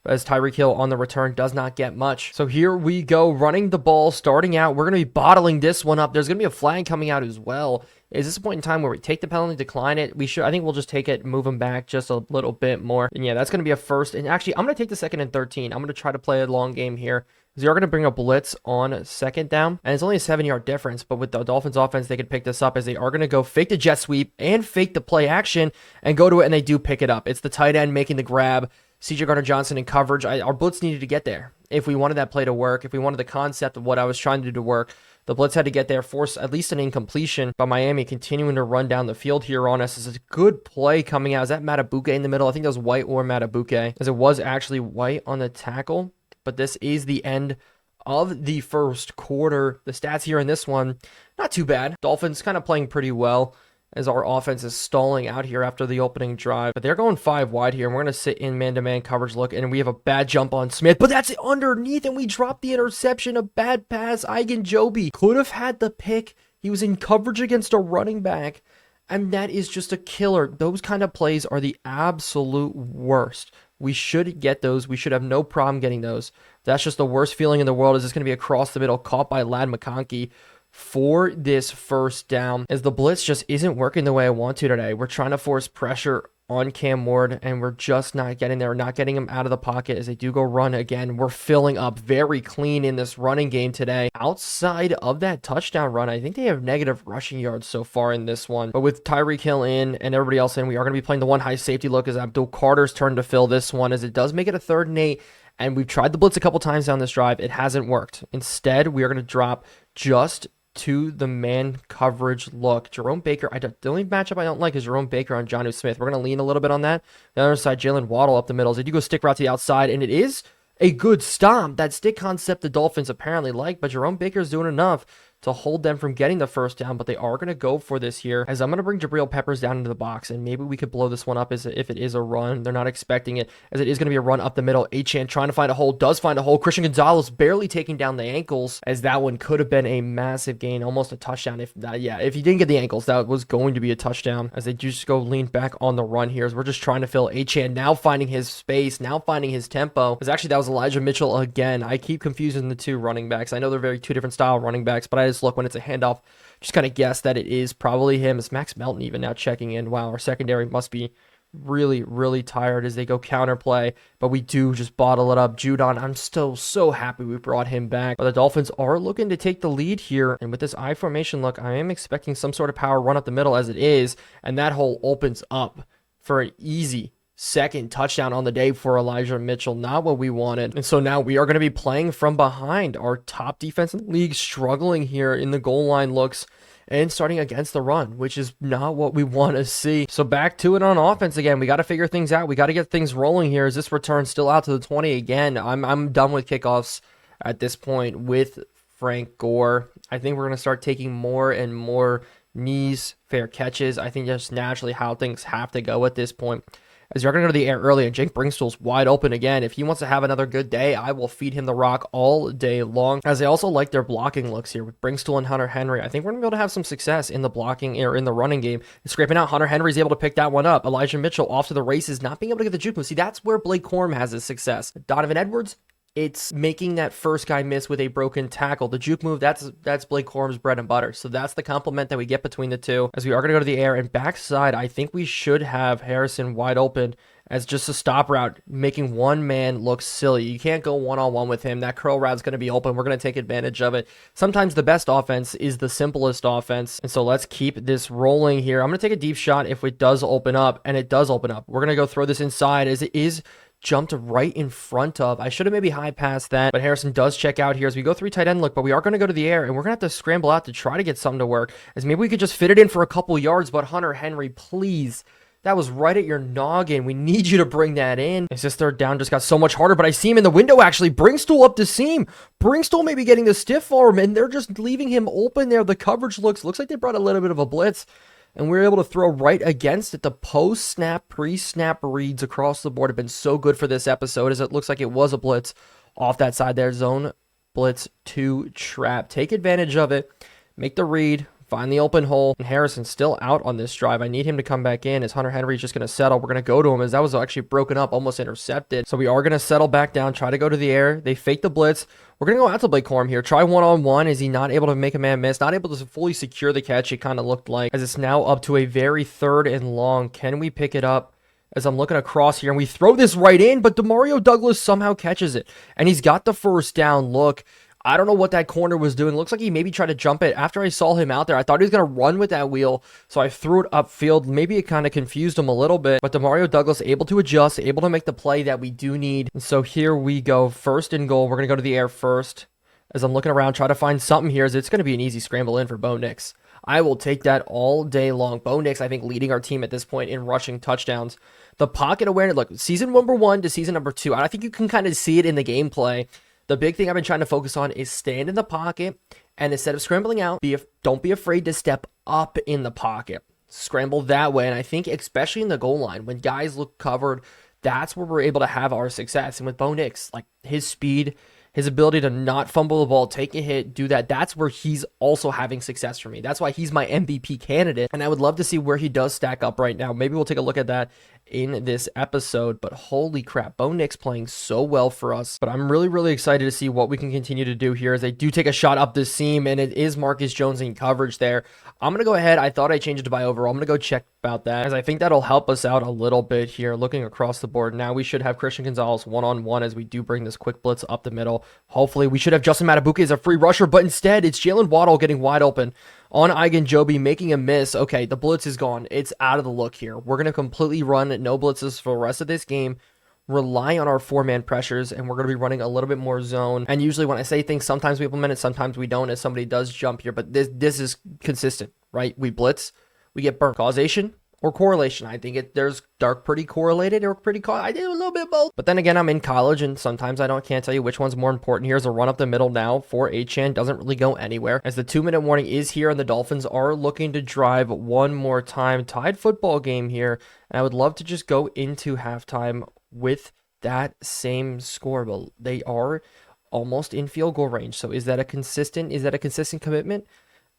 as Tyreek Hill on the return does not get much. So here we go, running the ball, starting out. We're going to be bottling this one up. There's going to be a flag coming out as well. Is this a point in time where we take the penalty, decline it? I think we'll just take it, move them back just a little bit more. And yeah, that's going to be a first. And actually, I'm going to take the 2nd and 13. I'm going to try to play a long game here. They are going to bring a blitz on second down, and it's only a 7-yard difference, but with the Dolphins offense, they could pick this up as they are going to go fake the jet sweep and fake the play action and go to it, and they do pick it up. It's the tight end making the grab. C.J. Gardner-Johnson in coverage. Our blitz needed to get there. If we wanted that play to work, if we wanted the concept of what I was trying to do to work, the blitz had to get there, force at least an incompletion. But Miami continuing to run down the field here on us. Is a good play coming out. Is that Matabuke in the middle? I think that was White or Matabuke, as it was actually White on the tackle. But this is the end of the first quarter. The stats here in this one, not too bad. Dolphins kind of playing pretty well as our offense is stalling out here after the opening drive. But they're going 5 wide here, and we're going to sit in man-to-man coverage look, and we have a bad jump on Smith, but that's underneath, and we drop the interception. A bad pass. Eigen Joby could have had the pick. He was in coverage against a running back, and that is just a killer. Those kind of plays are the absolute worst. We should get those. We should have no problem getting those. That's just the worst feeling in the world. Is this going to be across the middle, caught by Ladd McConkey for this first down, as the blitz just isn't working the way I want to today. We're trying to force pressure on Cam Ward, and we're just not getting there, not getting him out of the pocket as they do go run again. We're filling up very clean in this running game today. Outside of that touchdown run, I think they have negative rushing yards so far in this one. But with Tyreek Hill in and everybody else in, we are going to be playing the one high safety look as Abdul Carter's turn to fill this one, as it does make it a 3rd and 8. And we've tried the blitz a couple times down this drive. It hasn't worked. Instead, we are going to drop just to the man coverage look. Jerome Baker, the only matchup I don't like is Jerome Baker on Jonnu Smith. We're going to lean a little bit on that. The other side, Jalen Waddle up the middle. They do go stick route to the outside, and it is a good stomp. That stick concept the Dolphins apparently like, but Jerome Baker's doing enough to hold them from getting the first down, but they are going to go for this here, as I'm going to bring Jabril Peppers down into the box, and maybe we could blow this one up as if it is a run. They're not expecting it, as it is going to be a run up the middle. Achane trying to find a hole, does find a hole. Christian Gonzalez barely taking down the ankles, as that one could have been a massive gain, almost a touchdown. If he didn't get the ankles, that was going to be a touchdown, as they just go lean back on the run here, as we're just trying to fill Achane, now finding his space, now finding his tempo, because actually that was Elijah Mitchell again. I keep confusing the two running backs. I know they're very two different style running backs, but I just look when it's a handoff, just kind of guess that it is probably him. It's Max Melton even now checking in. Wow, our secondary must be really, really tired as they go counterplay, but we do just bottle it up. Judon, I'm still so happy we brought him back. But the Dolphins are looking to take the lead here, and with this I formation look, I am expecting some sort of power run up the middle as it is, and that hole opens up for an easy 2nd touchdown on the day for Elijah Mitchell. Not what we wanted. And so now we are going to be playing from behind. Our top defense in the league struggling here in the goal line looks, and starting against the run, which is not what we want to see. So back to it on offense again. We got to figure things out. We got to get things rolling here. Is this return still out to the 20 again? I'm done with kickoffs at this point with Frank Gore. I think we're going to start taking more and more knees, fair catches. I think that's naturally how things have to go at this point. as you're going to go to the air early, and Jake Brinkstool's wide open again. If he wants to have another good day, I will feed him the rock all day long, as I also like their blocking looks here with Brinkstool and Hunter Henry. I think we're going to be able to have some success in the blocking or in the running game. Scraping out, Hunter Henry's able to pick that one up. Elijah Mitchell off to the races, not being able to get the juke move. See, that's where Blake Corum has his success. Donovan Edwards, it's making that first guy miss with a broken tackle. The juke move, that's Blake Corum's bread and butter. So that's the compliment that we get between the two. As we are going to go to the air and backside, I think we should have Harrison wide open as just a stop route, making one man look silly. You can't go one-on-one with him. That curl route's going to be open. We're going to take advantage of it. Sometimes the best offense is the simplest offense. And so let's keep this rolling here. I'm going to take a deep shot if it does open up, and it does open up. We're going to go throw this inside as it is jumped right in front of. I should have maybe high passed that, but Harrison does check out here as we go 3 tight end look, but we are going to go to the air, and we're going to have to scramble out to try to get something to work, as maybe we could just fit it in for a couple yards, but Hunter Henry, please. That was right at your noggin. We need you to bring that in. It's just third down just got so much harder, but I see him in the window actually. Brinkstool up the seam. Brinkstool maybe getting the stiff arm, and they're just leaving him open there. The coverage looks like they brought a little bit of a blitz, and we were able to throw right against it. The post-snap, pre-snap reads across the board have been so good for this episode, as it looks like it was a blitz off that side there. Zone blitz 2 trap. Take advantage of it. Make the read. Find the open hole. And Harrison's still out on this drive. I need him to come back in, as Hunter Henry's just going to settle. We're going to go to him, as that was actually broken up, almost intercepted. So we are going to settle back down, try to go to the air. They fake the blitz. We're going to go out to Blake Corum here. Try one-on-one. Is he not able to make a man miss? Not able to fully secure the catch, it kind of looked like, as it's now up to a very third and long. Can we pick it up? As I'm looking across here, and we throw this right in, but Demario Douglas somehow catches it, and he's got the first down. Look, I don't know what that corner was doing. Looks like he maybe tried to jump it. After I saw him out there, I thought he was going to run with that wheel, so I threw it upfield. Maybe it kind of confused him a little bit, but Demario Douglas able to adjust, able to make the play that we do need. And so here we go. First and goal. We're going to go to the air first. As I'm looking around, try to find something here, as it's going to be an easy scramble in for Bo Nix. I will take that all day long. Bo Nix, I think, leading our team at this point in rushing touchdowns. The pocket awareness, look, season number 1 to season number 2, I think you can kind of see it in the gameplay. The big thing I've been trying to focus on is stand in the pocket, and instead of scrambling out, don't be afraid to step up in the pocket. Scramble that way, and I think especially in the goal line, when guys look covered, that's where we're able to have our success. And with Bo Nix, like his speed, his ability to not fumble the ball, take a hit, do that, that's where he's also having success for me. That's why he's my MVP candidate, and I would love to see where he does stack up right now. Maybe we'll take a look at that in this episode, but holy crap, Bo Nix playing so well for us. But I'm really excited to see what we can continue to do here, as they do take a shot up the seam, and it is Marcus Jones in coverage there. I'm going to go ahead. I thought I changed it to buy overall. I'm going to go check about that, as I think that'll help us out a little bit here. Looking across the board now, we should have Christian Gonzalez one-on-one as we do bring this quick blitz up the middle. Hopefully we should have Justin Matabuke as a free rusher, but instead it's Jalen Waddle getting wide open on Joby, making a miss. Okay, the blitz is gone. It's out of the look here. We're going to completely run no blitzes for the rest of this game, rely on our 4-man pressures, and we're going to be running a little bit more zone. And usually when I say things, sometimes we implement it, sometimes we don't, as somebody does jump here, but this is consistent, right? We blitz, we get burnt. Causation or correlation? I think there's pretty correlated or pretty I did a little bit of both. But then again, I'm in college, and sometimes can't tell you which one's more important. Here's a run up the middle now for Achane. Doesn't really go anywhere, as the 2-minute warning is here, and the Dolphins are looking to drive one more time. Tied football game here, and I would love to just go into halftime with that same score, but they are almost in field goal range. So is that a consistent commitment?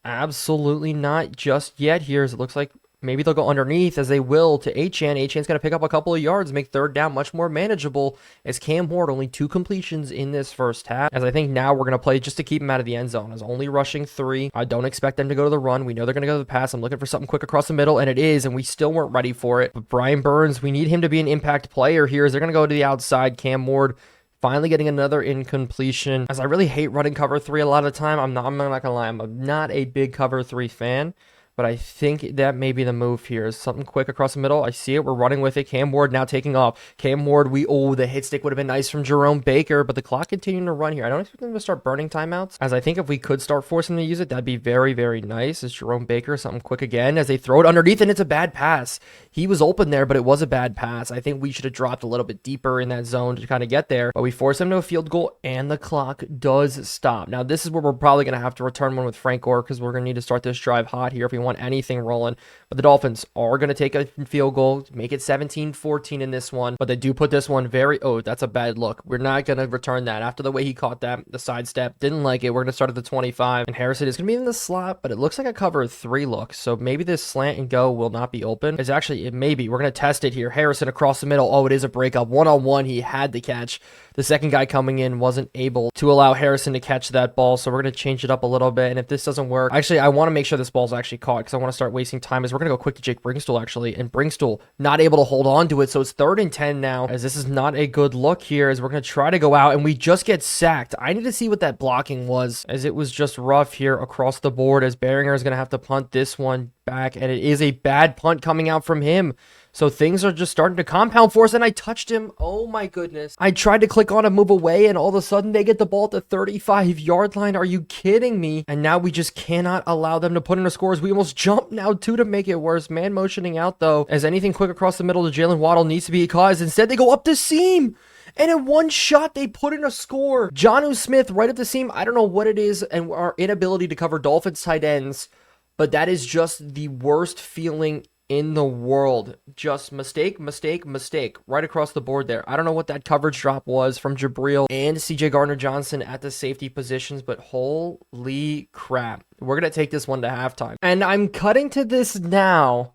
Absolutely not just yet here, as it looks like maybe they'll go underneath, as they will, to Achane. Achane's going to pick up a couple of yards, make third down much more manageable, as Cam Ward only 2 completions in this first half. As I think now we're going to play just to keep him out of the end zone, as only rushing 3. I don't expect them to go to the run. We know they're going to go to the pass. I'm looking for something quick across the middle, and it is, and we still weren't ready for it. But Brian Burns, we need him to be an impact player here, as they're going to go to the outside. Cam Ward finally getting another incompletion, as I really hate running cover 3 a lot of the time. I'm not going to lie, I'm not a big cover 3 fan. But I think that may be the move here. Is something quick across the middle. I see it. We're running with it. Cam Ward now taking off. Cam Ward, the hit stick would have been nice from Jerome Baker, but the clock continuing to run here. I don't expect them to start burning timeouts, as I think if we could start forcing them to use it, that'd be very nice. As Jerome Baker, something quick again, as they throw it underneath, and it's a bad pass. He was open there, but it was a bad pass. I think we should have dropped a little bit deeper in that zone to kind of get there, but we force him to a field goal, and the clock does stop. Now, this is where we're probably going to have to return one with Frank Gore, because we're going to need to start this drive hot here if we want want anything rolling. But the Dolphins are going to take a field goal, make it 17-14 in this one. But they do put this one oh, that's a bad look. We're not going to return that. After the way he caught that, the sidestep, didn't like it. We're going to start at the 25. And Harrison is going to be in the slot, but it looks like a cover 3 look. So maybe this slant and go will not be open. It's actually, it may be. We're going to test it here. Harrison across the middle. Oh, it is a breakup. One-on-one, he had to catch. The second guy coming in wasn't able to allow Harrison to catch that ball. So we're going to change it up a little bit. And if this doesn't work, actually, I want to make sure this ball's actually caught because I want to start wasting time. As we're going to go quick to Jake Brinkstool, actually. And Brinkstool not able to hold on to it. So it's 3rd and 10 now, as this is not a good look here, as we're going to try to go out and we just get sacked. I need to see what that blocking was, as it was just rough here across the board, as Behringer is going to have to punt this one back. And it is a bad punt coming out from him. So things are just starting to compound for us, and I touched him. Oh my goodness. I tried to click on and move away, and all of a sudden they get the ball at the 35-yard line. Are you kidding me? And now we just cannot allow them to put in a score, as we almost jump now too to make it worse. Man motioning out though, as anything quick across the middle to Jalen Waddle needs to be caught, as instead they go up the seam. And in one shot, they put in a score. Jonnu Smith right up the seam. I don't know what it is and our inability to cover Dolphins tight ends, but that is just the worst feeling in the world. Just mistake, mistake, mistake right across the board there. I don't know what that coverage drop was from Jabril and CJ Gardner-Johnson at the safety positions, but holy crap. We're going to take this one to halftime. And I'm cutting to this now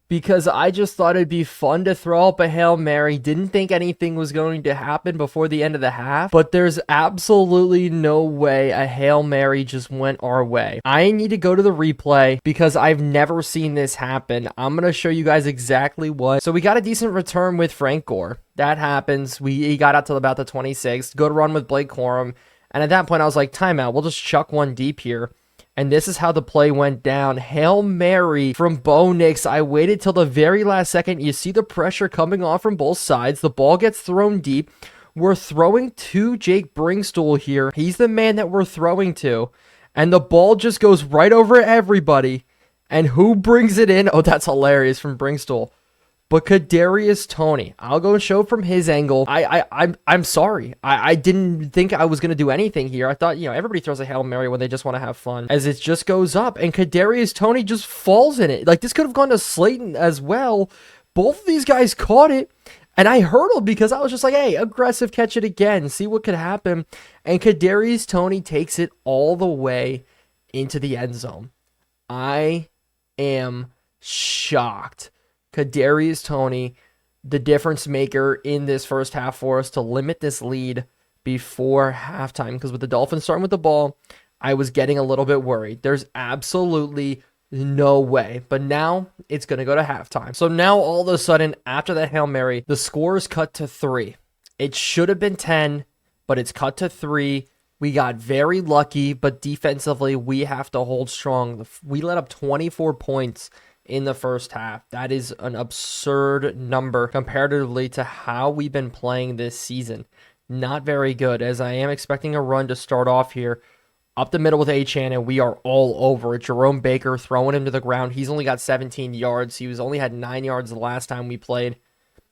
because I just thought it'd be fun to throw up a Hail Mary. Didn't think anything was going to happen before the end of the half, but there's absolutely no way a Hail Mary just went our way. I need to go to the replay because I've never seen this happen. I'm going to show you guys exactly what. So we got a decent return with Frank Gore. That happens. He got out to about the 26th. Good run with Blake Corum. And at that point, I was like, timeout. We'll just chuck one deep here. And this is how the play went down. Hail Mary from Bo Nix. I waited till the very last second. You see the pressure coming off from both sides. The ball gets thrown deep. We're throwing to Jake Brinkstool here. He's the man that we're throwing to. And the ball just goes right over everybody. And who brings it in? Oh, that's hilarious from Brinkstool. But Kadarius Toney, I'll go and show from his angle. I'm sorry. I didn't think I was going to do anything here. I thought, everybody throws a Hail Mary when they just want to have fun, as it just goes up. And Kadarius Toney just falls in it. Like, this could have gone to Slayton as well. Both of these guys caught it. And I hurdled because I was just like, hey, aggressive, catch it again. See what could happen. And Kadarius Toney takes it all the way into the end zone. I am shocked. Kadarius Toney, the difference maker in this first half for us to limit this lead before halftime. Because with the Dolphins starting with the ball, I was getting a little bit worried. There's absolutely no way. But now it's going to go to halftime. So now all of a sudden, after that Hail Mary, the score is cut to 3. It should have been 10, but it's cut to 3. We got very lucky, but defensively, we have to hold strong. We let up 24 points in the first half. That is an absurd number comparatively to how we've been playing this season. Not very good, as I am expecting a run to start off here. Up the middle with Achane, and we are all over it. Jerome Baker throwing him to the ground. He's only got 17 yards. He only had 9 yards the last time we played.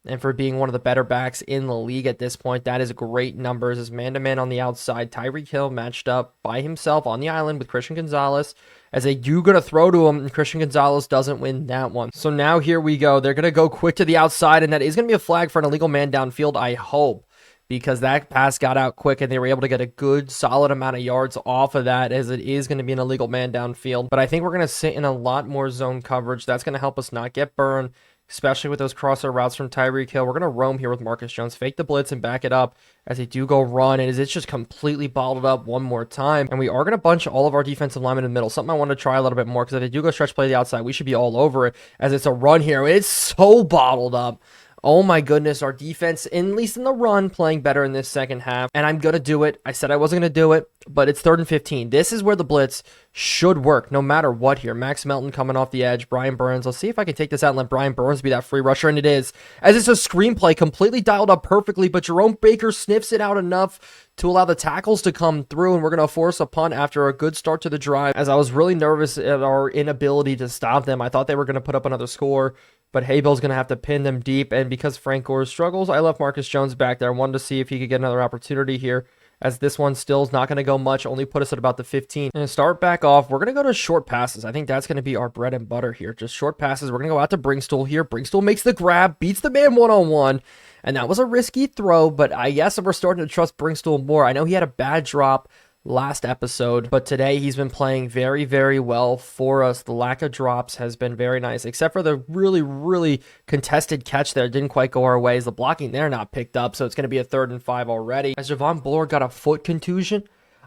And for being one of the better backs in the league at this point, that is great numbers. As man-to-man on the outside, Tyreek Hill matched up by himself on the island with Christian Gonzalez, as they do going to throw to him, and Christian Gonzalez doesn't win that one. So now here we go. They're going to go quick to the outside, and that is going to be a flag for an illegal man downfield, I hope, because that pass got out quick, and they were able to get a good, solid amount of yards off of that, as it is going to be an illegal man downfield. But I think we're going to sit in a lot more zone coverage. That's going to help us not get burned, especially with those crosser routes from Tyreek Hill. We're going to roam here with Marcus Jones, fake the blitz and back it up as they do go run, and it's just completely bottled up one more time. And we are going to bunch all of our defensive linemen in the middle, something I want to try a little bit more, because if they do go stretch play the outside, we should be all over it, as it's a run here. It's so bottled up. Oh my goodness, our defense, at least in the run, playing better in this second half. And I'm going to do it. I said I wasn't going to do it, but it's 3rd and 15. This is where the blitz should work, no matter what here. Max Melton coming off the edge. Brian Burns. Let's see if I can take this out and let Brian Burns be that free rusher, and it is. As it's a screenplay, completely dialed up perfectly, but Jerome Baker sniffs it out enough to allow the tackles to come through, and we're going to force a punt after a good start to the drive, as I was really nervous at our inability to stop them. I thought they were going to put up another score, but Haybill's going to have to pin them deep, and because Frank Gore struggles, I left Marcus Jones back there. I wanted to see if he could get another opportunity here, as this one still is not going to go much, only put us at about the 15. And to start back off, we're going to go to short passes. I think that's going to be our bread and butter here. Just short passes. We're going to go out to Brinkstool here. Brinkstool makes the grab, beats the man one-on-one. And that was a risky throw, but I guess we're starting to trust Brinkstool more. I know he had a bad drop last episode, but today he's been playing very, very well for us. The lack of drops has been very nice, except for the really, really contested catch there. It didn't quite go our way. The blocking there not picked up, so it's going to be a 3rd and 5 already. As Javon Bullard got a foot contusion,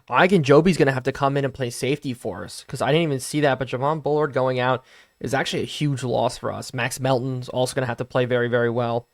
Joby's going to have to come in and play safety for us, because I didn't even see that, but Javon Bullard going out is actually a huge loss for us. Max Melton's also going to have to play very, very well,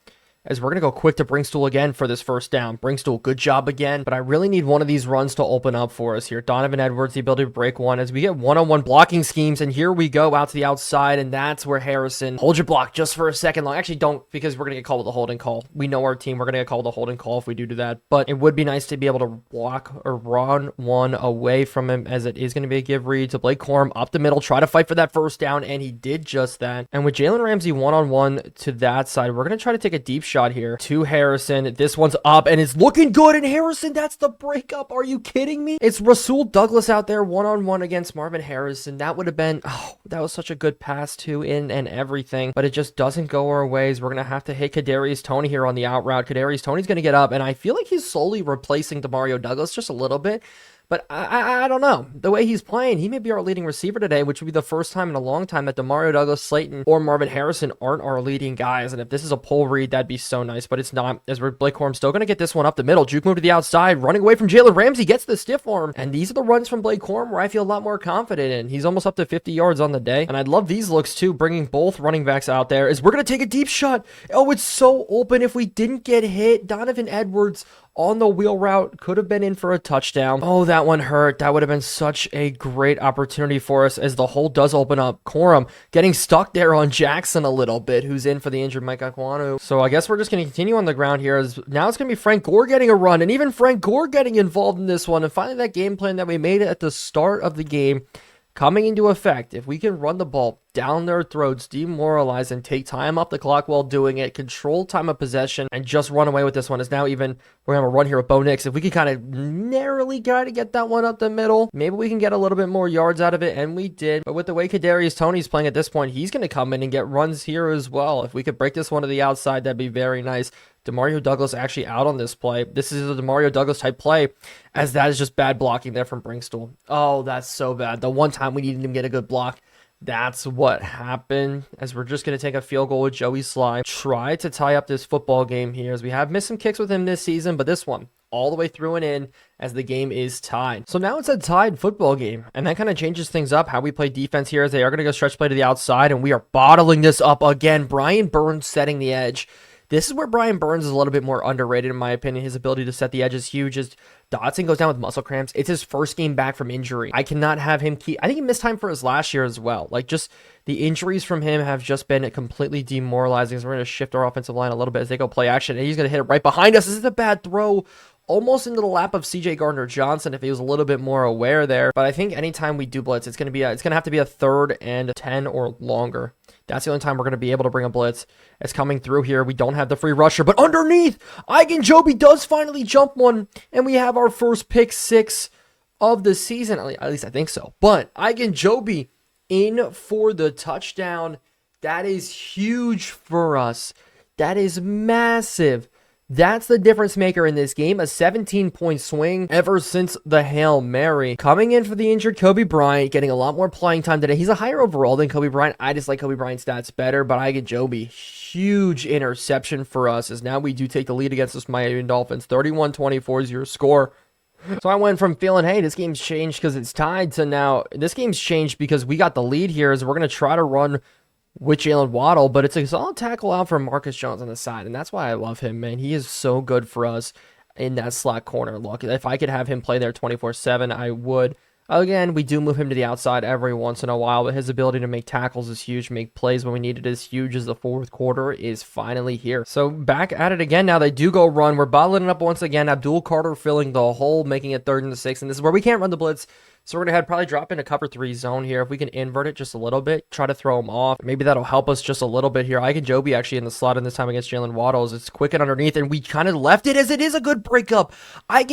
as we're going to go quick to Brinkstool again for this first down. Brinkstool, good job again, but I really need one of these runs to open up for us here. Donovan Edwards, the ability to break one as we get one-on-one blocking schemes, and here we go out to the outside, and that's where Harrison, hold your block just for a second long. Actually, don't, because we're going to get called with a holding call. We know our team. We're going to get called with a holding call if we do that, but it would be nice to be able to block or run one away from him, as it is going to be a give read to Blake Corum up the middle, try to fight for that first down, and he did just that. And with Jalen Ramsey one-on-one to that side, we're going to try to take a deep shot here to Harrison. This one's up, and it's looking good, and Harrison, that's the breakup. Are you kidding me? It's Rasul Douglas out there one-on-one against Marvin Harrison. That would have been, that was such a good pass to in and everything, but it just doesn't go our ways. We're going to have to hit Kadarius Toney here on the out route. Kadarius Toney's going to get up, and I feel like he's slowly replacing Demario Douglas just a little bit. But I don't know. The way he's playing, he may be our leading receiver today, which would be the first time in a long time that Demario Douglas, Slayton, or Marvin Harrison aren't our leading guys. And if this is a pull read, that'd be so nice. But it's not, as we're Blake Corum still going to get this one up the middle. Juke move to the outside, running away from Jalen Ramsey, gets the stiff arm. And these are the runs from Blake Corum where I feel a lot more confident in. He's almost up to 50 yards on the day. And I'd love these looks too, bringing both running backs out there, as we're going to take a deep shot. Oh, it's so open. If we didn't get hit, Donovan Edwards on the wheel route could have been in for a touchdown. Oh, that one hurt. That would have been such a great opportunity for us, as the hole does open up. Corum getting stuck there on Jackson a little bit, who's in for the injured Mike Akwanu. So I guess we're just going to continue on the ground here, as now it's going to be Frank Gore getting a run, and even Frank Gore getting involved in this one. And finally, that game plan that we made at the start of the game coming into effect. If we can run the ball down their throats, demoralize, and take time off the clock while doing it, control time of possession, and just run away with this one, is now even, we're going to run here with Bo Nix. If we could kind of narrowly try to get that one up the middle, maybe we can get a little bit more yards out of it, and we did. But with the way Kadarius Toney's playing at this point, he's going to come in and get runs here as well. If we could break this one to the outside, that'd be very nice. Demario Douglas actually out on this play. This is a Demario Douglas type play, as that is just bad blocking there from Brinkstool. Oh, that's so bad. The one time we needed him to get a good block, that's what happened, as we're just going to take a field goal with Joey Slye. Try to tie up this football game here, as we have missed some kicks with him this season, but this one all the way through and in, as the game is tied. So now it's a tied football game, and that kind of changes things up, how we play defense here, as they are going to go stretch play to the outside, and we are bottling this up again. Brian Burns setting the edge. This is where Brian Burns is a little bit more underrated, in my opinion. His ability to set the edge is huge. As Dotson goes down with muscle cramps, it's his first game back from injury. I cannot have him I think he missed time for his last year as well. Like, just the injuries from him have just been completely demoralizing. So we're going to shift our offensive line a little bit as they go play action, and he's going to hit it right behind us. This is a bad throw, almost into the lap of CJ Gardner-Johnson if he was a little bit more aware there. But I think anytime we do blitz, it's going to have to be a 3rd and 10 or longer. That's the only time we're going to be able to bring a blitz. It's coming through here. We don't have the free rusher, but underneath, Joby does finally jump one, and we have our first pick 6 of the season. At least I think so. But Joby in for the touchdown. That is huge for us. That is massive. That's the difference maker in this game. A 17-point swing ever since the Hail Mary. Coming in for the injured Kobe Bryant, getting a lot more playing time today. He's a higher overall than Kobe Bryant. I just like Kobe Bryant's stats better, but Joby, huge interception for us, as now we do take the lead against this Miami Dolphins. 31-24 is your score. So I went from feeling, hey, this game's changed because it's tied, to now this game's changed because we got the lead here, as we're going to try to run with Jalen Waddle, but it's a solid tackle out from Marcus Jones on the side, and that's why I love him, man. He is so good for us in that slot corner look. If I could have him play there 24/7, I would. Again, we do move him to the outside every once in a while, but his ability to make tackles is huge, make plays when we need it is huge, as the fourth quarter is finally here. So back at it again now. They do go run. We're bottling it up once again. Abdul Carter filling the hole, making it 3rd and 6, and this is where we can't run the blitz. So we're going to head probably drop into cover 3 zone here. If we can invert it just a little bit, try to throw him off. Maybe that'll help us just a little bit here. Joby actually in the slot in this time against Jalen Waddles. It's quick and underneath, and we kind of left it as it is a good breakup.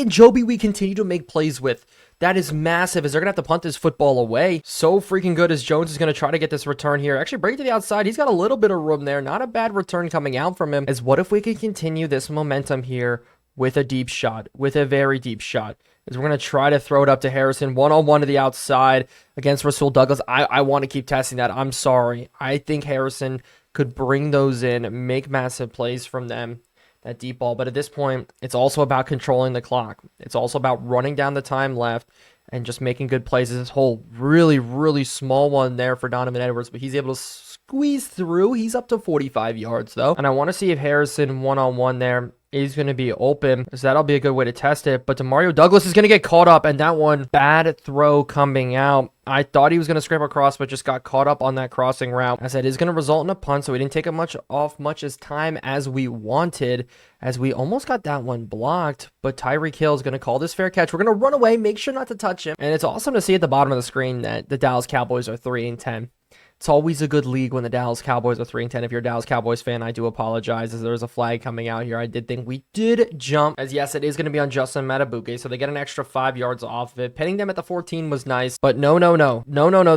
Joby we continue to make plays with. That is massive, as they're going to have to punt this football away. So freaking good, as Jones is going to try to get this return here. Actually, break to the outside. He's got a little bit of room there. Not a bad return coming out from him. As what if we could continue this momentum here with a deep shot, with a very deep shot. As we're going to try to throw it up to Harrison, one-on-one to the outside against Rasul Douglas. I want to keep testing that. I'm sorry. I think Harrison could bring those in, make massive plays from them. That deep ball, but at this point, it's also about controlling the clock. It's also about running down the time left and just making good plays. This whole really, really small one there for Donovan Edwards, but he's able to squeeze through. He's up to 45 yards, though. And I want to see if Harrison one-on-one there is going to be open, because that'll be a good way to test it. But Demario Douglas is going to get caught up, and that one, bad throw coming out. I thought he was going to scrape across, but just got caught up on that crossing route, as that is going to result in a punt. So we didn't take much as time as we wanted, as we almost got that one blocked. But Tyreek Hill is going to call this fair catch. We're going to run away, make sure not to touch him. And it's awesome to see at the bottom of the screen that the Dallas Cowboys are 3-10. It's always a good league when the Dallas Cowboys are 3-10. If you're a Dallas Cowboys fan, I do apologize, as there's a flag coming out here. I did think we did jump, as yes, it is going to be on Justin Matabuke, so they get an extra 5 yards off of it. Pinning them at the 14 was nice, but no.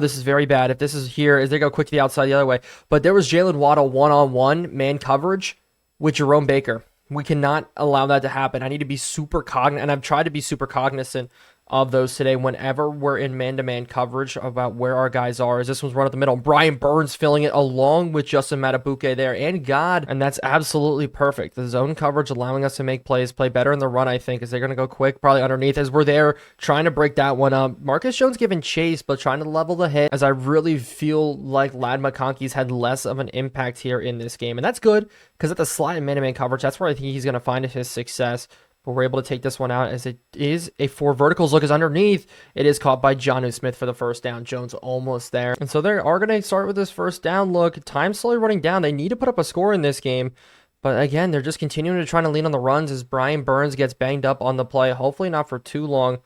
This is very bad. If this is here, as they go quick to the outside the other way. But there was Jalen Waddle one-on-one man coverage with Jerome Baker. We cannot allow that to happen. I need to be super cognizant, and I've tried to be super cognizant of those today whenever we're in man-to-man coverage about where our guys are, as this one's run up the middle. Brian Burns filling it along with Justin Matabuke there, and God, and that's absolutely perfect. The zone coverage allowing us to make plays, play better in the run, I think, as they're going to go quick, probably underneath, as we're there trying to break that one up. Marcus Jones giving chase, but trying to level the hit, as I really feel like Ladd McConkey's had less of an impact here in this game, and that's good, because at the slot and man-to-man coverage, that's where I think he's going to find his success. But we're able to take this one out, as it is a 4 verticals look, as underneath it is caught by Jonnu Smith for the first down. Jones almost there. And so they are going to start with this first down look. Time slowly running down. They need to put up a score in this game. But again, they're just continuing to try to lean on the runs, as Brian Burns gets banged up on the play. Hopefully not for too long,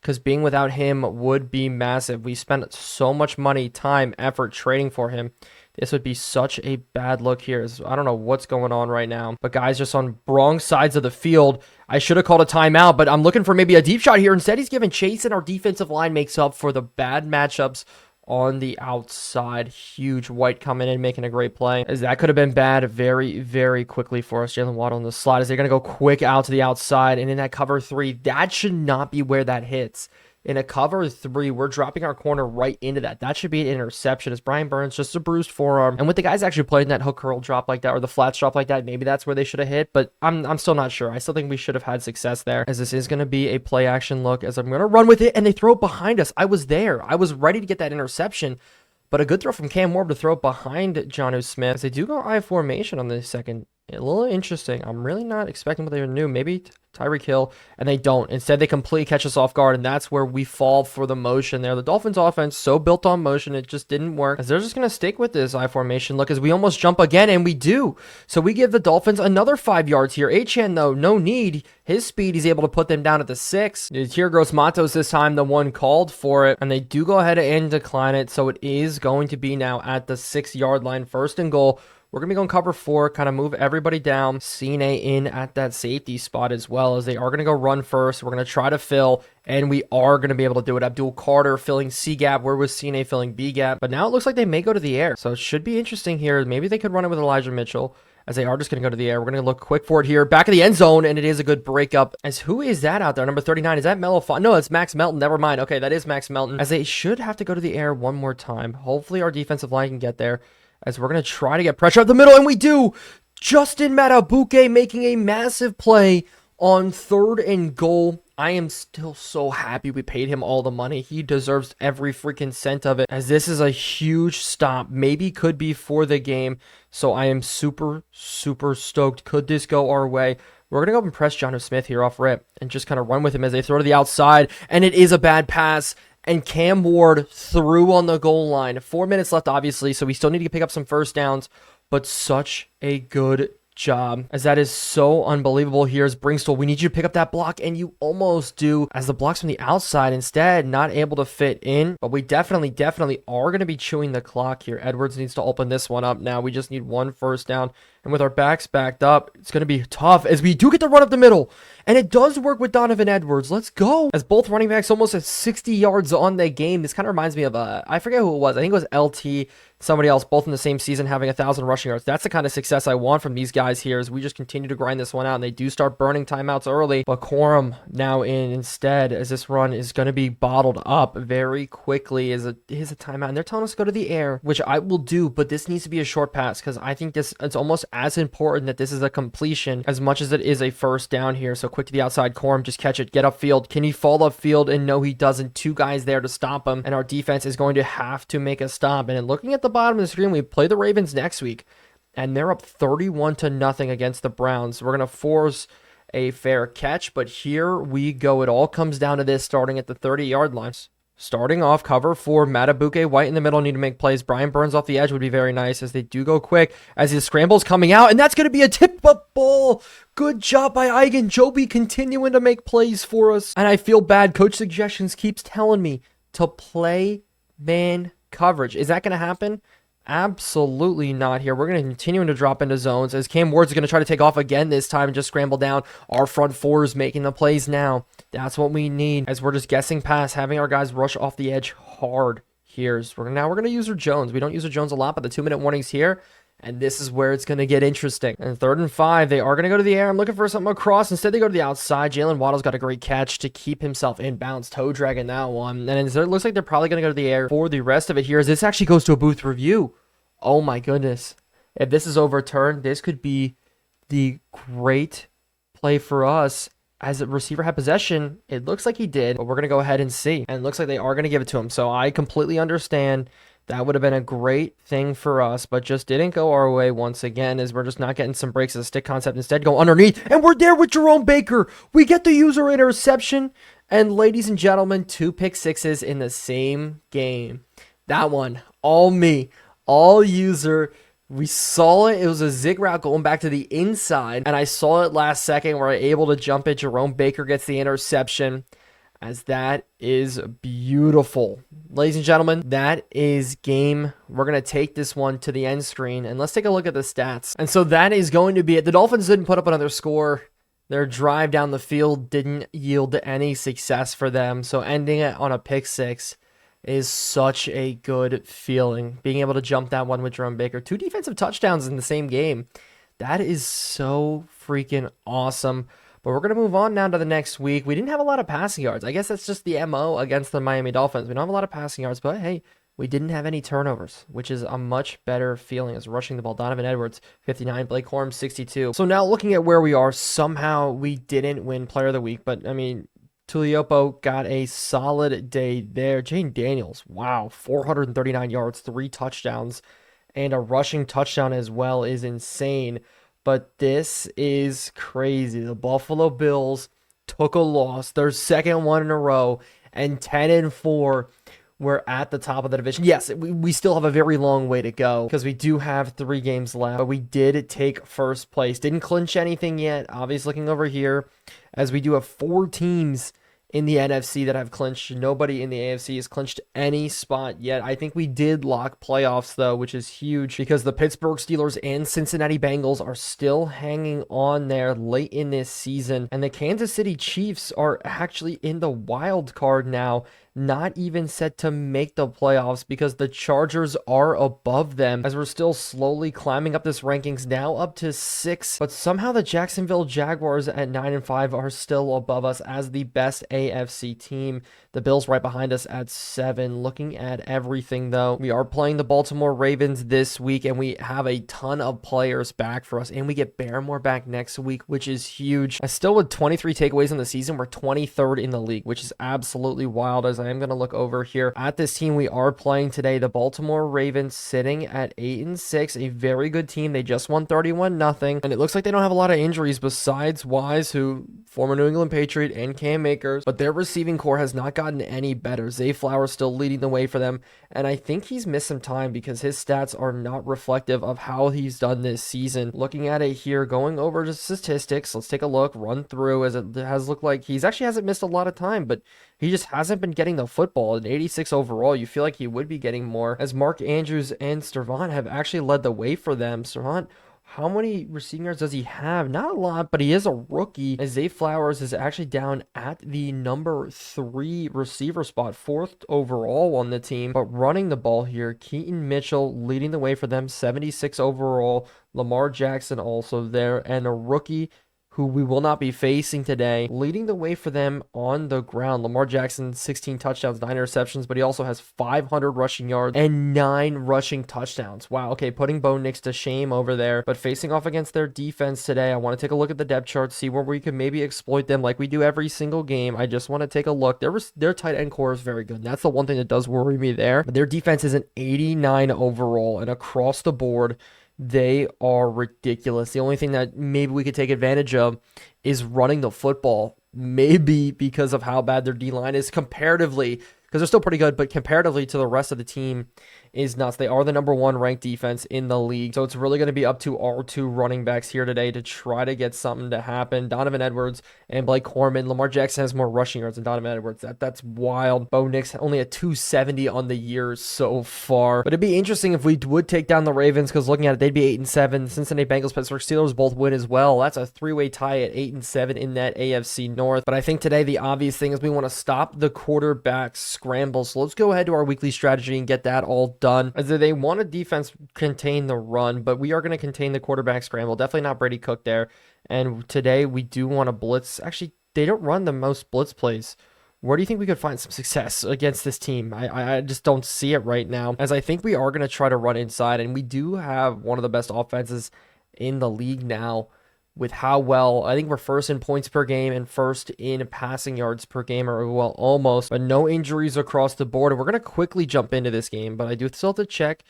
because being without him would be massive. We spent so much money, time, effort trading for him. This would be such a bad look here. I don't know what's going on right now, but guys just on wrong sides of the field. I should have called a timeout, but I'm looking for maybe a deep shot here. Instead, he's giving chase, and our defensive line makes up for the bad matchups on the outside. Huge White coming in, making a great play, as that could have been bad very, very quickly for us. Jalen Waddle in the slot, as they're going to go quick out to the outside, and in that cover 3, that should not be where that hits. In a cover 3, we're dropping our corner right into that. That should be an interception, as Brian Burns, just a bruised forearm. And with the guys actually playing that hook curl drop like that, or the flat drop like that, maybe that's where they should have hit, but I'm still not sure. I still think we should have had success there, as this is going to be a play action look, as I'm going to run with it, and they throw it behind us. I was there. I was ready to get that interception, but a good throw from Cam Ward to throw it behind Jonnu Smith, as they do go I formation on the second. A little interesting. I'm really not expecting what they would do. Maybe Tyreek Hill, and they don't. Instead, they completely catch us off guard, and that's where we fall for the motion there. The Dolphins offense, so built on motion, it just didn't work, as they're just going to stick with this I formation look, as we almost jump again, and we do. So we give the Dolphins another 5 yards here. Achane, though, no need. His speed, he's able to put them down at the 6. Here goes Matos this time, the one called for it, and they do go ahead and decline it, so it is going to be now at the 6-yard line, 1st and goal. We're going to be going cover 4, kind of move everybody down. Cine in at that safety spot as well, as they are going to go run first. We're going to try to fill, and we are going to be able to do it. Abdul Carter filling C gap, where was Cine filling B gap? But now it looks like they may go to the air, so it should be interesting here. Maybe they could run it with Elijah Mitchell, as they are just going to go to the air. We're going to look quick for it here. Back of the end zone, and it is a good breakup. As who is that out there? Number 39. Is that Mello? No, it's Max Melton. Never mind. Okay, that is Max Melton. As they should have to go to the air one more time. Hopefully our defensive line can get there, as we're going to try to get pressure up the middle, and we do. Justin Matabuke making a massive play on 3rd and goal. I am still so happy we paid him all the money. He deserves every freaking cent of it, as this is a huge stop. Maybe could be for the game. So I am super, super stoked. Could this go our way? We're going to go and press Jonnu Smith here off rip, and just kind of run with him as they throw to the outside. And it is a bad pass. And Cam Ward threw on the goal line. 4 minutes left, obviously, so we still need to pick up some first downs. But such a good job, as that is so unbelievable. Here's Brinkstall. We need you to pick up that block, and you almost do, as the block's from the outside instead, not able to fit in. But we definitely are going to be chewing the clock here. Edwards needs to open this one up now. We just need 1 first down. And with our backs backed up, it's going to be tough as we do get to run up the middle. And it does work with Donovan Edwards. Let's go. As both running backs almost at 60 yards on the game. This kind of reminds me of, I forget who it was. I think it was LT, somebody else, both in the same season having 1,000 rushing yards. That's the kind of success I want from these guys here as we just continue to grind this one out. And they do start burning timeouts early. But Corum now in instead, as this run is going to be bottled up very quickly. Here's a timeout. And they're telling us to go to the air, which I will do. But this needs to be a short pass because I think it's almost as important that this is a completion as much as it is a first down here. So quick to the outside, Corum, just catch it, get upfield. Can he fall upfield? And no, he doesn't. 2 guys there to stop him, and our defense is going to have to make a stop. And looking at the bottom of the screen, we play the Ravens next week, and they're up 31-0 against the Browns. We're going to force a fair catch, but here we go. It all comes down to this, starting at the 30-yard line. Starting off, cover 4, Matabuke White in the middle, need to make plays. Brian Burns off the edge would be very nice as they do go quick as his scramble's coming out, and that's going to be a tip-up ball. Good job by Eigen Joby continuing to make plays for us. And I feel bad. Coach Suggestions keeps telling me to play man coverage. Is that going to happen? Absolutely not here. We're going to continue to drop into zones as Cam Ward's going to try to take off again this time and just scramble down. Our front 4 is making the plays now. That's what we need as we're just guessing pass, having our guys rush off the edge hard here. So we're going to use our Jones. We don't use our Jones a lot, but the 2-minute warning's here. And this is where it's going to get interesting. And 3rd and 5, they are going to go to the air. I'm looking for something across. Instead, they go to the outside. Jalen Waddle's got a great catch to keep himself in bounds. Toe dragging that one. And it looks like they're probably going to go to the air for the rest of it here as this actually goes to a booth review. Oh my goodness. If this is overturned, this could be the great play for us. As the receiver had possession, it looks like he did, but we're going to go ahead and see. And it looks like they are going to give it to him. So I completely understand. That would have been a great thing for us, but just didn't go our way once again as we're just not getting some breaks of the stick concept. Instead, go underneath, and we're there with Jerome Baker. We get the user interception, and ladies and gentlemen, 2 pick sixes in the same game. That one, all me, all user. We saw it. It was a zig route going back to the inside, and I saw it last second where I able to jump it. Jerome Baker gets the interception. As that is beautiful. Ladies and gentlemen, that is game. We're going to take this one to the end screen, and let's take a look at the stats. And so that is going to be it. The Dolphins didn't put up another score. Their drive down the field didn't yield any success for them, so ending it on a pick 6 is such a good feeling. Being able to jump that one with Jerome Baker. 2 defensive touchdowns in the same game. That is so freaking awesome. But we're going to move on now to the next week. We didn't have a lot of passing yards. I guess that's just the MO against the Miami Dolphins. We don't have a lot of passing yards, but hey, we didn't have any turnovers, which is a much better feeling as rushing the ball. Donovan Edwards, 59. Blake Corum, 62. So now looking at where we are, somehow we didn't win Player of the Week. But, I mean, Tuliopo got a solid day there. Jane Daniels, wow, 439 yards, 3 touchdowns, and a rushing touchdown as well is insane. But this is crazy. The Buffalo Bills took a loss, their second one in a row, and 10-4. We're at the top of the division. Yes, we still have a very long way to go because we do have 3 games left, but we did take first place. Didn't clinch anything yet. Obviously, looking over here, as we do have 4 teams in the NFC that have clinched. Nobody in the AFC has clinched any spot yet. I think we did lock playoffs, though, which is huge because the Pittsburgh Steelers and Cincinnati Bengals are still hanging on there late in this season. And the Kansas City Chiefs are actually in the wild card now, not even set to make the playoffs because the Chargers are above them as we're still slowly climbing up this rankings, now up to 6. But somehow the Jacksonville Jaguars at 9-5 are still above us as the best AFC team. The Bills right behind us at 7. Looking at everything, though, we are playing the Baltimore Ravens this week, and we have a ton of players back for us, and we get Barrymore back next week, which is huge. Still with 23 takeaways in the season, we're 23rd in the league, which is absolutely wild as because I am going to look over here at this team we are playing today. The Baltimore Ravens sitting at 8-6, a very good team. They just won 31-0, and it looks like they don't have a lot of injuries besides Wise, who former New England Patriot, and Cam Akers, but their receiving core has not gotten any better. Zay Flowers still leading the way for them, and I think he's missed some time because his stats are not reflective of how he's done this season. Looking at it here, going over to statistics, let's take a look, run through, as it has looked like he's actually hasn't missed a lot of time, but he just hasn't been getting the football. At 86 overall, you feel like he would be getting more, as Mark Andrews and Servant have actually led the way for them. Servant, how many receiving yards does he have? Not a lot, but he is a rookie. As Zay Flowers is actually down at the number 3 receiver spot, 4th overall on the team. But running the ball here, Keaton Mitchell leading the way for them, 76 overall. Lamar Jackson also there, and a rookie who we will not be facing today, leading the way for them on the ground. Lamar Jackson, 16 touchdowns, 9 interceptions, but he also has 500 rushing yards and 9 rushing touchdowns. Wow, okay, putting Bo Nix to shame over there. But facing off against their defense today, I want to take a look at the depth chart, see where we can maybe exploit them like we do every single game. I just want to take a look. Their tight end core is very good, and that's the one thing that does worry me there. But their defense is an 89 overall, and across the board, they are ridiculous. The only thing that maybe we could take advantage of is running the football. Maybe because of how bad their D-line is comparatively, because they're still pretty good, but comparatively to the rest of the team is nuts. They are the number 1 ranked defense in the league. So it's really going to be up to our 2 running backs here today to try to get something to happen. Donovan Edwards and Blake Corman. Lamar Jackson has more rushing yards than Donovan Edwards. That's wild. Bo Nix only at 270 on the year so far. But it'd be interesting if we would take down the Ravens, because looking at it, they'd be 8-7. Cincinnati Bengals, Pittsburgh Steelers both win as well. That's a 3-way tie at 8-7 in that AFC North. But I think today the obvious thing is we want to stop the quarterback scramble. So let's go ahead to our weekly strategy and get that all done. As they want a defense contain the run, but we are going to contain the quarterback scramble. Definitely not Brady Cook there. And today we do want to blitz. Actually, they don't run the most blitz plays. Where do you think we could find some success against this team? I just don't see it right now, as I think we are going to try to run inside, and we do have one of the best offenses in the league now. With how well, I think we're first in points per game and first in passing yards per game, or well, almost, but no injuries across the board. And we're going to quickly jump into this game, but I do still have to check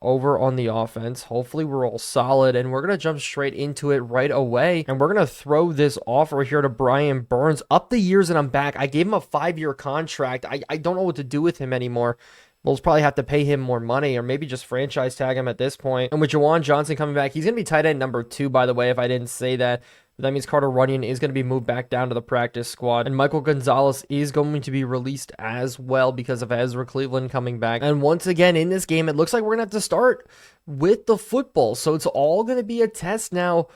over on the offense. Hopefully we're all solid, and we're going to jump straight into it right away. And we're going to throw this offer here to Brian Burns. Up the years and I'm back. I gave him a 5-year contract. I don't know what to do with him anymore. We'll probably have to pay him more money, or maybe just franchise tag him at this point. And with Juwan Johnson coming back, he's going to be tight end number 2, by the way, if I didn't say that. That means Carter Runyon is going to be moved back down to the practice squad. And Michael Gonzalez is going to be released as well because of Ezra Cleveland coming back. And once again, in this game, it looks like we're going to have to start with the football. So it's all going to be a test now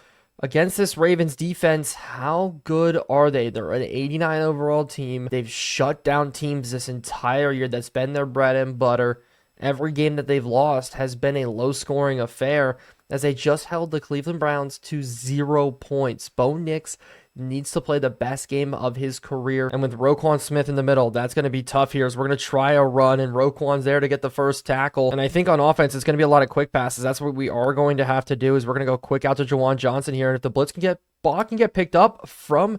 against this Ravens defense. How good are they? They're an 89 overall team. They've shut down teams this entire year. That's been their bread and butter. Every game that they've lost has been a low-scoring affair, as they just held the Cleveland Browns to 0 points. Bo Nix needs to play the best game of his career. And with Roquan Smith in the middle, that's going to be tough here, as we're going to try a run, and Roquan's there to get the first tackle. And I think on offense, it's going to be a lot of quick passes. That's what we are going to have to do, is we're going to go quick out to Juwan Johnson here. And if the blitz ball can get picked up from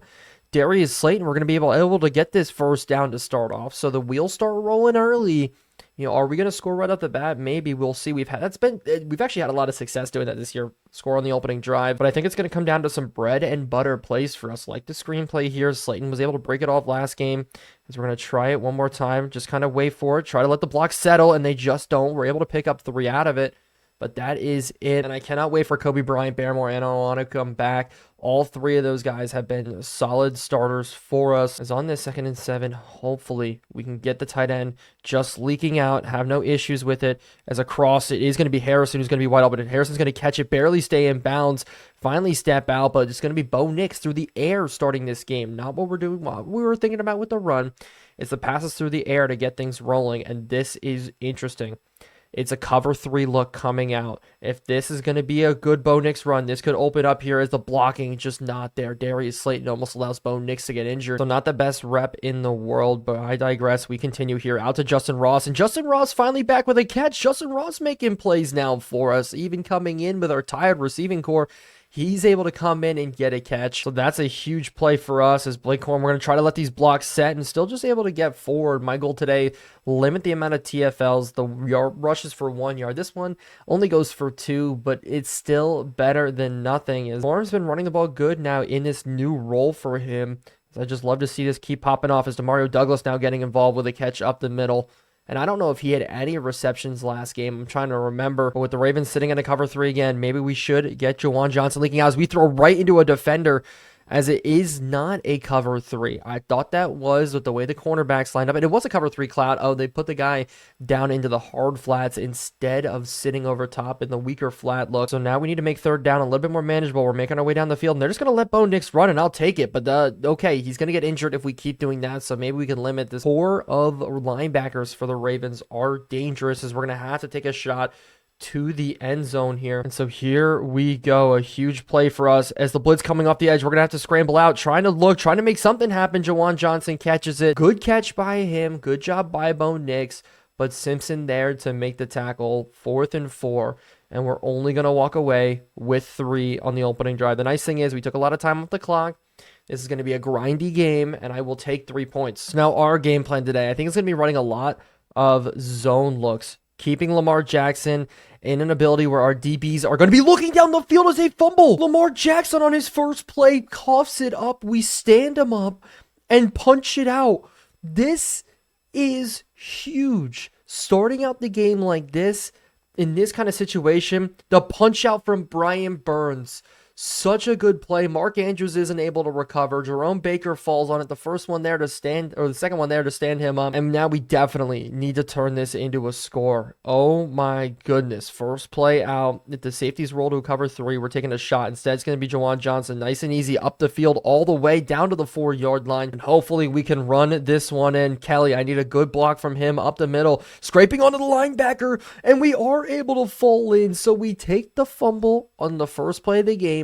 Darius Slayton, we're going to be able to get this first down to start off. So the wheels start rolling early. You know, are we going to score right off the bat? Maybe. We'll see. We've actually had a lot of success doing that this year, score on the opening drive, but I think it's going to come down to some bread and butter plays for us, like the screenplay here. Slayton was able to break it off last game, as we're going to try it one more time. Just kind of wait for it, try to let the block settle, and they just don't. We're able to pick up 3 out of it, but that is it. And I cannot wait for Kobe Bryant, Barrymore, and Alana to come back. All 3 of those guys have been solid starters for us. As on this 2nd and 7, hopefully we can get the tight end just leaking out, have no issues with it. As a cross, it is going to be Harrison who's going to be wide open. Harrison's going to catch it, barely stay in bounds, finally step out, but it's going to be Bo Nix through the air starting this game. Not what we were thinking about with the run. It's the passes through the air to get things rolling, and this is interesting. It's a cover 3 look coming out. If this is going to be a good Bo Nix run, this could open up here as the blocking just not there. Darius Slayton almost allows Bo Nix to get injured. So not the best rep in the world, but I digress. We continue here out to Justin Ross, and Justin Ross finally back with a catch. Justin Ross making plays now for us, even coming in with our tired receiving core. He's able to come in and get a catch. So that's a huge play for us as Blake Corum. We're going to try to let these blocks set and still just able to get forward. My goal today, limit the amount of TFLs, the rushes for 1 yard. This one only goes for 2, but it's still better than nothing. As Corum's been running the ball good now in this new role for him. I just love to see this keep popping off as Demario Douglas now getting involved with a catch up the middle. And I don't know if he had any receptions last game. I'm trying to remember. But with the Ravens sitting in a cover 3 again, maybe we should get Juwan Johnson leaking out as we throw right into a defender, as it is not a cover 3. I thought that was with the way the cornerbacks lined up. And it was a cover 3 cloud. Oh, they put the guy down into the hard flats instead of sitting over top in the weaker flat look. So now we need to make third down a little bit more manageable. We're making our way down the field, and they're just going to let Bo Nix run, and I'll take it. But okay, he's going to get injured if we keep doing that, so maybe we can limit this. 4 of linebackers for the Ravens are dangerous, as we're going to have to take a shot to the end zone here. And so here we go. A huge play for us as the blitz coming off the edge. We're going to have to scramble out, trying to make something happen. Juwan Johnson catches it. Good catch by him. Good job by Bo Nix. But Simpson there to make the tackle. 4th and 4. And we're only going to walk away with 3 on the opening drive. The nice thing is we took a lot of time off the clock. This is going to be a grindy game, and I will take 3 points. Now, our game plan today, I think it's going to be running a lot of zone looks, keeping Lamar Jackson in an ability where our DBs are going to be looking down the field as they fumble. Lamar Jackson on his first play coughs it up. We stand him up and punch it out. This is huge. Starting out the game like this, in this kind of situation, the punch out from Brian Burns. Such a good play. Mark Andrews isn't able to recover. Jerome Baker falls on it. The first one there to stand, or the second one there to stand him up. And now we definitely need to turn this into a score. Oh my goodness. First play out. If the safeties roll to cover 3, we're taking a shot. Instead, it's going to be Juwan Johnson. Nice and easy up the field all the way down to the 4-yard line. And hopefully we can run this one in. Kelly, I need a good block from him up the middle. Scraping onto the linebacker. And we are able to fall in. So we take the fumble on the first play of the game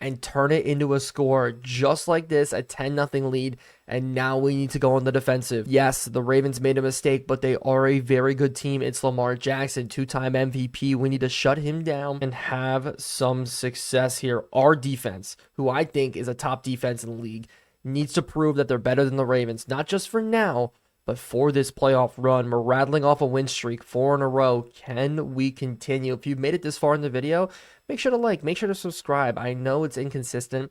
and turn it into a score just like this, a 10-0 lead, and now we need to go on the defensive. Yes, the Ravens made a mistake, but they are a very good team. It's Lamar Jackson, 2-time MVP. We need to shut him down and have some success here. Our defense, who I think is a top defense in the league, needs to prove that they're better than the Ravens, not just for now, but for this playoff run. We're rattling off a win streak, 4 in a row. Can we continue? If you've made it this far in the video, make sure to like, make sure to subscribe. I know it's inconsistent.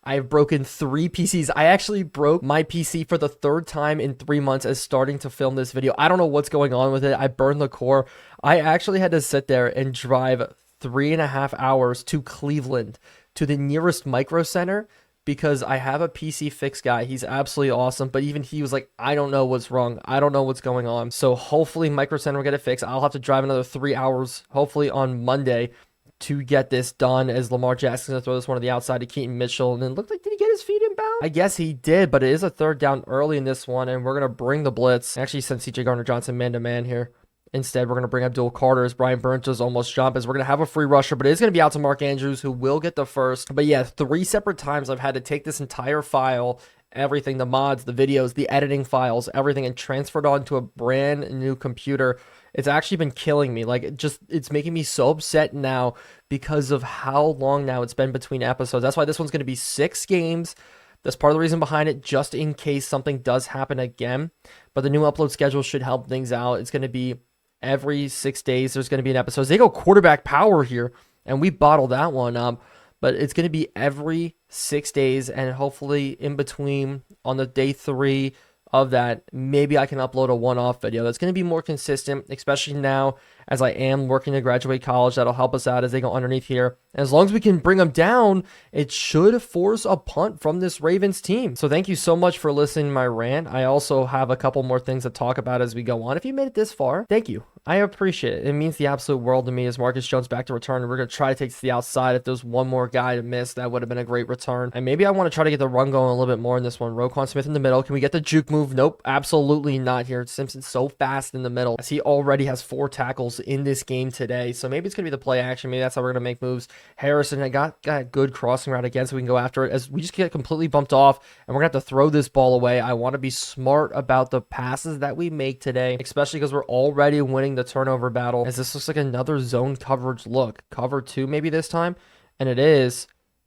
I've broken 3 PCs. I actually broke my PC for the 3rd time in 3 months as starting to film this video. I don't know what's going on with it. I burned the core. I actually had to sit there and drive 3.5 hours to Cleveland, to the nearest Micro Center, because I have a PC fix guy. He's absolutely awesome, but even he was like, I don't know what's wrong. I don't know what's going on. So hopefully Micro Center will get it fixed. I'll have to drive another 3 hours, hopefully on Monday, to get this done, as Lamar Jackson's going to throw this one to the outside to Keaton Mitchell. And then looked like, did he get his feet in bounds? I guess he did, but it is a 3rd down early in this one, and we're going to bring the blitz. Actually send CJ Gardner-Johnson man-to-man here. Instead, we're going to bring Abdul Carter as Brian Burns does almost jump, as we're going to have a free rusher, but it is going to be out to Mark Andrews, who will get the first. But yeah, 3 separate times I've had to take this entire file, everything, the mods, the videos, the editing files, everything, and transfer it onto a brand new computer. It's actually been killing me. Like, it's making me so upset now because of how long now it's been between episodes. That's why this one's going to be 6 games. That's part of the reason behind it, just in case something does happen again. But the new upload schedule should help things out. It's going to be every 6 days there's going to be an episode. They go quarterback power here, and we bottle that one up. But it's going to be every 6 days, and hopefully in between on the day 3 of that, maybe I can upload a one-off video that's going to be more consistent, especially now as I am working to graduate college. That'll help us out as they go underneath here. And as long as we can bring them down, it should force a punt from this Ravens team. So thank you so much for listening to my rant. I also have a couple more things to talk about as we go on. If you made it this far, thank you. I appreciate it. It means the absolute world to me as Marcus Jones back to return. We're going to try to take to the outside. If there's one more guy to miss, that would have been a great return. And maybe I want to try to get the run going a little bit more in this one. Roquan Smith in the middle. Can we get the juke move? Nope, absolutely not here. Simpson's so fast in the middle, as he already has 4 tackles in this game today. So maybe it's going to be the play action. Maybe that's how we're going to make moves. Harrison, I got a good crossing route again, so we can go after it, as we just get completely bumped off, and we're going to have to throw this ball away. I want to be smart about the passes that we make today, especially because we're already winning the turnover battle, as this looks like another zone coverage look. Cover 2 maybe this time, and it is.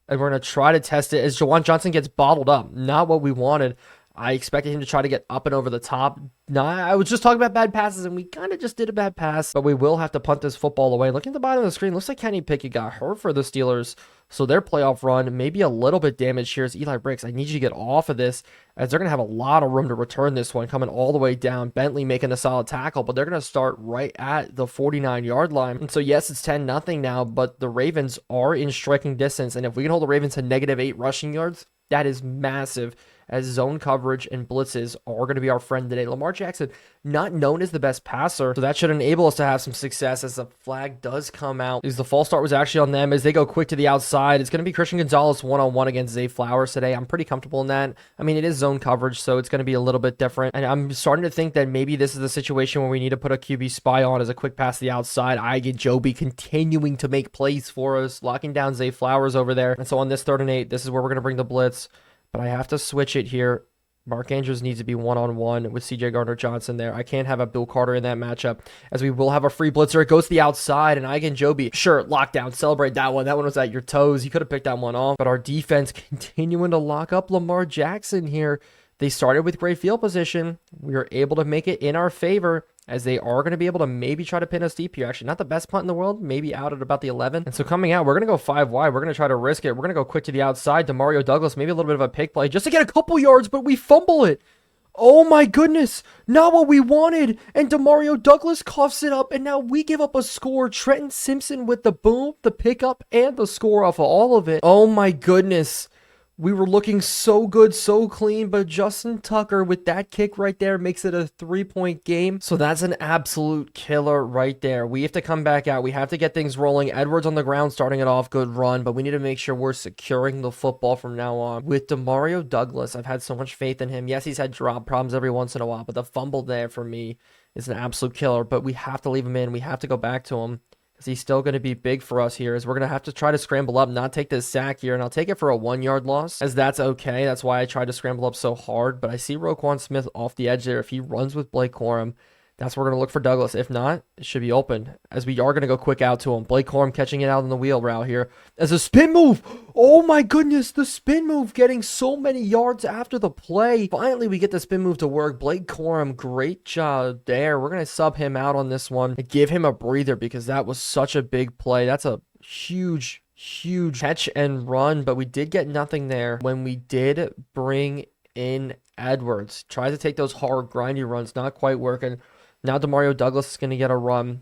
And we're going to try to test it as Juwan Johnson gets bottled up. Not what we wanted. I expected him to try to get up and over the top. Nah, I was just talking about bad passes, and we kind of just did a bad pass. But we will have to punt this football away. Looking at the bottom of the screen, looks like Kenny Pickett got hurt for the Steelers. So their playoff run may be a little bit damaged here. As Eli Bricks, I need you to get off of this, as they're going to have a lot of room to return this one, coming all the way down. Bentley making a solid tackle, but they're going to start right at the 49-yard line. And so, yes, it's 10-0 now, but the Ravens are in striking distance. And if we can hold the Ravens to -8 rushing yards, that is massive, as zone coverage and blitzes are going to be our friend today. Lamar Jackson, not known as the best passer, so that should enable us to have some success as the flag does come out. Because the false start was actually on them as they go quick to the outside. It's going to be Christian Gonzalez one-on-one against Zay Flowers today. I'm pretty comfortable in that. I mean, it is zone coverage, so it's going to be a little bit different. And I'm starting to think that maybe this is the situation where we need to put a QB spy on as a quick pass to the outside. Joby continuing to make plays for us, locking down Zay Flowers over there. And so on this 3rd and 8, this is where we're going to bring the blitz. But I have to switch it here. Mark Andrews needs to be one-on-one with CJ Gardner-Johnson there. I can't have a Bill Carter in that matchup, as we will have a free blitzer. It goes to the outside, and Joby, sure, lockdown, celebrate that one. That one was at your toes. You could have picked that one off. But our defense continuing to lock up Lamar Jackson here. They started with great field position. We were able to make it in our favor, as they are going to be able to maybe try to pin us deep here. Actually, not the best punt in the world, maybe out at about the 11. And so coming out, we're going to go 5 wide. We're going to try to risk it. We're going to go quick to the outside. Demario Douglas, maybe a little bit of a pick play just to get a couple yards, but we fumble it. Oh my goodness, not what we wanted. And Demario Douglas coughs it up, and now we give up a score. Trenton Simpson with the boom, the pickup, and the score off of all of it. Oh my goodness. We were looking so good, so clean, but Justin Tucker with that kick right there makes it a 3-point game. So that's an absolute killer right there. We have to come back out. We have to get things rolling. Edwards on the ground starting it off, good run, but we need to make sure we're securing the football from now on. With Demario Douglas, I've had so much faith in him. Yes, he's had drop problems every once in a while, but the fumble there for me is an absolute killer. But we have to leave him in. We have to go back to him, because he's still going to be big for us here, as we're going to have to try to scramble up, not take this sack here, and I'll take it for a 1-yard loss, as that's okay. That's why I tried to scramble up so hard, but I see Roquan Smith off the edge there. If he runs with Blake Corum, that's where we're going to look for Douglas. If not, it should be open, as we are going to go quick out to him. Blake Corum catching it out on the wheel route here as a spin move. Oh my goodness, the spin move getting so many yards after the play. Finally, we get the spin move to work. Blake Corum, great job there. We're going to sub him out on this one and give him a breather, because that was such a big play. That's a huge catch and run, but we did get nothing there when we did bring in Edwards. Tries to take those hard, grindy runs, not quite working. Now Demario Douglas is going to get a run.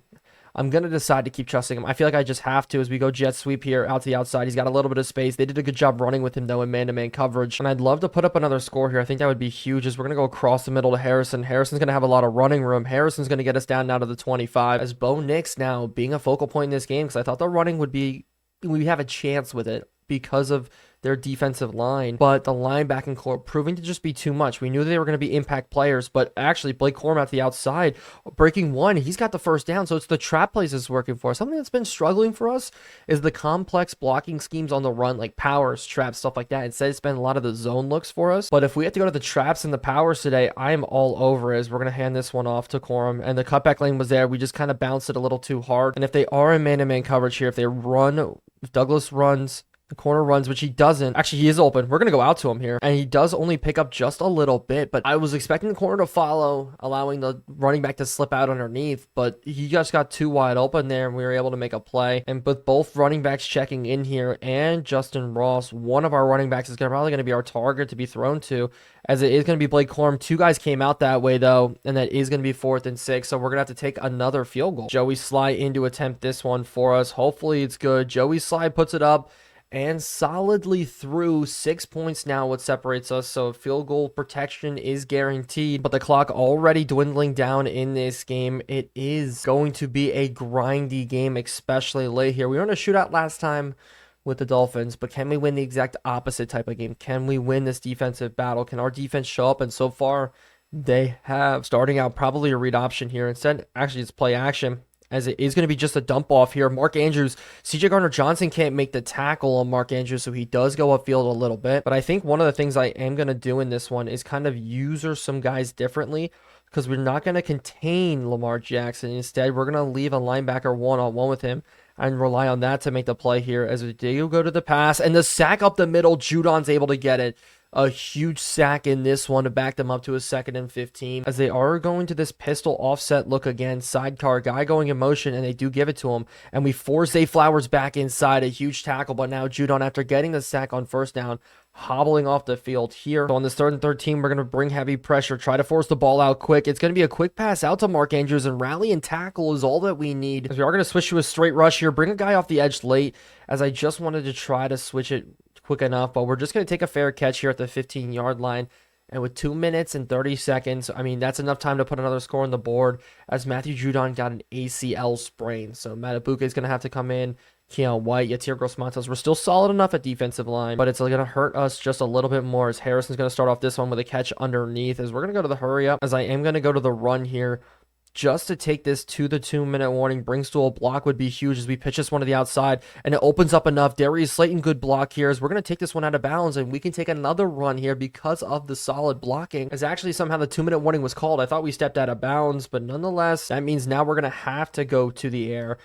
I'm going to decide to keep trusting him. I feel like I just have to, as we go jet sweep here out to the outside. He's got a little bit of space. They did a good job running with him, though, in man-to-man coverage. And I'd love to put up another score here. I think that would be huge, as we're going to go across the middle to Harrison. Harrison's going to have a lot of running room. Harrison's going to get us down now to the 25. As Bo Nix now being a focal point in this game, because I thought the running would be, we have a chance with it because of their defensive line, but the linebacking core proving to just be too much. We knew they were going to be impact players, but actually Blake Corum at the outside, breaking one, he's got the first down, so it's the trap plays that's working for us. Something that's been struggling for us is the complex blocking schemes on the run, like powers, traps, stuff like that. Instead, it's been a lot of the zone looks for us, but if we have to go to the traps and the powers today, I'm all over it, as we're going to hand this one off to Corum, and the cutback lane was there. We just kind of bounced it a little too hard, and if they are in man-to-man coverage here, if they run, if Douglas runs, the corner runs, which he doesn't. Actually, he is open. We're going to go out to him here. And he does only pick up just a little bit. But I was expecting the corner to follow, allowing the running back to slip out underneath. But he just got too wide open there, and we were able to make a play. And with both running backs checking in here and Justin Ross, one of our running backs is probably going to be our target to be thrown to, as it is going to be Blake Corum. Two guys came out that way, though, and that is going to be 4th and 6. So we're going to have to take another field goal. Joey Sly in to attempt this one for us. Hopefully it's good. Joey Sly puts it up and solidly through. 6 points now, what separates us, so field goal protection is guaranteed, but the clock already dwindling down in this game. It is going to be a grindy game, especially late here. We were in a shootout last time with the Dolphins, but can we win the exact opposite type of game? Can we win this defensive battle? Can our defense show up? And so far, they have. Starting out probably a read option here. Instead, actually, it's play action, as it is going to be just a dump off here. Mark Andrews, CJ Gardner-Johnson can't make the tackle on Mark Andrews, so he does go upfield a little bit. But I think one of the things I am going to do in this one is kind of user some guys differently. because we're not going to contain Lamar Jackson. Instead, we're going to leave a linebacker one-on-one with him and rely on that to make the play here as we do go to the pass. And the sack up the middle, Judon's able to get it. A huge sack in this one to back them up to a 2nd and 15 as they are going to this pistol offset look again. Sidecar guy going in motion, and they do give it to him. And we force Zay Flowers back inside. A huge tackle, but now Judon, after getting the sack on first down, hobbling off the field here. So on this 3rd and 13, we're going to bring heavy pressure, try to force the ball out quick. It's going to be a quick pass out to Mark Andrews, and rally and tackle is all that we need. As we are going to switch to a straight rush here, bring a guy off the edge late, as I just wanted to try to switch it quick enough, but we're just going to take a fair catch here at the 15-yard line. And with 2 minutes and 30 seconds, I mean, that's enough time to put another score on the board as Matthew Judon got an ACL sprain. So Matabuke is going to have to come in. Keon White, Yatir Gross-Matos, we're still solid enough at defensive line, but it's going to hurt us just a little bit more as Harrison's going to start off this one with a catch underneath as we're going to go to the hurry up, as I am going to go to the run here just to take this to the 2-minute warning. Brings to a block would be huge as we pitch this one to the outside, and it opens up enough. Darius Slayton, good block here as we're going to take this one out of bounds, and we can take another run here because of the solid blocking. As actually somehow the 2-minute warning was called. I thought we stepped out of bounds, but nonetheless, that means now we're going to have to go to the air.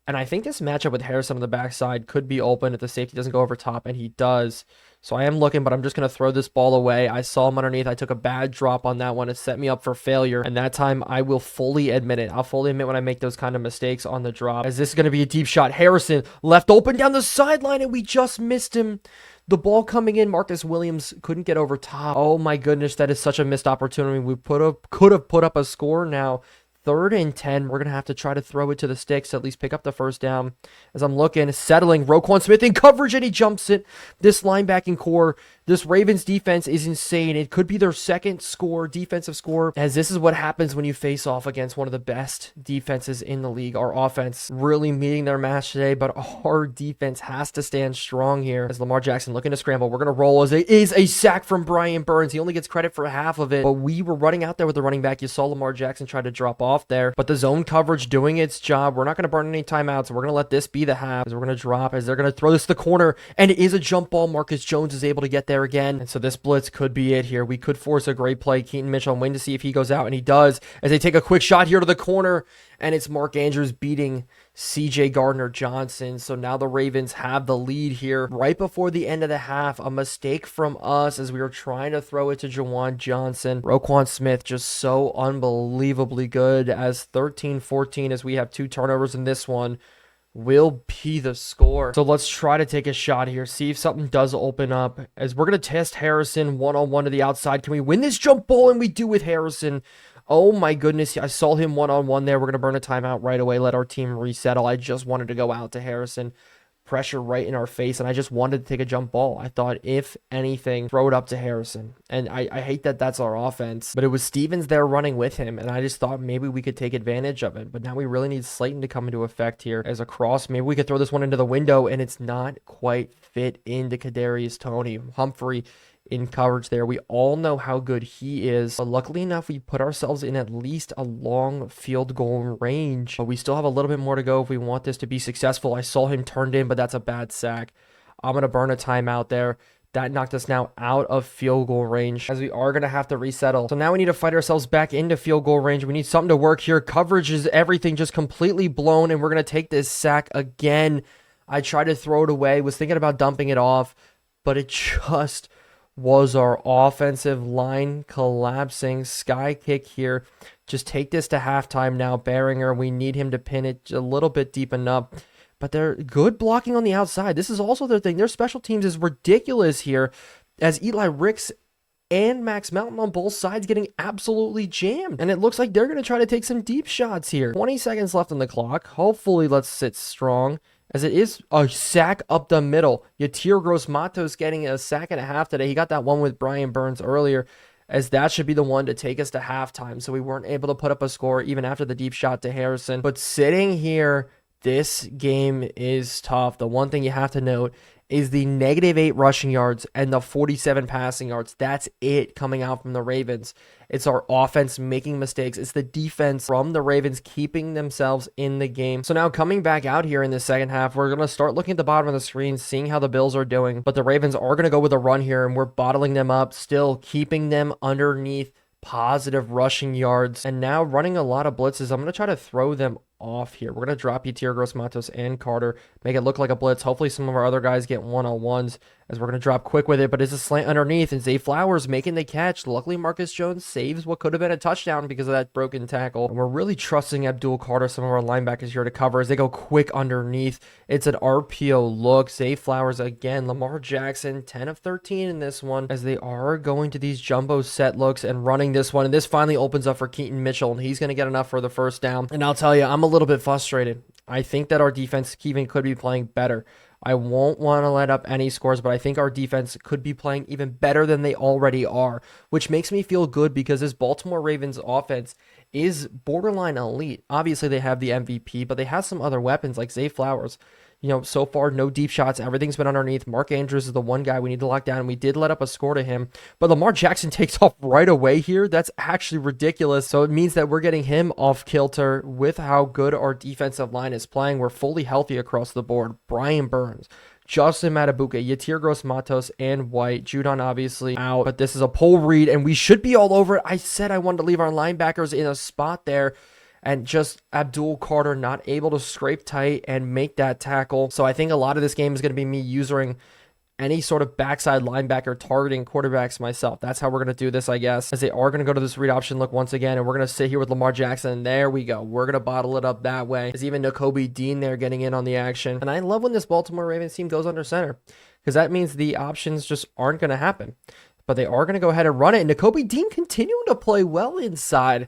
And I think this matchup with Harrison on the backside could be open if the safety doesn't go over top, and he does. So I am looking, but I'm just going to throw this ball away. I saw him underneath. I took a bad drop on that one. It set me up for failure, and that time I will fully admit it. I'll fully admit when I make those kind of mistakes on the drop, as this is going to be a deep shot. Harrison left open down the sideline, and we just missed him. The ball coming in, Marcus Williams couldn't get over top. Oh my goodness, that is such a missed opportunity. We could have put up a score now. 3rd and 10, we're going to have to try to throw it to the sticks to at least pick up the first down. As I'm looking, settling, Roquan Smith in coverage, and he jumps it. This linebacking core, this Ravens defense is insane. It could be their 2nd defensive score, as this is what happens when you face off against one of the best defenses in the league. Our offense really meeting their match today, but our defense has to stand strong here. As Lamar Jackson looking to scramble, we're going to roll as it is a sack from Brian Burns. He only gets credit for half of it, but we were running out there with the running back. You saw Lamar Jackson try to drop off there, but the zone coverage doing its job. We're not going to burn any timeouts, so we're going to let this be the half, as we're going to drop, as they're going to throw this to the corner, and it is a jump ball. Marcus Jones is able to get there again, and so this blitz could be it here. We could force a great play. Keaton Mitchell, I'm waiting to see if he goes out, and he does, as they take a quick shot here to the corner, and it's Mark Andrews beating CJ Gardner-Johnson. So now the Ravens have the lead here right before the end of the half. A mistake from us as we were trying to throw it to Jawan Johnson. Roquan Smith just so unbelievably good, as 13-14 as we have 2 turnovers in this one will be the score. So let's try to take a shot here, see if something does open up, as we're going to test Harrison one-on-one to the outside. Can we win this jump ball? And we do with Harrison. Oh my goodness, I saw him one-on-one there. We're going to burn a timeout right away, let our team resettle. I just wanted to go out to Harrison. Pressure right in our face, and I just wanted to take a jump ball. I thought, if anything, throw it up to Harrison. And I hate that that's our offense, but it was Stevens there running with him, and I just thought maybe we could take advantage of it. But now we really need Slayton to come into effect here as a cross. Maybe we could throw this one into the window, and it's not quite fit into Kadarius Toney. Humphrey in coverage there. We all know how good he is, but luckily enough, we put ourselves in at least a long field goal range, but we still have a little bit more to go if we want this to be successful. I saw him turned in, but that's a bad sack. I'm going to burn a timeout there. That knocked us now out of field goal range, as we are going to have to resettle. So now we need to fight ourselves back into field goal range. We need something to work here. Coverage is everything, just completely blown, and we're going to take this sack again. I tried to throw it away, was thinking about dumping it off, but it just was our offensive line collapsing. Sky kick here. Just take this to halftime now. Behringer, we need him to pin it a little bit deep enough. But they're good blocking on the outside. This is also their thing. Their special teams is ridiculous here, as Eli Ricks and Max Mountain on both sides getting absolutely jammed. And it looks like they're going to try to take some deep shots here. 20 seconds left on the clock. Hopefully, let's sit strong, as it is a sack up the middle. Yatir Gross-Matos getting a sack and a half today. He got that one with Brian Burns earlier, as that should be the one to take us to halftime. So we weren't able to put up a score even after the deep shot to Harrison. But sitting here, this game is tough. The one thing you have to note is the -8 rushing yards and the 47 passing yards. That's it coming out from the Ravens. It's our offense making mistakes. It's the defense from the Ravens keeping themselves in the game. So now coming back out here in the second half, we're going to start looking at the bottom of the screen, seeing how the Bills are doing. But the Ravens are going to go with a run here, and we're bottling them up, still keeping them underneath positive rushing yards, and now running a lot of blitzes. I'm going to try to throw them off here. We're going to drop Yetur Gross-Matos and Carter, make it look like a blitz. Hopefully some of our other guys get one-on-ones as we're going to drop quick with it, but it's a slant underneath, and Zay Flowers making the catch. Luckily, Marcus Jones saves what could have been a touchdown because of that broken tackle. And we're really trusting Abdul Carter, some of our linebackers here to cover as they go quick underneath. It's an RPO look. Zay Flowers again. Lamar Jackson, 10 of 13 in this one as they are going to these jumbo set looks and running this one. And this finally opens up for Keaton Mitchell, and he's going to get enough for the first down. And I'll tell you, I'm a little bit frustrated. I think that our defense even could be playing better. I won't want to let up any scores, but I think our defense could be playing even better than they already are, which makes me feel good because this Baltimore Ravens offense is borderline elite. Obviously, they have the MVP, but they have some other weapons like Zay Flowers. You know, so far, no deep shots. Everything's been underneath. Mark Andrews is the one guy we need to lock down, and we did let up a score to him. But Lamar Jackson takes off right away here. That's actually ridiculous. So it means that we're getting him off kilter with how good our defensive line is playing. We're fully healthy across the board. Brian Burns, Justin Matabuke, Yetur Gross-Matos, and White. Judon obviously out, but this is a pull read, and we should be all over it. I said I wanted to leave our linebackers in a spot there, and just Abdul Carter not able to scrape tight and make that tackle. So I think a lot of this game is going to be me using any sort of backside linebacker targeting quarterbacks myself. That's how we're going to do this, I guess, as they are going to go to this read option look once again, and we're going to sit here with Lamar Jackson, and there we go. We're going to bottle it up that way. There's even Nakobe Dean there getting in on the action. And I love when this Baltimore Ravens team goes under center because that means the options just aren't going to happen. But they are going to go ahead and run it, and Nakobe Dean continuing to play well inside.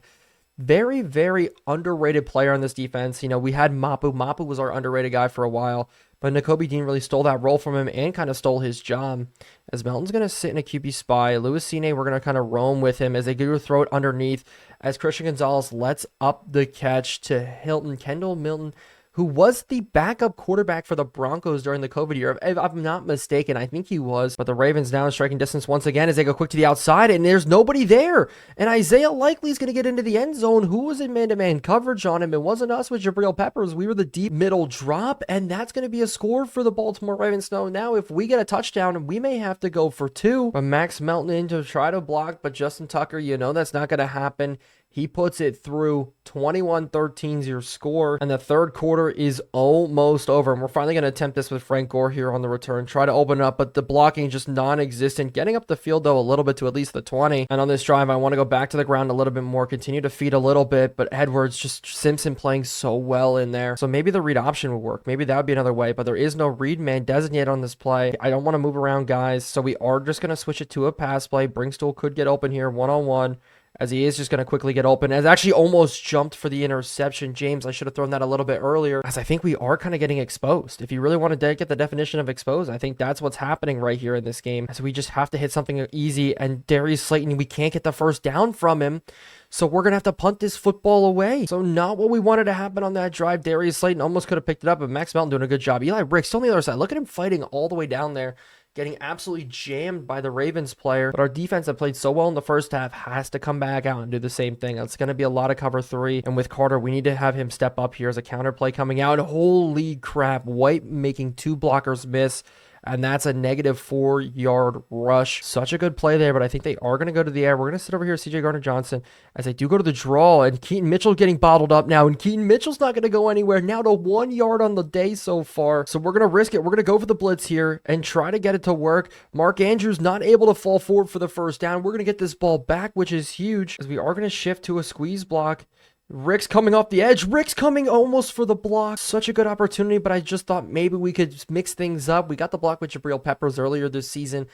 Very, very underrated player on this defense. You know, we had Mapu. Mapu was our underrated guy for a while, but Nakobe Dean really stole that role from him and kind of stole his job. As Melton's going to sit in a QB spy. Louis Cine, we're going to kind of roam with him as they go throw it underneath as Christian Gonzalez lets up the catch to Hilton. Kendall Milton, who was the backup quarterback for the Broncos during the COVID year. If I'm not mistaken, I think he was. But the Ravens now in striking distance once again as they go quick to the outside, and there's nobody there. And Isaiah Likely is going to get into the end zone. Who was in man-to-man coverage on him? It wasn't us with Jabril Peppers. We were the deep middle drop, and that's going to be a score for the Baltimore Ravens. Now, if we get a touchdown, we may have to go for two. But Max Melton in to try to block, but Justin Tucker, you know that's not going to happen. He puts it through. 21-13 is your score, and the third quarter is almost over. And we're finally going to attempt this with Frank Gore here on the return. Try to open up, but the blocking just non-existent. Getting up the field, though, a little bit to at least the 20. And on this drive, I want to go back to the ground a little bit more, continue to feed a little bit, but Edwards, just Simpson playing so well in there. So maybe the read option will work. Maybe that would be another way, but there is no read man designated on this play. I don't want to move around guys, so we are just going to switch it to a pass play. Brinkstool could get open here one-on-one, as he is just going to quickly get open, as actually almost jumped for the interception. James, I should have thrown that a little bit earlier, as I think we are kind of getting exposed. If you really want to get the definition of exposed, I think that's what's happening right here in this game, as we just have to hit something easy, and Darius Slayton, we can't get the first down from him, so we're going to have to punt this football away. So not what we wanted to happen on that drive. Darius Slayton almost could have picked it up, but Max Melton doing a good job. Eli Ricks still on the other side. Look at him fighting all the way down there, getting absolutely jammed by the Ravens player. But our defense that played so well in the first half has to come back out and do the same thing. It's going to be a lot of cover three. And with Carter, we need to have him step up here as a counter play coming out. Holy crap. White making two blockers miss. And that's a negative 4-yard rush. Such a good play there, but I think they are going to go to the air. We're going to sit over here, CJ Gardner-Johnson, as they do go to the draw, and Keaton Mitchell getting bottled up now, and Keaton Mitchell's not going to go anywhere. Now to 1 yard on the day so far. So we're going to risk it. We're going to go for the blitz here and try to get it to work. Mark Andrews not able to fall forward for the first down. We're going to get this ball back, which is huge, as we are going to shift to a squeeze block. Rick's coming off the edge. Rick's coming almost for the block. Such a good opportunity, but I just thought maybe we could mix things up. We got the block with Jabril Peppers earlier this season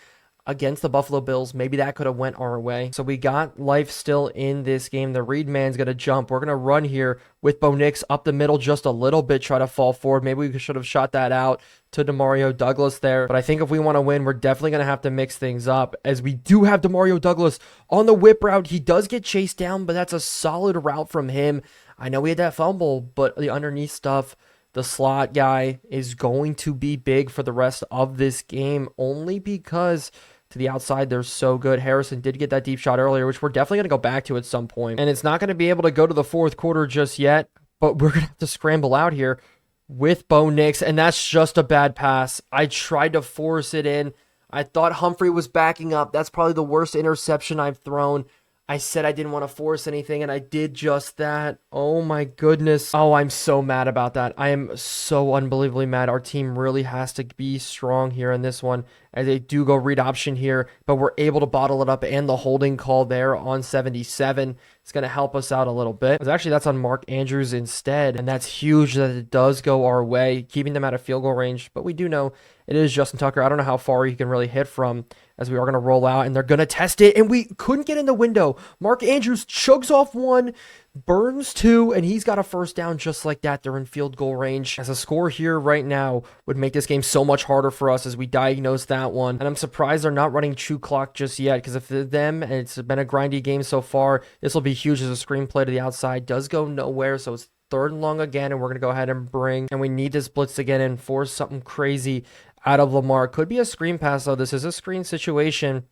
against the Buffalo Bills. Maybe that could have went our way. So we got life still in this game. The read man's going to jump. We're going to run here with Bo Nix up the middle just a little bit, try to fall forward. Maybe we should have shot that out to Demario Douglas there. But I think if we want to win, we're definitely going to have to mix things up, as we do have Demario Douglas on the whip route. He does get chased down, but that's a solid route from him. I know we had that fumble, but the underneath stuff, the slot guy is going to be big for the rest of this game, only because to the outside they're so good. Harrison did get that deep shot earlier, which we're definitely going to go back to at some point. And it's not going to be able to go to the fourth quarter just yet, but we're going to have to scramble out here with Bo Nix, and that's just a bad pass. I tried to force it in. I thought Humphrey was backing up. That's probably the worst interception I've thrown. I said I didn't want to force anything, and I did just that. Oh my goodness. Oh, I'm so mad about that. I am so unbelievably mad. Our team really has to be strong here in this one, as they do go read option here, but we're able to bottle it up, and the holding call there on 77 is going to help us out a little bit. Actually, that's on Mark Andrews instead, and that's huge that it does go our way, keeping them out of field goal range, but we do know it is Justin Tucker. I don't know how far he can really hit from, as we are going to roll out, and they're going to test it, and we couldn't get in the window. Mark Andrews chugs off one, burns two, and he's got a first down just like that. They're in field goal range. As a score here right now would make this game so much harder for us as we diagnose that one. And I'm surprised they're not running true clock just yet, because if they're them, and it's been a grindy game so far, this will be huge as a screenplay to the outside. Does go nowhere, so it's 3rd and long again, and we're going to go ahead and we need this blitz to get in, force something crazy out of Lamar. Could be a screen pass, though. This is a screen situation,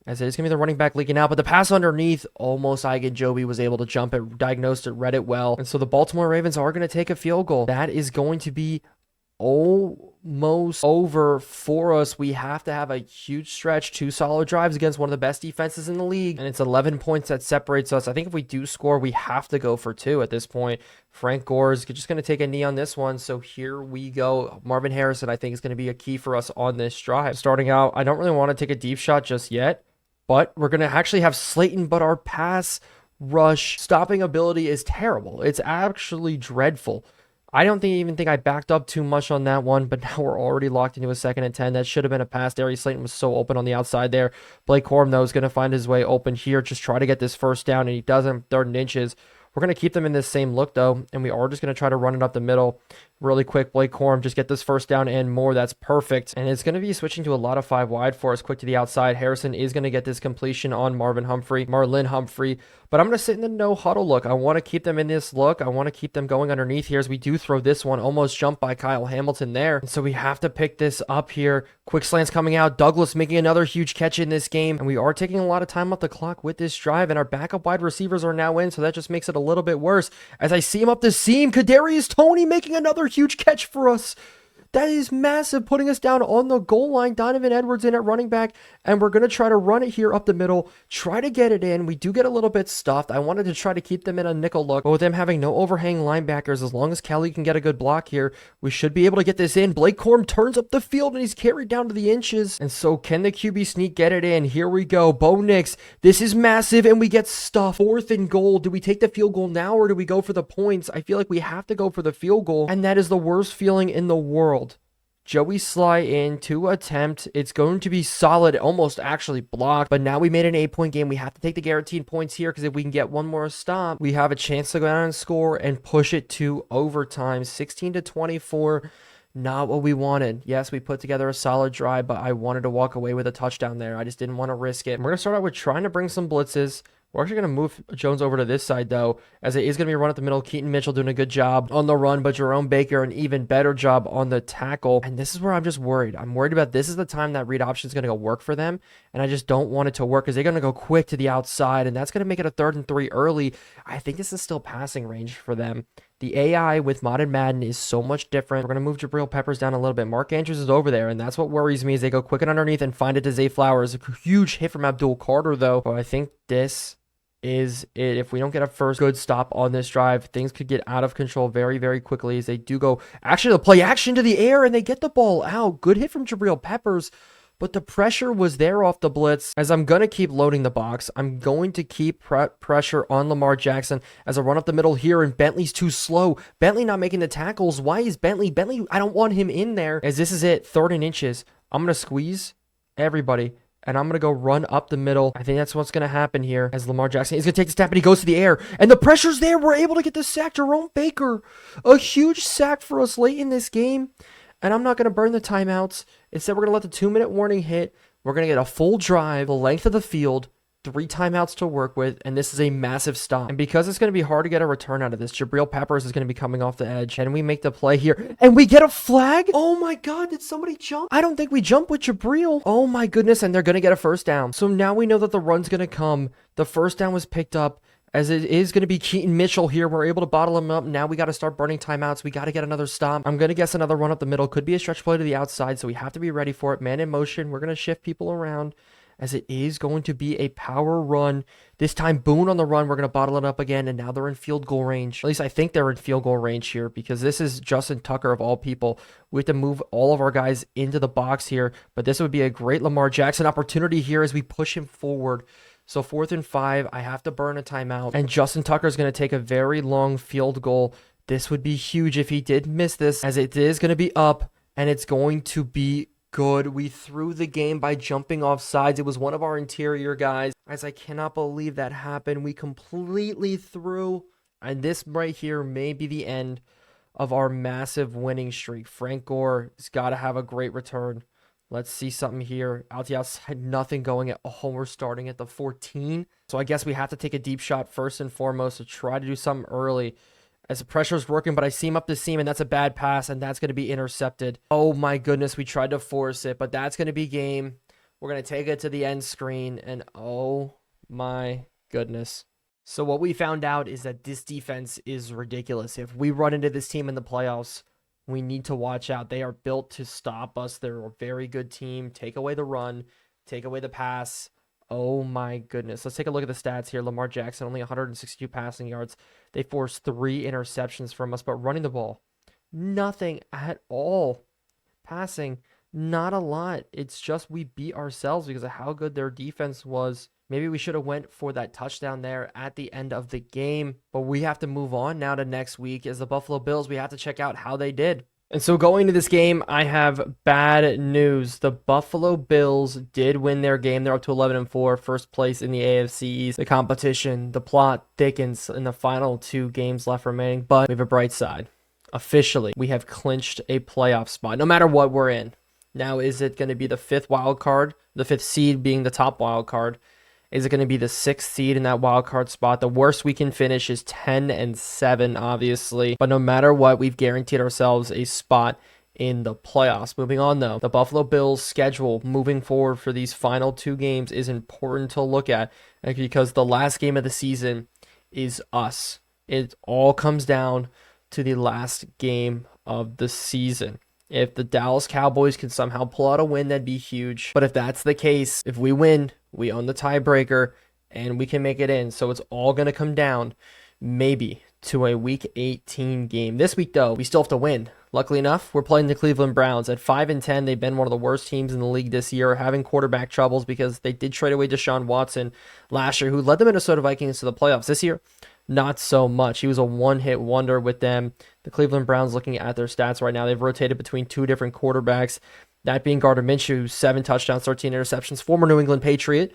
as it is going to be the running back leaking out, but the pass underneath, almost Joby was able to jump it, diagnosed it, read it well, and so the Baltimore Ravens are going to take a field goal. That is going to be almost over for us. We have to have a huge stretch, 2 solid drives against one of the best defenses in the league, and it's 11 points that separates us. I think if we do score, we have to go for 2 at this point. Frank Gore is just going to take a knee on this one, so here we go. Marvin Harrison, I think, is going to be a key for us on this drive. Starting out, I don't really want to take a deep shot just yet, but we're going to actually have Slayton, but our pass rush stopping ability is terrible. It's actually dreadful. I don't even think I backed up too much on that one, but now we're already locked into a 2nd and 10. That should have been a pass. Darius Slayton was so open on the outside there. Blake Corum, though, is going to find his way open here. Just try to get this first down, and he doesn't. 3rd and inches. We're going to keep them in this same look, though, and we are just going to try to run it up the middle really quick. Blake Corum, just get this first down and more. That's perfect. And it's going to be switching to a lot of 5 wide for us, quick to the outside. Harrison is going to get this completion on Marlon Humphrey, but I'm going to sit in the no huddle look. I want to keep them in this look. I want to keep them going underneath here as we do throw this one. Almost jumped by Kyle Hamilton there. And so we have to pick this up here. Quick slants coming out. Douglas making another huge catch in this game. And we are taking a lot of time off the clock with this drive, and our backup wide receivers are now in, so that just makes it a little bit worse. As I see him up the seam, Kadarius Toney making another huge catch for us. That is massive, putting us down on the goal line. Donovan Edwards in at running back, and we're going to try to run it here up the middle, try to get it in. We do get a little bit stuffed. I wanted to try to keep them in a nickel look, but with them having no overhang linebackers, as long as Kelly can get a good block here, we should be able to get this in. Blake Corum turns up the field, and he's carried down to the inches. And so can the QB sneak get it in? Here we go. Bo Nix, this is massive, and we get stuffed. 4th and goal. Do we take the field goal now, or do we go for the points? I feel like we have to go for the field goal, and that is the worst feeling in the world. Joey Sly in to attempt. It's going to be solid, almost actually blocked, but now we made an 8-point game. We have to take the guaranteed points here, because if we can get one more stop, we have a chance to go down and score and push it to overtime. 16-24, not what we wanted. Yes, we put together a solid drive, but I wanted to walk away with a touchdown there. I just didn't want to risk it. We're going to start out with trying to bring some blitzes. We're actually going to move Jones over to this side, though, as it is going to be a run up the middle. Keaton Mitchell doing a good job on the run, but Jerome Baker an even better job on the tackle. And this is where I'm just worried. I'm worried about this is the time that read option is going to go work for them, and I just don't want it to work, because they're going to go quick to the outside, and that's going to make it a 3rd and 3 early. I think this is still passing range for them. The AI with Modded Madden is so much different. We're going to move Jabril Peppers down a little bit. Mark Andrews is over there, and that's what worries me, is they go quick and underneath and find it to Zay Flowers. A huge hit from Abdul Carter, though. But I think this is it. If we don't get a first good stop on this drive, things could get out of control very, very quickly, as they do go actually they'll play action to the air, and they get the ball out. Good hit from Jabril Peppers, but the pressure was there off the blitz. As I'm going to keep loading the box, I'm going to keep pressure on Lamar Jackson as I run up the middle here, and Bentley's too slow. Bentley not making the tackles. Why is Bentley, I don't want him in there, as this is it, 3rd and inches. I'm going to squeeze everybody, and I'm going to go run up the middle. I think that's what's going to happen here, as Lamar Jackson is going to take the snap, and he goes to the air, and the pressure's there. We're able to get the sack. Jerome Baker, a huge sack for us late in this game, and I'm not going to burn the timeouts. Instead, we're going to let the 2-minute warning hit. We're going to get a full drive, the length of the field, 3 timeouts to work with, and this is a massive stop. And because it's going to be hard to get a return out of this, Jabril Peppers is going to be coming off the edge, and we make the play here, and we get a flag. Oh my God, did somebody jump? I don't think we jump with Jabril. Oh my goodness, and they're going to get a first down. So now we know that the run's going to come. The first down was picked up, as it is going to be Keaton Mitchell here. We're able to bottle him up. Now we got to start burning timeouts. We got to get another stop. I'm going to guess another run up the middle. Could be a stretch play to the outside, so we have to be ready for it. Man in motion. We're going to shift people around, as it is going to be a power run. This time, Boone on the run. We're going to bottle it up again, and now they're in field goal range. At least I think they're in field goal range here because this is Justin Tucker of all people. We have to move all of our guys into the box here, but this would be a great Lamar Jackson opportunity here as we push him forward. So 4th and 5, I have to burn a timeout, and Justin Tucker is going to take a very long field goal. This would be huge if he did miss this, as it is going to be up, and it's going to be good. We threw the game by jumping off sides. It was one of our interior guys. As I cannot believe that happened. We completely threw. And this right here may be the end of our massive winning streak. Frank Gore has got to have a great return. Let's see something here. Out the outside, nothing going at home. We're starting at the 14. So I guess we have to take a deep shot first and foremost to try to do something early, as the pressure's working, but I seam up the seam, and that's a bad pass, and that's going to be intercepted. Oh my goodness, we tried to force it, but that's going to be game. We're going to take it to the end screen, and oh my goodness. So what we found out is that this defense is ridiculous. If we run into this team in the playoffs, we need to watch out. They are built to stop us. They're a very good team. Take away the run, take away the pass. Oh my goodness. Let's take a look at the stats here. Lamar Jackson, only 162 passing yards. They forced 3 interceptions from us, but running the ball, nothing at all. Passing, not a lot. It's just we beat ourselves because of how good their defense was. Maybe we should have went for that touchdown there at the end of the game, but we have to move on now to next week. As the Buffalo Bills, we have to check out how they did. And so going into this game, I have bad news. The Buffalo Bills did win their game. They're up to 11-4, first place in the AFC East. The competition, the plot thickens in the final 2 games left remaining, but we have a bright side. Officially, we have clinched a playoff spot, no matter what we're in. Now, is it going to be the 5th wild card, the 5th seed being the top wild card? Is it going to be the 6th seed in that wild card spot? The worst we can finish is 10-7, obviously. But no matter what, we've guaranteed ourselves a spot in the playoffs. Moving on, though, the Buffalo Bills' schedule moving forward for these final 2 games is important to look at because the last game of the season is us. It all comes down to the last game of the season. If the Dallas Cowboys can somehow pull out a win, that'd be huge. But if that's the case, if we win, we own the tiebreaker and we can make it in. So it's all going to come down maybe to a week 18 game. This week, though, we still have to win. Luckily enough, we're playing the Cleveland Browns. At 5-10, they've been one of the worst teams in the league this year, having quarterback troubles because they did trade away Deshaun Watson last year, who led the Minnesota Vikings to the playoffs. This year, not so much. He was a one-hit wonder with them. The Cleveland Browns, looking at their stats right now, they've rotated between 2 different quarterbacks, that being Gardner Minshew, 7 touchdowns, 13 interceptions, former New England Patriot,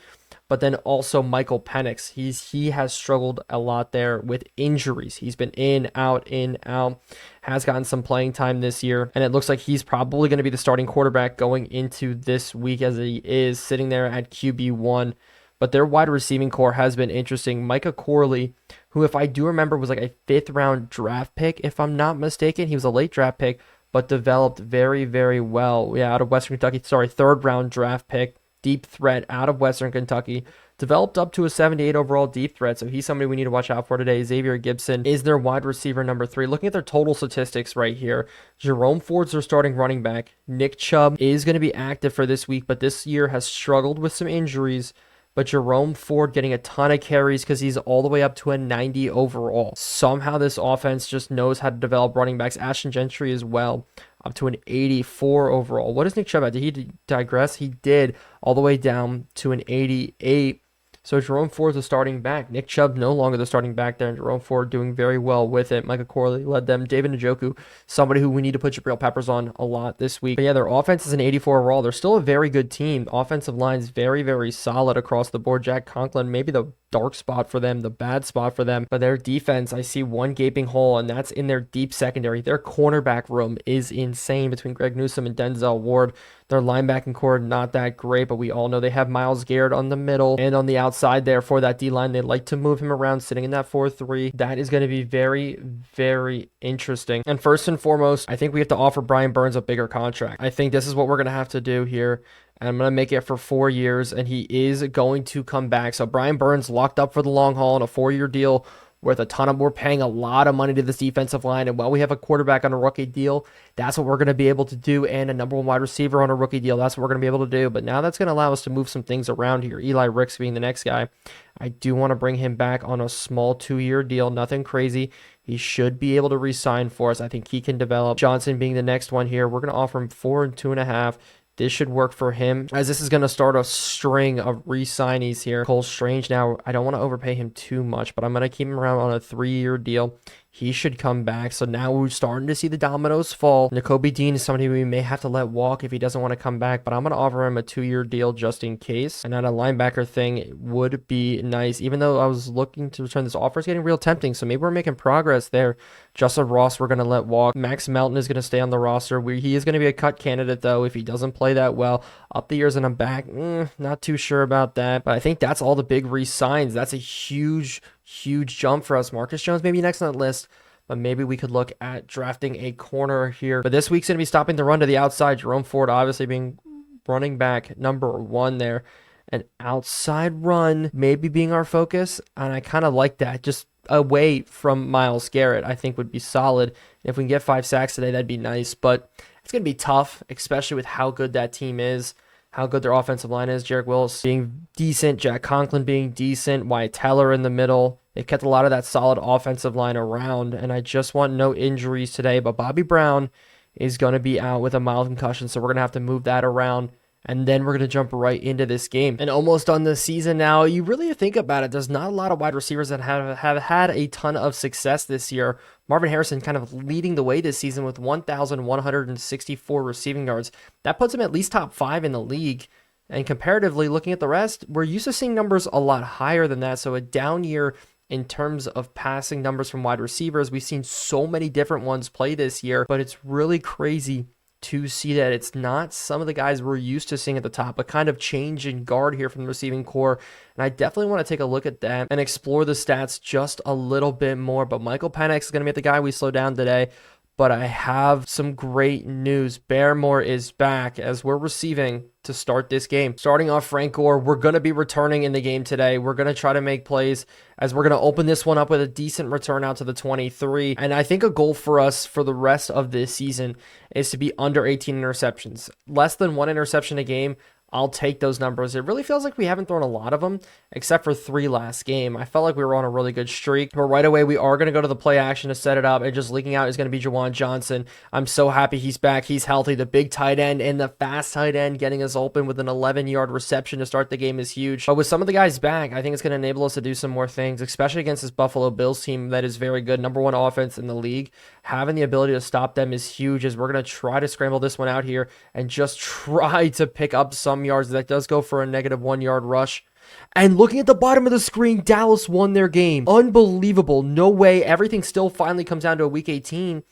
but then also Michael Penix. He has struggled a lot there with injuries. He's been in, out, has gotten some playing time this year, and it looks like he's probably going to be the starting quarterback going into this week as he is sitting there at QB1. But their wide receiving core has been interesting. Micah Corley, who, if I do remember, was like a 5th-round draft pick, if I'm not mistaken. He was a late draft pick, but developed very, very well. Yeah, out of Western Kentucky. 3rd-round draft pick. Deep threat out of Western Kentucky. Developed up to a 78 overall deep threat, so he's somebody we need to watch out for today. Xavier Gibson is their wide receiver number 3. Looking at their total statistics right here, Jerome Ford's their starting running back. Nick Chubb is going to be active for this week, but this year has struggled with some injuries. But Jerome Ford getting a ton of carries because he's all the way up to a 90 overall. Somehow this offense just knows how to develop running backs. Ashton Gentry as well, up to an 84 overall. What does Nick Chubb have? Did he digress? He did, all the way down to an 88. So Jerome Ford's the starting back. Nick Chubb no longer the starting back there, and Jerome Ford doing very well with it. Micah Corley led them. David Njoku, somebody who we need to put Jabril Peppers on a lot this week. But yeah, their offense is an 84 overall. They're still a very good team. Offensive line is very, very solid across the board. Jack Conklin, maybe the dark spot for them, the bad spot for them. But their defense, I see one gaping hole, and that's in their deep secondary. Their cornerback room is insane between Greg Newsome and Denzel Ward. Their linebacking core, not that great, but we all know they have Myles Garrett on the middle and on the outside there for that D-line. They like to move him around, sitting in that 4-3. That is going to be very, very interesting. And first and foremost, I think we have to offer Brian Burns a bigger contract. I think this is what we're going to have to do here. And I'm going to make it for 4 years, and he is going to come back. So Brian Burns locked up for the long haul on a 4-year deal, worth a ton of, we're paying a lot of money to this defensive line. And while we have a quarterback on a rookie deal, that's what we're going to be able to do. And a number one wide receiver on a rookie deal, that's what we're going to be able to do. But now that's going to allow us to move some things around here. Eli Ricks being the next guy. I do want to bring him back on a small 2-year deal. Nothing crazy. He should be able to re-sign for us. I think he can develop. Johnson being the next one here. We're going to offer him 4 and 2.5. This should work for him, as this is going to start a string of re-signees here. Cole Strange now, I don't want to overpay him too much, but I'm going to keep him around on a 3-year deal. He should come back. So now we're starting to see the dominoes fall. Nakobe Dean is somebody we may have to let walk if he doesn't want to come back, but I'm going to offer him a 2-year deal just in case. And then a linebacker thing would be nice, even though I was looking to return this offer. It's getting real tempting, so maybe we're making progress there. Justin Ross, we're going to let walk. Max Melton is going to stay on the roster. He is going to be a cut candidate, though, if he doesn't play that well. Up the years and I'm back, not too sure about that. But I think that's all the big re-signs. That's a huge jump for us. Marcus Jones maybe next on the list, but maybe we could look at drafting a corner here. But this week's going to be stopping the run to the outside. Jerome Ford obviously being running back number 1 there. An outside run maybe being our focus, and I kind of like that. Just away from Myles Garrett, I think would be solid. If we can get 5 sacks today, that'd be nice. But it's going to be tough, especially with how good that team is, how good their offensive line is. Jarek Willis being decent, Jack Conklin being decent, Wyatt Teller in the middle. They've kept a lot of that solid offensive line around, and I just want no injuries today. But Bobby Brown is going to be out with a mild concussion, so we're going to have to move that around. And then we're going to jump right into this game. And almost on the season now, you really think about it, there's not a lot of wide receivers that have had a ton of success this year. Marvin Harrison kind of leading the way this season with 1,164 receiving yards. That puts him at least top 5 in the league. And comparatively, looking at the rest, we're used to seeing numbers a lot higher than that. So a down year in terms of passing numbers from wide receivers. We've seen so many different ones play this year, but it's really crazy to see that it's not some of the guys we're used to seeing at the top, a kind of change in guard here from the receiving core. And I definitely want to take a look at that and explore the stats just a little bit more. But Michael Penix is going to be the guy we slow down today. But I have some great news. Barrymore is back as we're receiving to start this game. Starting off Frank Gore, we're going to be returning in the game today. We're going to try to make plays as we're going to open this one up with a decent return out to the 23. And I think a goal for us for the rest of this season is to be under 18 interceptions. Less than 1 interception a game, I'll take those numbers. It really feels like we haven't thrown a lot of them, except for 3 last game. I felt like we were on a really good streak. But right away, we are going to go to the play action to set it up. And just leaking out is going to be Juwan Johnson. I'm so happy he's back. He's healthy. The big tight end and the fast tight end getting us open with an 11-yard reception to start the game is huge. But with some of the guys back, I think it's going to enable us to do some more things, especially against this Buffalo Bills team that is very good. Number 1 offense in the league. Having the ability to stop them is huge, as we're going to try to scramble this one out here and just try to pick up some yards. That does go for a negative 1-yard rush. And looking at the bottom of the screen, Dallas won their game. Unbelievable. No way. Everything still finally comes down to a week 18,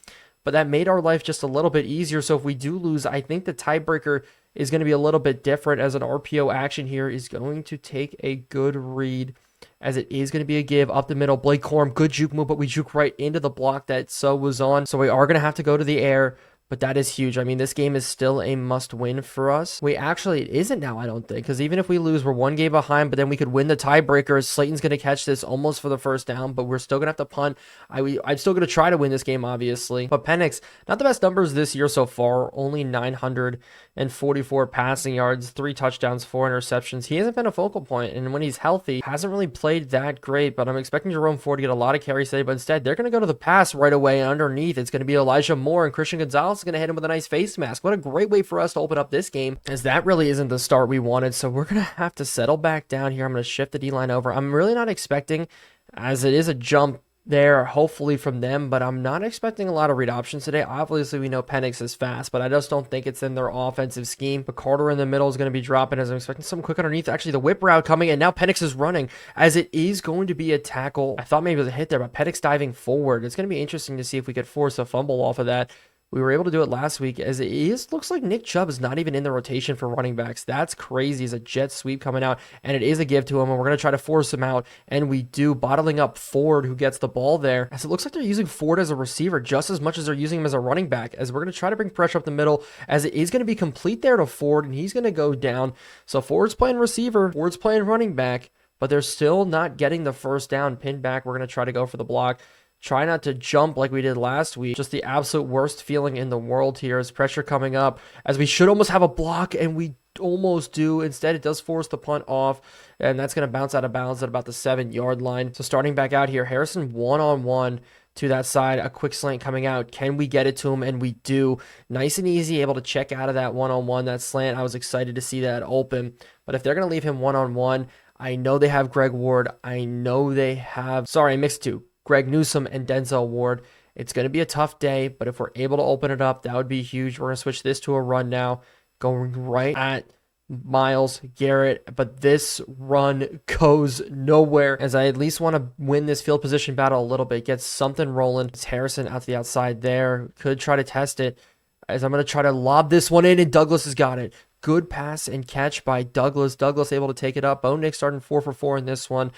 but that made our life just a little bit easier. So if we do lose, I think the tiebreaker is going to be a little bit different, as an RPO action here is going to take a good read, as it is going to be a give up the middle. Blake Corum, good juke move, but we juke right into the block that so was on. So we are going to have to go to the air. But that is huge. I mean, this game is still a must-win for us. It isn't now, I don't think, because even if we lose, we're 1 game behind, but then we could win the tiebreaker. Slayton's going to catch this almost for the first down, but we're still going to have to punt. I'm still going to try to win this game, obviously. But Penix, not the best numbers this year so far, only 944 passing yards, 3 touchdowns, 4 interceptions. He hasn't been a focal point, and when he's healthy, hasn't really played that great, but I'm expecting Jerome Ford to get a lot of carries today, but instead, they're going to go to the pass right away, and underneath, it's going to be Elijah Moore, and Christian Gonzalez is going to hit him with a nice face mask. What a great way for us to open up this game, as that really isn't the start we wanted. So we're going to have to settle back down here. I'm going to shift the D-line over. I'm really not expecting, as it is a jump there, hopefully from them, but I'm not expecting a lot of read options today. Obviously, we know Penix is fast, but I just don't think it's in their offensive scheme. But Carter in the middle is going to be dropping, as I'm expecting some quick underneath. Actually, the whip route coming, and now Penix is running, as it is going to be a tackle. I thought maybe it was a hit there, but Penix diving forward. It's going to be interesting to see if we could force a fumble off of that. We were able to do it last week, as it looks like Nick Chubb is not even in the rotation for running backs. That's crazy. It's a jet sweep coming out, and it is a give to him, and we're going to try to force him out, and we do, bottling up Ford, who gets the ball there, as it looks like they're using Ford as a receiver just as much as they're using him as a running back, as we're going to try to bring pressure up the middle, as it is going to be complete there to Ford, and he's going to go down. So Ford's playing receiver, Ford's playing running back, but they're still not getting the first down. Pinned back, we're going to try to go for the block. Try not to jump like we did last week. Just the absolute worst feeling in the world here is pressure coming up as we should almost have a block, and we almost do. Instead, it does force the punt off, and that's going to bounce out of bounds at about the 7-yard line. So starting back out here, Harrison one-on-one to that side, a quick slant coming out. Can we get it to him? And we do. Nice and easy, able to check out of that one-on-one, that slant. I was excited to see that open. But if they're going to leave him one-on-one, I know they have Greg Ward. I know they have, sorry, I mixed two. Greg Newsome and Denzel Ward. It's going to be a tough day, but if we're able to open it up, that would be huge. We're going to switch this to a run now, going right at Myles Garrett, but this run goes nowhere, as I at least want to win this field position battle a little bit, get something rolling. It's Harrison out to the outside there. Could try to test it, as I'm going to try to lob this one in, and Douglas has got it. Good pass and catch by Douglas. Douglas able to take it up. Bo Nix starting 4 for 4 in this one.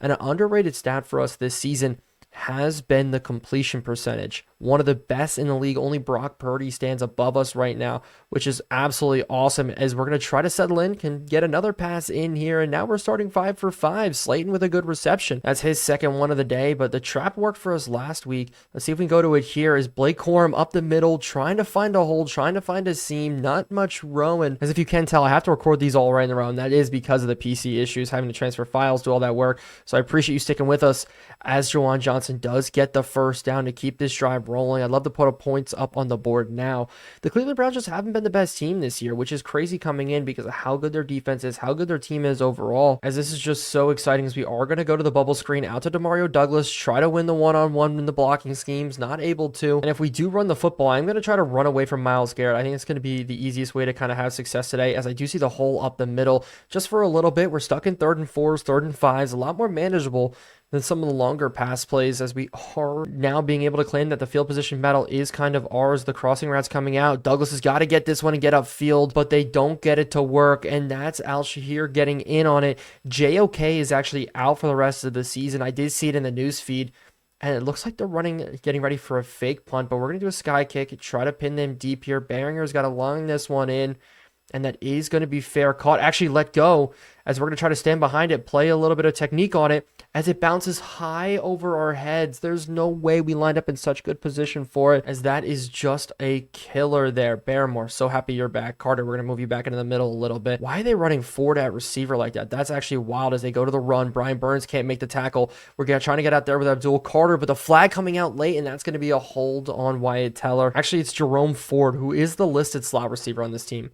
And an underrated stat for us this season has been the completion percentage. One of the best in the league. Only Brock Purdy stands above us right now, which is absolutely awesome, as we're going to try to settle in, can get another pass in here, and now we're starting 5 for 5. Slayton with a good reception. That's his second one of the day, but the trap worked for us last week. Let's see if we can go to it here. Is Blake Corum up the middle, trying to find a hole, trying to find a seam, not much rowing. As if you can tell, I have to record these all right in a row, and that is because of the PC issues, having to transfer files, do all that work. So I appreciate you sticking with us, as Juwan Johnson does get the first down to keep this drive rolling. I'd love to put a points up on the board now. The Cleveland Browns just haven't been the best team this year, which is crazy coming in because of how good their defense is, how good their team is overall, as this is just so exciting, as we are going to go to the bubble screen out to Demario Douglas, try to win the one-on-one in the blocking schemes, not able to. And if we do run the football, I'm going to try to run away from Myles Garrett. I think it's going to be the easiest way to kind of have success today, as I do see the hole up the middle just for a little bit. We're stuck in 3rd and 4s, 3rd and 5s, a lot more manageable than some of the longer pass plays, as we are now being able to claim that the field position battle is kind of ours. The crossing routes coming out. Douglas has got to get this one and get upfield, but they don't get it to work, and that's Al-Shahir getting in on it. JOK is actually out for the rest of the season. I did see it in the news feed, and it looks like they're getting ready for a fake punt, but we're going to do a sky kick, try to pin them deep here. Behringer's got to line this one in, and that is going to be fair. Caught, actually let go, as we're going to try to stand behind it, play a little bit of technique on it, as it bounces high over our heads. There's no way we lined up in such good position for it, as that is just a killer there. Barrymore, so happy you're back. Carter, we're going to move you back into the middle a little bit. Why are they running forward at receiver like that? That's actually wild, as they go to the run. Brian Burns can't make the tackle. We're trying to get out there with Abdul Carter, but the flag coming out late, and that's going to be a hold on Wyatt Teller. Actually, it's Jerome Ford, who is the listed slot receiver on this team.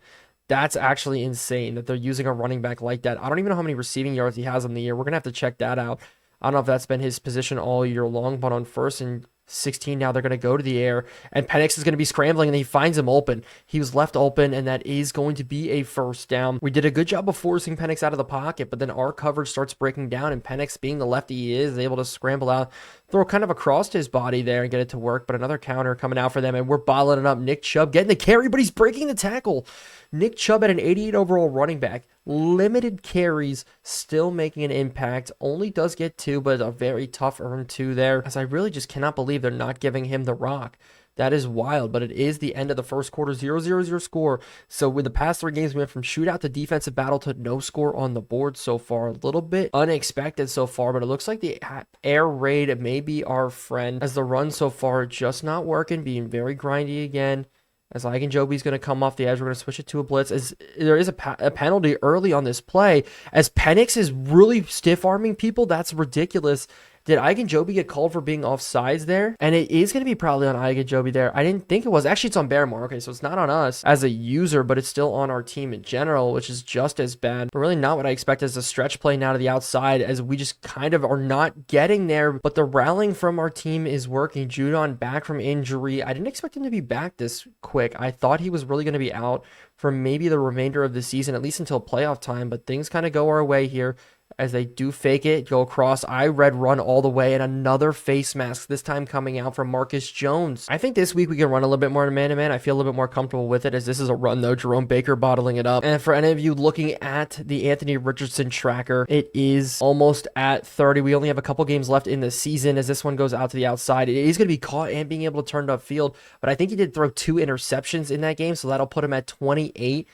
That's actually insane that they're using a running back like that. I don't even know how many receiving yards he has on the year. We're going to have to check that out. I don't know if that's been his position all year long, but on 1st and 16 now, they're going to go to the air, and Penix is going to be scrambling, and he finds him open. He was left open, and that is going to be a first down. We did a good job of forcing Penix out of the pocket, but then our coverage starts breaking down, and Penix, being the lefty he is able to scramble out, throw kind of across his body there and get it to work, but another counter coming out for them, and we're bottling it up. Nick Chubb getting the carry, but he's breaking the tackle. Nick Chubb at an 88 overall running back, limited carries, still making an impact. Only does get 2, but a very tough earn 2 there, as I really just cannot believe they're not giving him the rock. That is wild, but it is the end of the first quarter, 0-0-0 score. So with the past 3 games, we went from shootout to defensive battle to no score on the board so far. A little bit unexpected so far, but it looks like the air raid may be our friend, as the run so far just not working, being very grindy again. As Joby's going to come off the edge, we're going to switch it to a blitz, as there is a penalty early on this play, as Penix is really stiff-arming people. That's ridiculous. Did Joby get called for being offsides there? And it is going to be probably on Joby there. I didn't think it was. Actually, it's on Barrymore. Okay, so it's not on us as a user, but it's still on our team in general, which is just as bad. But really not what I expect as a stretch play now to the outside, as we just kind of are not getting there. But the rallying from our team is working. Judon back from injury. I didn't expect him to be back this quick. I thought he was really going to be out for maybe the remainder of the season, at least until playoff time. But things kind of go our way here, as they do fake it, go across. I read run all the way, and another face mask, this time coming out from Marcus Jones. I think this week we can run a little bit more man-to-man. I feel a little bit more comfortable with it, as this is a run, though. Jerome Baker bottling it up. And for any of you looking at the Anthony Richardson tracker, it is almost at 30. We only have a couple games left in the season, as this one goes out to the outside. It is going to be caught and being able to turn upfield, but I think he did throw 2 interceptions in that game, so that'll put him at 28.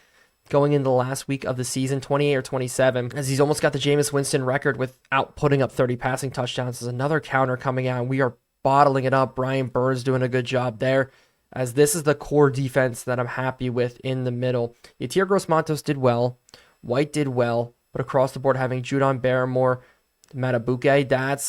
going into the last week of the season, 28 or 27, as he's almost got the Jameis Winston record without putting up 30 passing touchdowns. There's another counter coming out, and we are bottling it up. Brian Burns doing a good job there, as this is the core defense that I'm happy with in the middle. Yatir Gross-Matos did well. White did well, but across the board, having Judon Barrymore, Matabuke,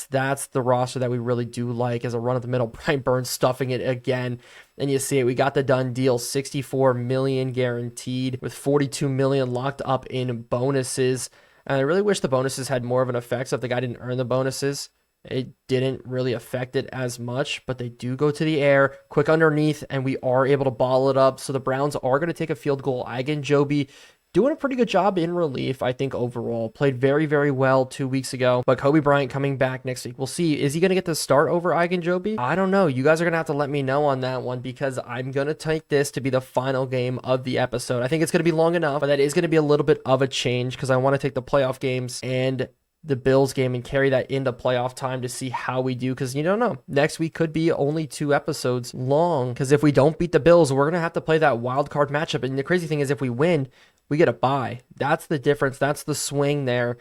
that's the roster that we really do like as a run of the middle. Brian Burns stuffing it again, and you see it. We got the done deal, $64 million guaranteed with $42 million locked up in bonuses. And I really wish the bonuses had more of an effect. So if the guy didn't earn the bonuses, it didn't really affect it as much, but they do go to the air, quick underneath, and we are able to ball it up. So the Browns are going to take a field goal. Joby doing a pretty good job in relief, I think, overall. Played very, very well 2 weeks ago. But Kobe Bryant coming back next week. We'll see. Is he going to get the start over Joby? I don't know. You guys are going to have to let me know on that one, because I'm going to take this to be the final game of the episode. I think it's going to be long enough, but that is going to be a little bit of a change, because I want to take the playoff games and the Bills game and carry that into playoff time to see how we do, because you don't know. Next week could be only 2 episodes long, because if we don't beat the Bills, we're going to have to play that wild card matchup. And the crazy thing is, if we win, we get a bye. That's the difference. That's the swing there.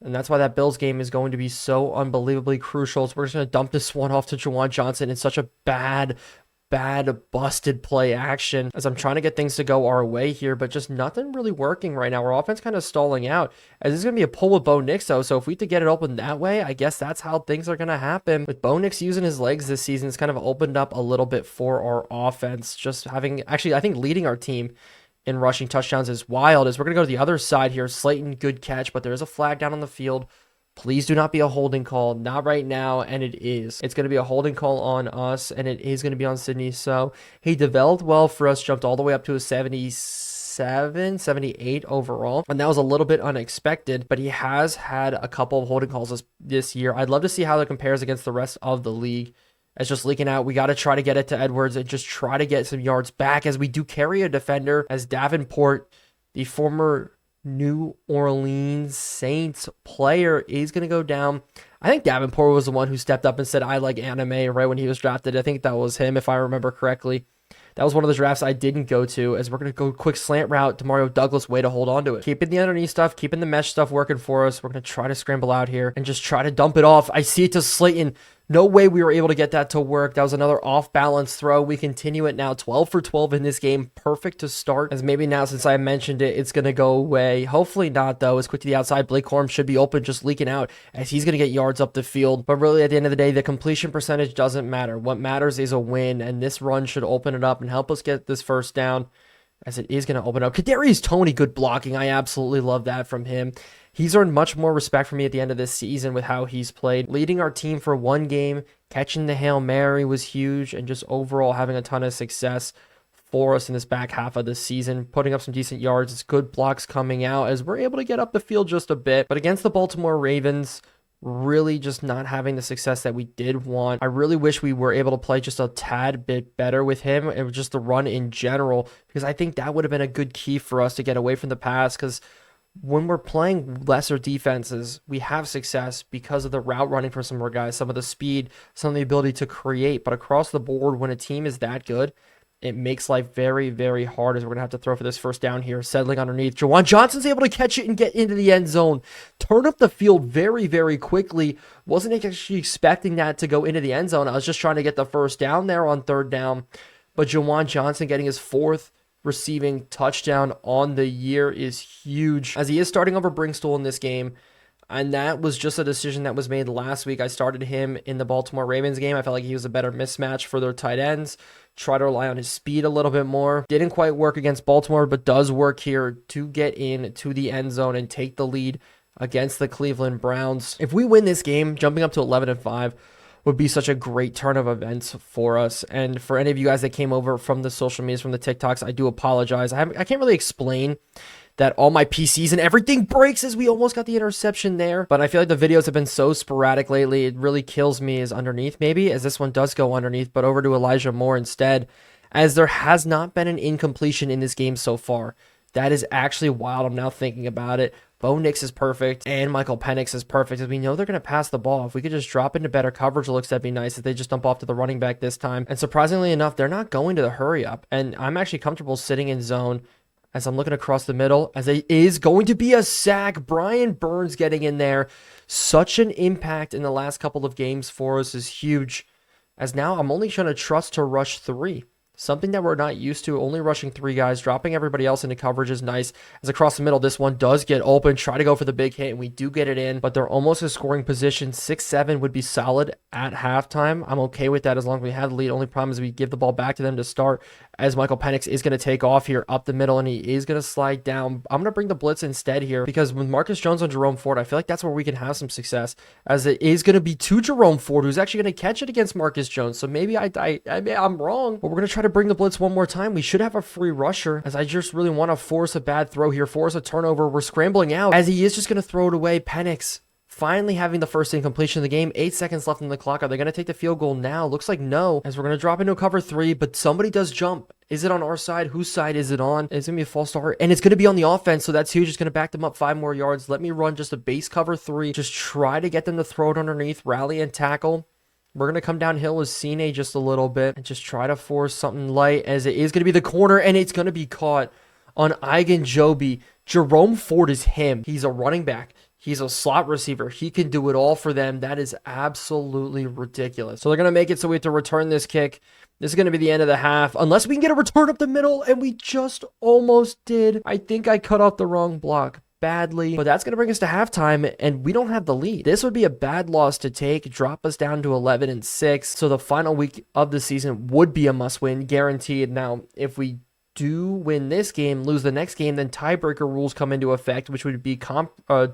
And that's why that Bills game is going to be so unbelievably crucial. So we're just going to dump this one off to Juwan Johnson in such a bad busted play action, as I'm trying to get things to go our way here, but just nothing really working right now. Our offense kind of stalling out, as this is going to be a pull with Bo Nix, though. So if we to get it open that way, I guess that's how things are going to happen. With Bo Nix using his legs this season, it's kind of opened up a little bit for our offense. Just having, actually, I think leading our team in rushing touchdowns is wild, as we're going to go to the other side here. Slayton, good catch, but there is a flag down on the field. Please do not be a holding call. Not right now, and it is. It's going to be a holding call on us, and it is going to be on Sydney. So he developed well for us, jumped all the way up to a 77, 78 overall, and that was a little bit unexpected, but he has had a couple of holding calls this year. I'd love to see how that compares against the rest of the league. It's just leaking out. We got to try to get it to Edwards and just try to get some yards back, as we do carry a defender, as Davenport, the former New Orleans Saints player, is going to go down. I think Davenport was the one who stepped up and said, I like anime, right when he was drafted. I think that was him, if I remember correctly. That was one of the drafts I didn't go to, as we're going to go quick slant route. Demario Douglas, way to hold on to it. Keeping the underneath stuff, keeping the mesh stuff working for us. We're going to try to scramble out here and just try to dump it off. I see it to Slayton. No way we were able to get that to work. That was another off-balance throw. We continue it now. 12 for 12 in this game. Perfect to start, as maybe now, since I mentioned it, it's going to go away. Hopefully not, though. It's quick to the outside. Blake Corum should be open, just leaking out, as he's going to get yards up the field. But really, at the end of the day, the completion percentage doesn't matter. What matters is a win, and this run should open it up and help us get this first down, as it is going to open up. Kadarius Toney, good blocking. I absolutely love that from him. He's earned much more respect from me at the end of this season with how he's played. Leading our team for one game, catching the Hail Mary was huge, and just overall having a ton of success for us in this back half of the season, putting up some decent yards. It's good blocks coming out, as we're able to get up the field just a bit. But against the Baltimore Ravens, really just not having the success that we did want. I really wish we were able to play just a tad bit better with him, and just the run in general, because I think that would have been a good key for us to get away from the pass, because when we're playing lesser defenses, we have success because of the route running from some of our guys, some of the speed, some of the ability to create. But across the board, when a team is that good, it makes life very, very hard, as we're going to have to throw for this first down here. Settling underneath. Juwan Johnson's able to catch it and get into the end zone. Turn up the field very, very quickly. Wasn't actually expecting that to go into the end zone. I was just trying to get the first down there on third down. But Juwan Johnson getting his 4th receiving touchdown on the year is huge, as he is starting over Brinkstall in this game. And that was just a decision that was made last week. I started him in the Baltimore Ravens game. I felt like he was a better mismatch for their tight ends. Try to rely on his speed a little bit more. Didn't quite work against Baltimore, but does work here to get in to the end zone and take the lead against the Cleveland Browns. If we win this game, jumping up to 11-5 would be such a great turn of events for us. And for any of you guys that came over from the social medias, from the TikToks, I do apologize. I can't really explain that all my PCs and everything breaks, as we almost got the interception there. But I feel like the videos have been so sporadic lately. It really kills me as underneath, maybe, as this one does go underneath, but over to Elijah Moore instead, as there has not been an incompletion in this game so far. That is actually wild. I'm now thinking about it. Bo Nix is perfect, and Michael Penix is perfect, as we know they're going to pass the ball. If we could just drop into better coverage looks, that'd be nice. If they just dump off to the running back this time. And surprisingly enough, they're not going to the hurry up. And I'm actually comfortable sitting in zone as I'm looking across the middle, as it is going to be a sack. Brian Burns getting in there. Such an impact in the last couple of games for us is huge, as now I'm only trying to trust to rush 3. Something that we're not used to, only rushing 3 guys, dropping everybody else into coverage is nice. As across the middle, this one does get open, try to go for the big hit, and we do get it in, but they're almost a scoring position. 6-7 would be solid at halftime. I'm okay with that as long as we have the lead. Only problem is we give the ball back to them to start, as Michael Penix is going to take off here up the middle, and he is going to slide down. I'm going to bring the blitz instead here, because with Marcus Jones on Jerome Ford, I feel like that's where we can have some success, as it is going to be to Jerome Ford, who's actually going to catch it against Marcus Jones. So maybe I'm wrong, but we're going to try to bring the blitz one more time. We should have a free rusher, as I just really want to force a bad throw here, force a turnover. We're scrambling out, as he is just going to throw it away. Penix finally having the first incompletion of the game. 8 seconds left on the clock. Are they going to take the field goal now? Looks like no, as we're going to drop into a cover 3, but somebody does jump. Is it on our side? Whose side is it on? It's going to be a false start, and it's going to be on the offense, so that's huge. It's going to back them up 5 more yards. Let me run just a base cover 3. Just try to get them to throw it underneath, rally and tackle. We're going to come downhill with Cine just a little bit and just try to force something light, as it is going to be the corner, and it's going to be caught on Igan Joby. Jerome Ford is him. He's a running back. He's a slot receiver. He can do it all for them. That is absolutely ridiculous. So they're going to make it so we have to return this kick. This is going to be the end of the half, unless we can get a return up the middle, and we just almost did. I think I cut off the wrong block badly, but that's going to bring us to halftime, and we don't have the lead. This would be a bad loss to take, drop us down to 11-6. So the final week of the season would be a must-win, guaranteed. Now, if we do win this game, lose the next game, then tiebreaker rules come into effect, which would be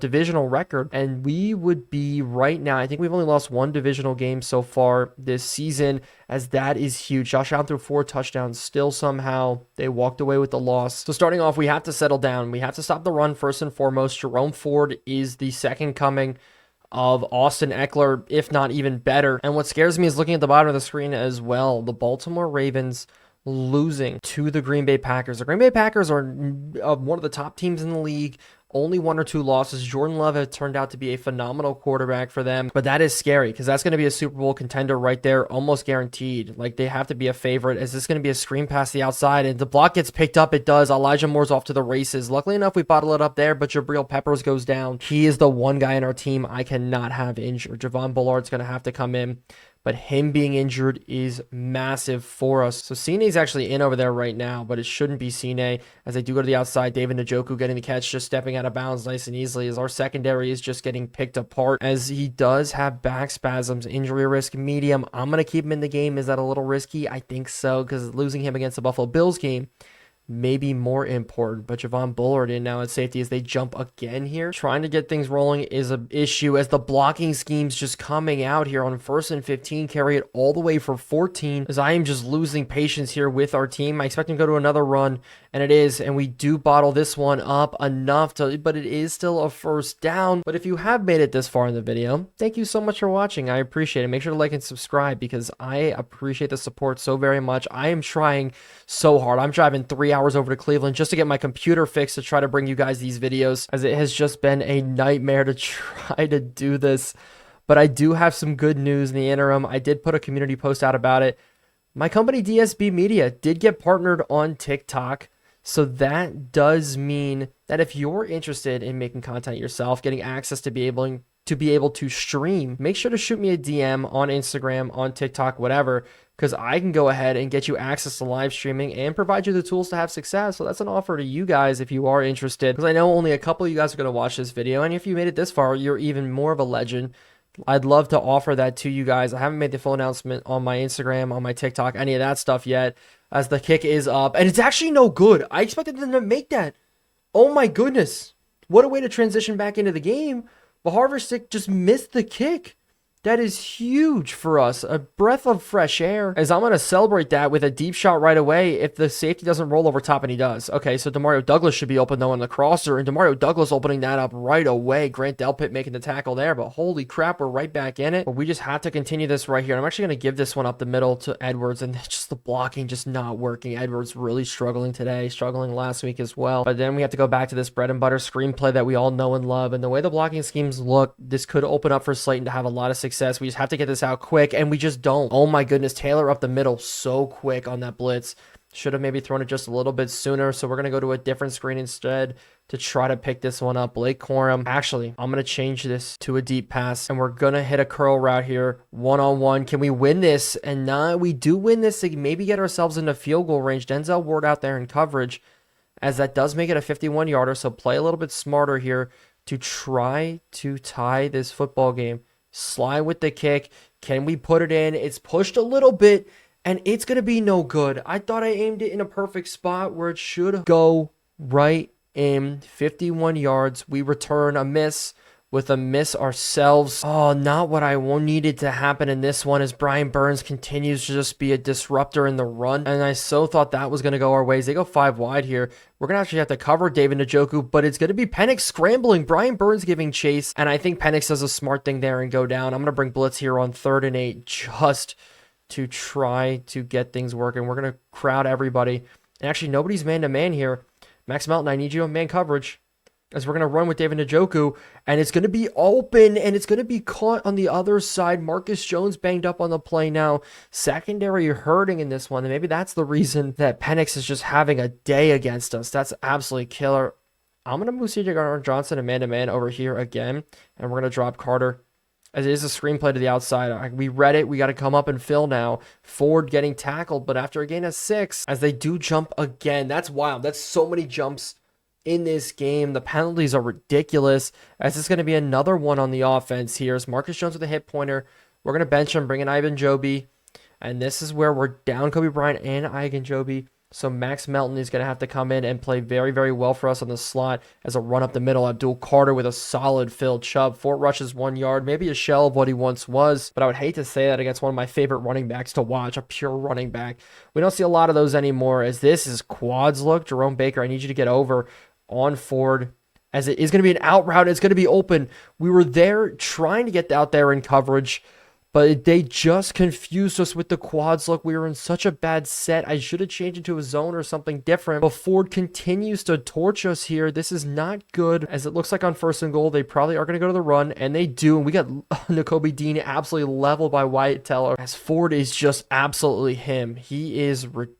divisional record, and we would be right now, I think we've only lost 1 divisional game so far this season, as that is huge. Josh Allen threw 4 touchdowns. Still somehow they walked away with the loss. So starting off, we have to settle down. We have to stop the run first and foremost. Jerome Ford is the second coming of Austin Eckler, if not even better. And what scares me is looking at the bottom of the screen as well. The Baltimore Ravens losing to the Green Bay Packers. The Green Bay Packers are one of the top teams in the league. Only 1 or 2 losses. Jordan Love has turned out to be a phenomenal quarterback for them, but that is scary, because that's going to be a Super Bowl contender right there, almost guaranteed. Like, they have to be a favorite. Is this going to be a screen past the outside, and the block gets picked up? It does. Elijah Moore's off to the races. Luckily enough, we bottle it up there, but Jabril Peppers goes down. He is the one guy in our team I cannot have injured. Javon Bullard's going to have to come in, but him being injured is massive for us. So Cine's actually in over there right now, but it shouldn't be Cine, as they do go to the outside. David Njoku getting the catch, just stepping out of bounds nice and easily, as our secondary is just getting picked apart, as he does have back spasms. Injury risk medium. I'm going to keep him in the game. Is that a little risky? I think so, because losing him against the Buffalo Bills game maybe more important. But Javon Bullard in now at safety, as they jump again here. Trying to get things rolling is an issue, as the blocking scheme's just coming out here on 1st and 15. Carry it all the way for 14, as I am just losing patience here with our team. I expect him to go to another run, and it is, and we do bottle this one up enough to, but it is still a first down. But if you have made it this far in the video, thank you so much for watching. I appreciate it. Make sure to like and subscribe, because I appreciate the support so very much. I am trying so hard. I'm driving 3 hours over to Cleveland just to get my computer fixed to try to bring you guys these videos, as it has just been a nightmare to try to do this. But I do have some good news in the interim. I did put a community post out about it. My company DSB Media did get partnered on TikTok. So that does mean that if you're interested in making content yourself, getting access to be able to stream, make sure to shoot me a DM on Instagram, on TikTok, whatever, because I can go ahead and get you access to live streaming and provide you the tools to have success. So that's an offer to you guys if you are interested, because I know only a couple of you guys are going to watch this video, and if you made it this far, you're even more of a legend. I'd love to offer that to you guys. I haven't made the full announcement on my Instagram, on my TikTok, any of that stuff yet, as the kick is up, and it's actually no good. I expected them to make that. Oh my goodness. What a way to transition back into the game. But Harvick just missed the kick. That is huge for us. A breath of fresh air, as I'm going to celebrate that with a deep shot right away if the safety doesn't roll over top, and he does. Okay, so Demario Douglas should be open, though, on the crosser, and Demario Douglas opening that up right away. Grant Delpit making the tackle there, but holy crap, we're right back in it. But we just have to continue this right here. I'm actually going to give this one up the middle to Edwards, and just the blocking just not working. Edwards really struggling today, struggling last week as well. But then we have to go back to this bread and butter screenplay that we all know and love, and the way the blocking schemes look, this could open up for Slayton to have a lot of success. We just have to get this out quick, and we just don't. Oh my goodness, Taylor up the middle so quick on that blitz. Should have maybe thrown it just a little bit sooner. So we're going to go to a different screen instead to try to pick this one up. Blake Corum. Actually, I'm going to change this to a deep pass, and we're going to hit a curl route here. One-on-one. Can we win this? And we do win this to maybe get ourselves into field goal range. Denzel Ward out there in coverage, as that does make it a 51-yarder. So play a little bit smarter here to try to tie this football game. Slide with the kick. Can we put it in? It's pushed a little bit, and it's going to be no good. I thought I aimed it in a perfect spot where it should go right in. 51 yards. We return a miss with a miss ourselves. Oh, not what I needed to happen in this one, as Brian Burns continues to just be a disruptor in the run. And I so thought that was going to go our ways. They go 5 wide here. We're going to actually have to cover David Njoku, but it's going to be Penix scrambling. Brian Burns giving chase. And I think Penix does a smart thing there and go down. I'm going to bring blitz here on 3rd and 8 just to try to get things working. We're going to crowd everybody. And actually, nobody's man-to-man here. Max Melton, I need you on man coverage, as we're going to run with David Njoku, and it's going to be open, and it's going to be caught on the other side. Marcus Jones banged up on the play now. Secondary hurting in this one, and maybe that's the reason that Penix is just having a day against us. That's absolutely killer. I'm going to move CJ Gardner-Johnson and man-to-man over here again, and we're going to drop Carter, as it is a screenplay to the outside. We read it. We got to come up and fill now. Ford getting tackled, but after a gain of 6, as they do jump again. That's wild. That's so many jumps in this game. The penalties are ridiculous, as it's going to be another one on the offense here. As Marcus Jones with a hit pointer. We're going to bench him, bring in Ivan Joby, and this is where we're down Kobe Bryant and Ivan Joby. So Max Melton is going to have to come in and play very, very well for us on the slot as a run up the middle. Abdul Carter with a solid Phil Chubb. 4 rushes, 1 yard, maybe a shell of what he once was, but I would hate to say that against one of my favorite running backs to watch, a pure running back. We don't see a lot of those anymore, as this is quads look. Jerome Baker, I need you to get over on Ford, as it is going to be an out route. It's going to be open. We were there trying to get out there in coverage, but they just confused us with the quads look. We were in such a bad set. I should have changed into a zone or something different, but Ford continues to torch us here. This is not good, as it looks like on 1st and goal, they probably are going to go to the run, and they do. And we got Nakobe Dean absolutely leveled by Wyatt Teller, as Ford is just absolutely him. He is ridiculous.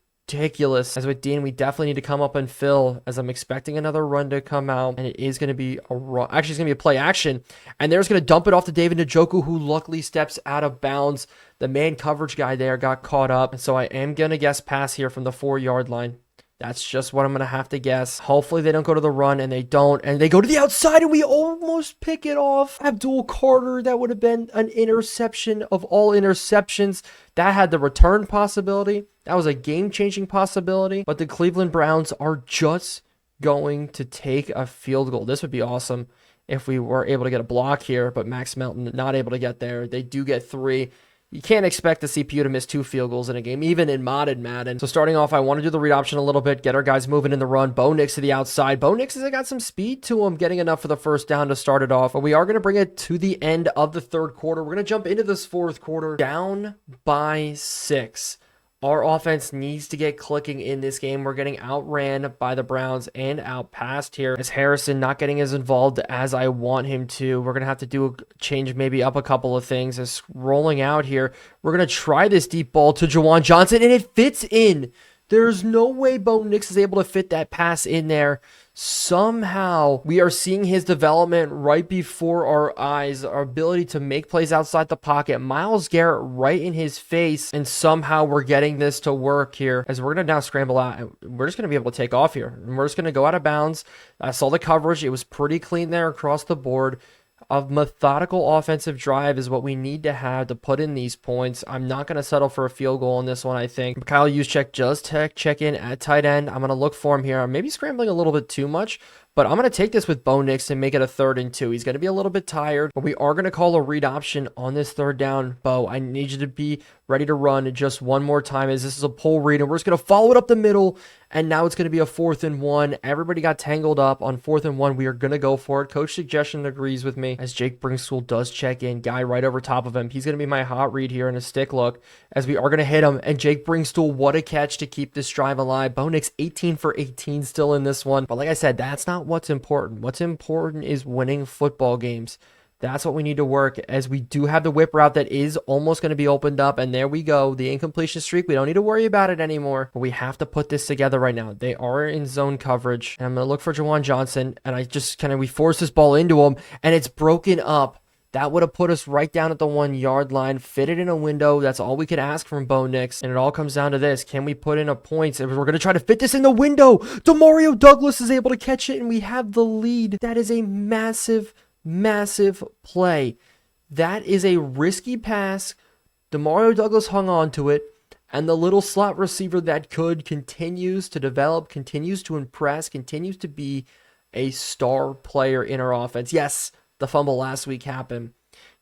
As with Dean, we definitely need to come up and fill, as I'm expecting another run to come out, and it is going to be a run. Actually, it's going to be a play action, and there's going to dump it off to David Njoku, who luckily steps out of bounds. The man coverage guy there got caught up, and so I am going to guess pass here from the 4-yard line. That's just what I'm going to have to guess. Hopefully they don't go to the run, and they don't. And they go to the outside, and we almost pick it off. Abdul Carter, that would have been an interception of all interceptions. That had the return possibility. That was a game-changing possibility. But the Cleveland Browns are just going to take a field goal. This would be awesome if we were able to get a block here, but Max Melton not able to get there. They do get 3. You can't expect the CPU to miss 2 field goals in a game, even in Modded Madden. So starting off, I want to do the read option a little bit, get our guys moving in the run. Bo Nix to the outside. Bo Nix has got some speed to him, getting enough for the first down to start it off. But we are going to bring it to the end of the 3rd quarter. We're going to jump into this 4th quarter down by 6. Our offense needs to get clicking in this game. We're getting outran by the Browns and outpassed here, as Harrison not getting as involved as I want him to. We're going to have to do a change, maybe up a couple of things. As rolling out here, we're going to try this deep ball to Juwan Johnson, and it fits in. There's no way Bo Nix is able to fit that pass in there. Somehow, we are seeing his development right before our eyes. Our ability to make plays outside the pocket. Myles Garrett right in his face. And somehow we're getting this to work here, as we're going to now scramble out. And we're just going to be able to take off here. And we're just going to go out of bounds. I saw the coverage. It was pretty clean there across the board. A methodical offensive drive is what we need to have to put in these points. I'm not going to settle for a field goal on this one, I think. Kyle Juszczyk does check in at tight end. I'm going to look for him here. I'm maybe scrambling a little bit too much, but I'm going to take this with Bo Nix and make it a 3rd and 2. He's going to be a little bit tired, but we are going to call a read option on this 3rd down. Bo, I need you to be ready to run just one more time, as this is a pull read, and we're just going to follow it up the middle, and now it's going to be a 4th and 1. Everybody got tangled up on 4th and 1. We are going to go for it. Coach Suggestion agrees with me, as Jake Bringschool does check in. Guy right over top of him. He's going to be my hot read here in a stick look, as we are going to hit him, and Jake Bringschool, what a catch to keep this drive alive. Bo Nix 18 for 18 still in this one, but like I said, that's not what's important. What's important is winning football games. That's what we need to work, as we do have the whip route that is almost going to be opened up. And there we go. The incompletion streak. We don't need to worry about it anymore. But we have to put this together right now. They are in zone coverage. And I'm going to look for Juwan Johnson. And I just we force this ball into him. And it's broken up. That would have put us right down at the 1 yard line, fit it in a window. That's all we could ask from Bo Nix. And it all comes down to this. Can we put in a point? We're going to try to fit this in the window. Demario Douglas is able to catch it, and we have the lead. That is a massive play. That is a risky pass. Demario Douglas hung on to it, and the little slot receiver that continues to develop, continues to impress, continues to be a star player in our offense. Yes, the fumble last week happened.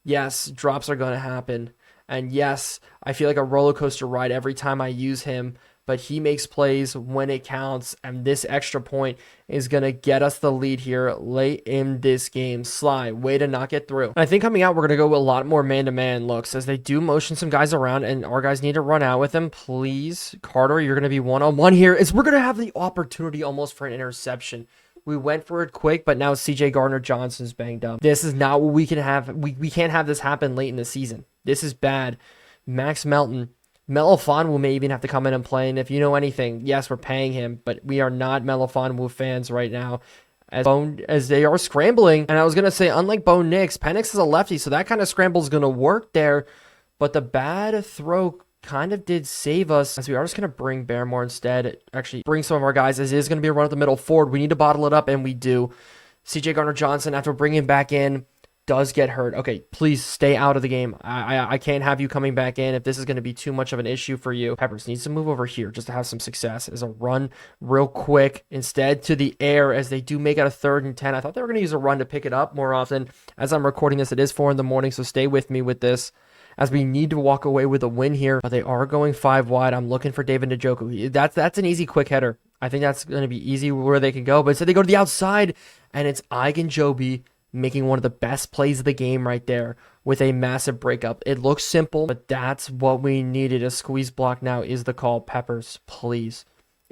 Yes, drops are going to happen. And yes, I feel like a roller coaster ride every time I use him, but he makes plays when it counts, and this extra point is going to get us the lead here late in this game. Sly, way to not get through. And I think coming out, we're going to go with a lot more man-to-man looks, as they do motion some guys around, and our guys need to run out with him. Please, Carter, you're going to be one-on-one here, as we're going to have the opportunity almost for an interception. We went for it quick, but now CJ Gardner-Johnson's banged up. This is not what we can have. We can't have this happen late in the season. This is bad. Max Melton. Melifonwu may even have to come in and play, and if you know anything, yes, we're paying him, but we are not Melifonwu fans right now, as they are scrambling. And I was going to say, unlike Bo Nix, Penix is a lefty, so that kind of scramble is going to work there, but the bad throw kind of did save us, as we are just going to bring Barrymore instead. Actually, bring some of our guys, as it is going to be a run at the middle forward. We need to bottle it up, and we do. CJ Gardner-Johnson, after bringing him back in, does get hurt. Okay, please stay out of the game. I can't have you coming back in if this is going to be too much of an issue for you. Peppers needs to move over here just to have some success. As a run real quick instead to the air, as they do make it a 3rd and 10. I thought they were going to use a run to pick it up more often. As I'm recording this, it is 4 in the morning, so stay with me with this, as we need to walk away with a win here. But they are going 5 wide. I'm looking for David Njoku. That's an easy quick header. I think that's going to be easy where they can go. But instead they go to the outside, and it's Igan making one of the best plays of the game right there with a massive breakup. It looks simple, but that's what we needed. A squeeze block now is the call. Peppers, please.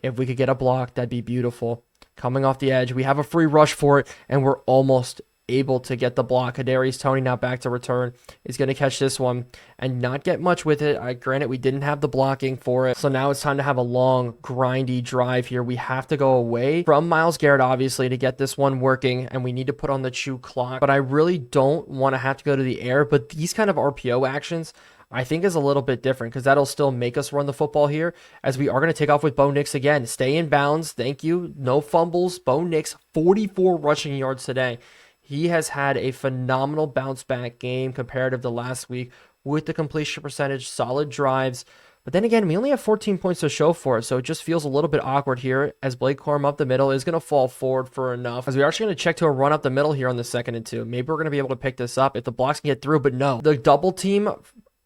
If we could get a block, that'd be beautiful. Coming off the edge, we have a free rush for it, and we're almost able to get the block. Kadarius Toney now back to return is going to catch this one and not get much with it. Granted, we didn't have the blocking for it, so now it's time to have a long, grindy drive here. We have to go away from Myles Garrett, obviously, to get this one working, and we need to put on the chew clock. But I really don't want to have to go to the air, but these kind of RPO actions I think is a little bit different, because that'll still make us run the football here, as we are going to take off with Bo Nix again. Stay in bounds. Thank you. No fumbles. Bo Nix, 44 rushing yards today. He has had a phenomenal bounce-back game comparative to last week with the completion percentage, solid drives. But then again, we only have 14 points to show for it, so it just feels a little bit awkward here, as Blake Corum up the middle is going to fall forward for enough. As we're actually going to check to a run up the middle here on the 2nd and 2. Maybe we're going to be able to pick this up if the blocks can get through, but no. The double team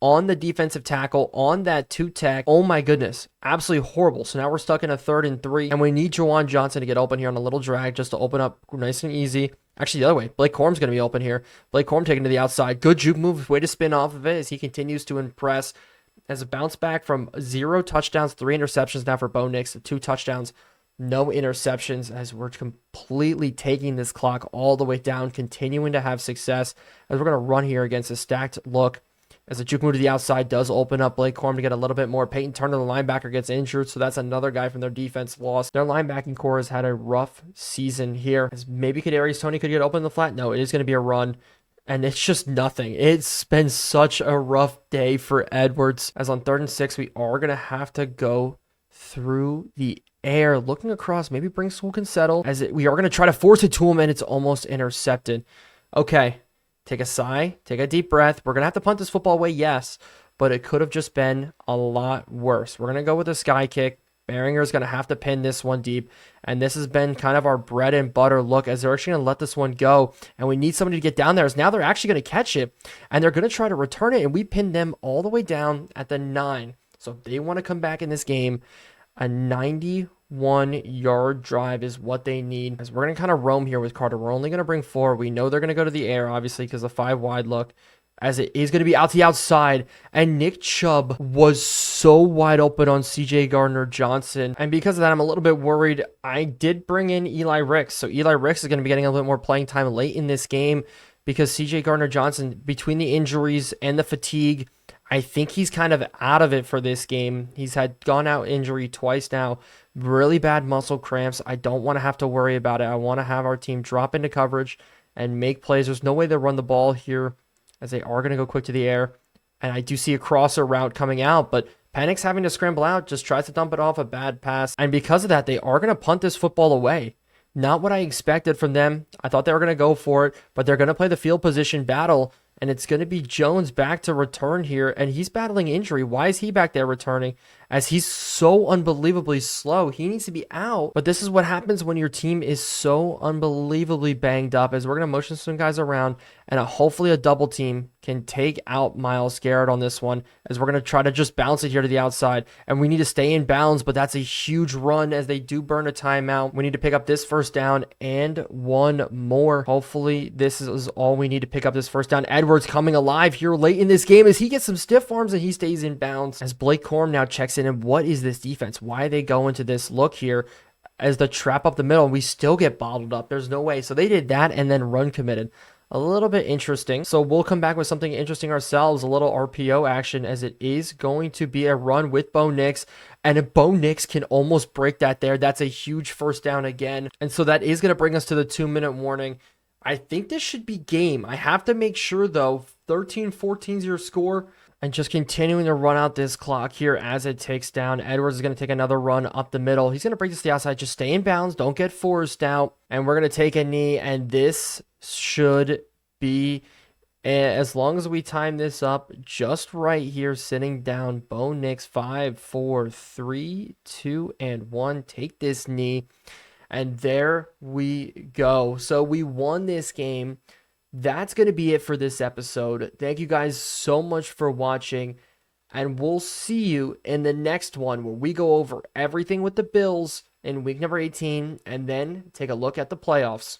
on the defensive tackle, on that 2-tech, oh my goodness, absolutely horrible. So now we're stuck in a 3rd and 3, and we need Juwan Johnson to get open here on a little drag just to open up nice and easy. Actually, the other way. Blake Corum's going to be open here. Blake Corum taking to the outside. Good juke move. Way to spin off of it as he continues to impress. As a bounce back from 0 touchdowns, 3 interceptions now for Bo Nix. 2 touchdowns, no interceptions, as we're completely taking this clock all the way down, continuing to have success. As we're going to run here against a stacked look. As the juke move to the outside does open up Blake Corum to get a little bit more. Peyton Turner, the linebacker, gets injured, so that's another guy from their defense lost. Their linebacking core has had a rough season here. As maybe Kadarius Toney could get open in the flat. No, it is going to be a run, and it's just nothing. It's been such a rough day for Edwards. As on 3rd and 6, we are going to have to go through the air, looking across, maybe bring Swook settle, as we are going to try to force it to him, and it's almost intercepted. Okay. Take a sigh, take a deep breath. We're going to have to punt this football away, yes, but it could have just been a lot worse. We're going to go with a sky kick. Behringer is going to have to pin this one deep, and this has been kind of our bread and butter look, as they're actually going to let this one go, and we need somebody to get down there, as now they're actually going to catch it, and they're going to try to return it, and we pinned them all the way down at the 9. So if they want to come back in this game, a 91-yard drive is what they need. As we're going to kind of roam here with Carter. We're only going to bring 4. We know they're going to go to the air, obviously, because the 5 wide look, as it is going to be out to the outside. And Nick Chubb was so wide open on CJ Gardner-Johnson. And because of that, I'm a little bit worried. I did bring in Eli Ricks. So Eli Ricks is going to be getting a little bit more playing time late in this game, because CJ Gardner-Johnson, between the injuries and the fatigue, I think he's kind of out of it for this game. He's had gone out injury twice now. Really bad muscle cramps. I don't want to have to worry about it. I want to have our team drop into coverage and make plays. There's no way they run the ball here, as they are going to go quick to the air. And I do see a crosser route coming out, but Panic's having to scramble out, just tries to dump it off, a bad pass. And because of that, they are going to punt this football away. Not what I expected from them. I thought they were going to go for it, but they're going to play the field position battle, and it's going to be Jones back to return here, and he's battling injury. Why is he back there returning? As he's so unbelievably slow. He needs to be out, but this is what happens when your team is so unbelievably banged up, as we're going to motion some guys around, and hopefully a double team can take out Myles Garrett on this one, as we're going to try to just bounce it here to the outside, and we need to stay in bounds, but that's a huge run as they do burn a timeout. We need to pick up this first down and one more. Hopefully this is all we need to pick up this first down. Edwards coming alive here late in this game as he gets some stiff arms and he stays in bounds, as Blake Corum now checks in. And what is this defense? Why are they going to this look here as the trap up the middle, and we still get bottled up? There's no way. So they did that and then run committed. A little bit interesting. So we'll come back with something interesting ourselves, a little RPO action, as it is going to be a run with Bo Nix. And if Bo Nix can almost break that there, that's a huge first down again. And so that is going to bring us to the 2-minute warning. I think this should be game. I have to make sure, though, 13-14 is your score. And just continuing to run out this clock here as it takes down. Edwards is going to take another run up the middle. He's going to break this to the outside. Just stay in bounds. Don't get forced out. And we're going to take a knee. And this should be, as long as we time this up just right here, sitting down. Bo Nix, 5, 4, 3, 2, and 1. Take this knee. And there we go. So we won this game. That's going to be it for this episode. Thank you guys so much for watching, and we'll see you in the next one where we go over everything with the Bills in week number 18 and then take a look at the playoffs.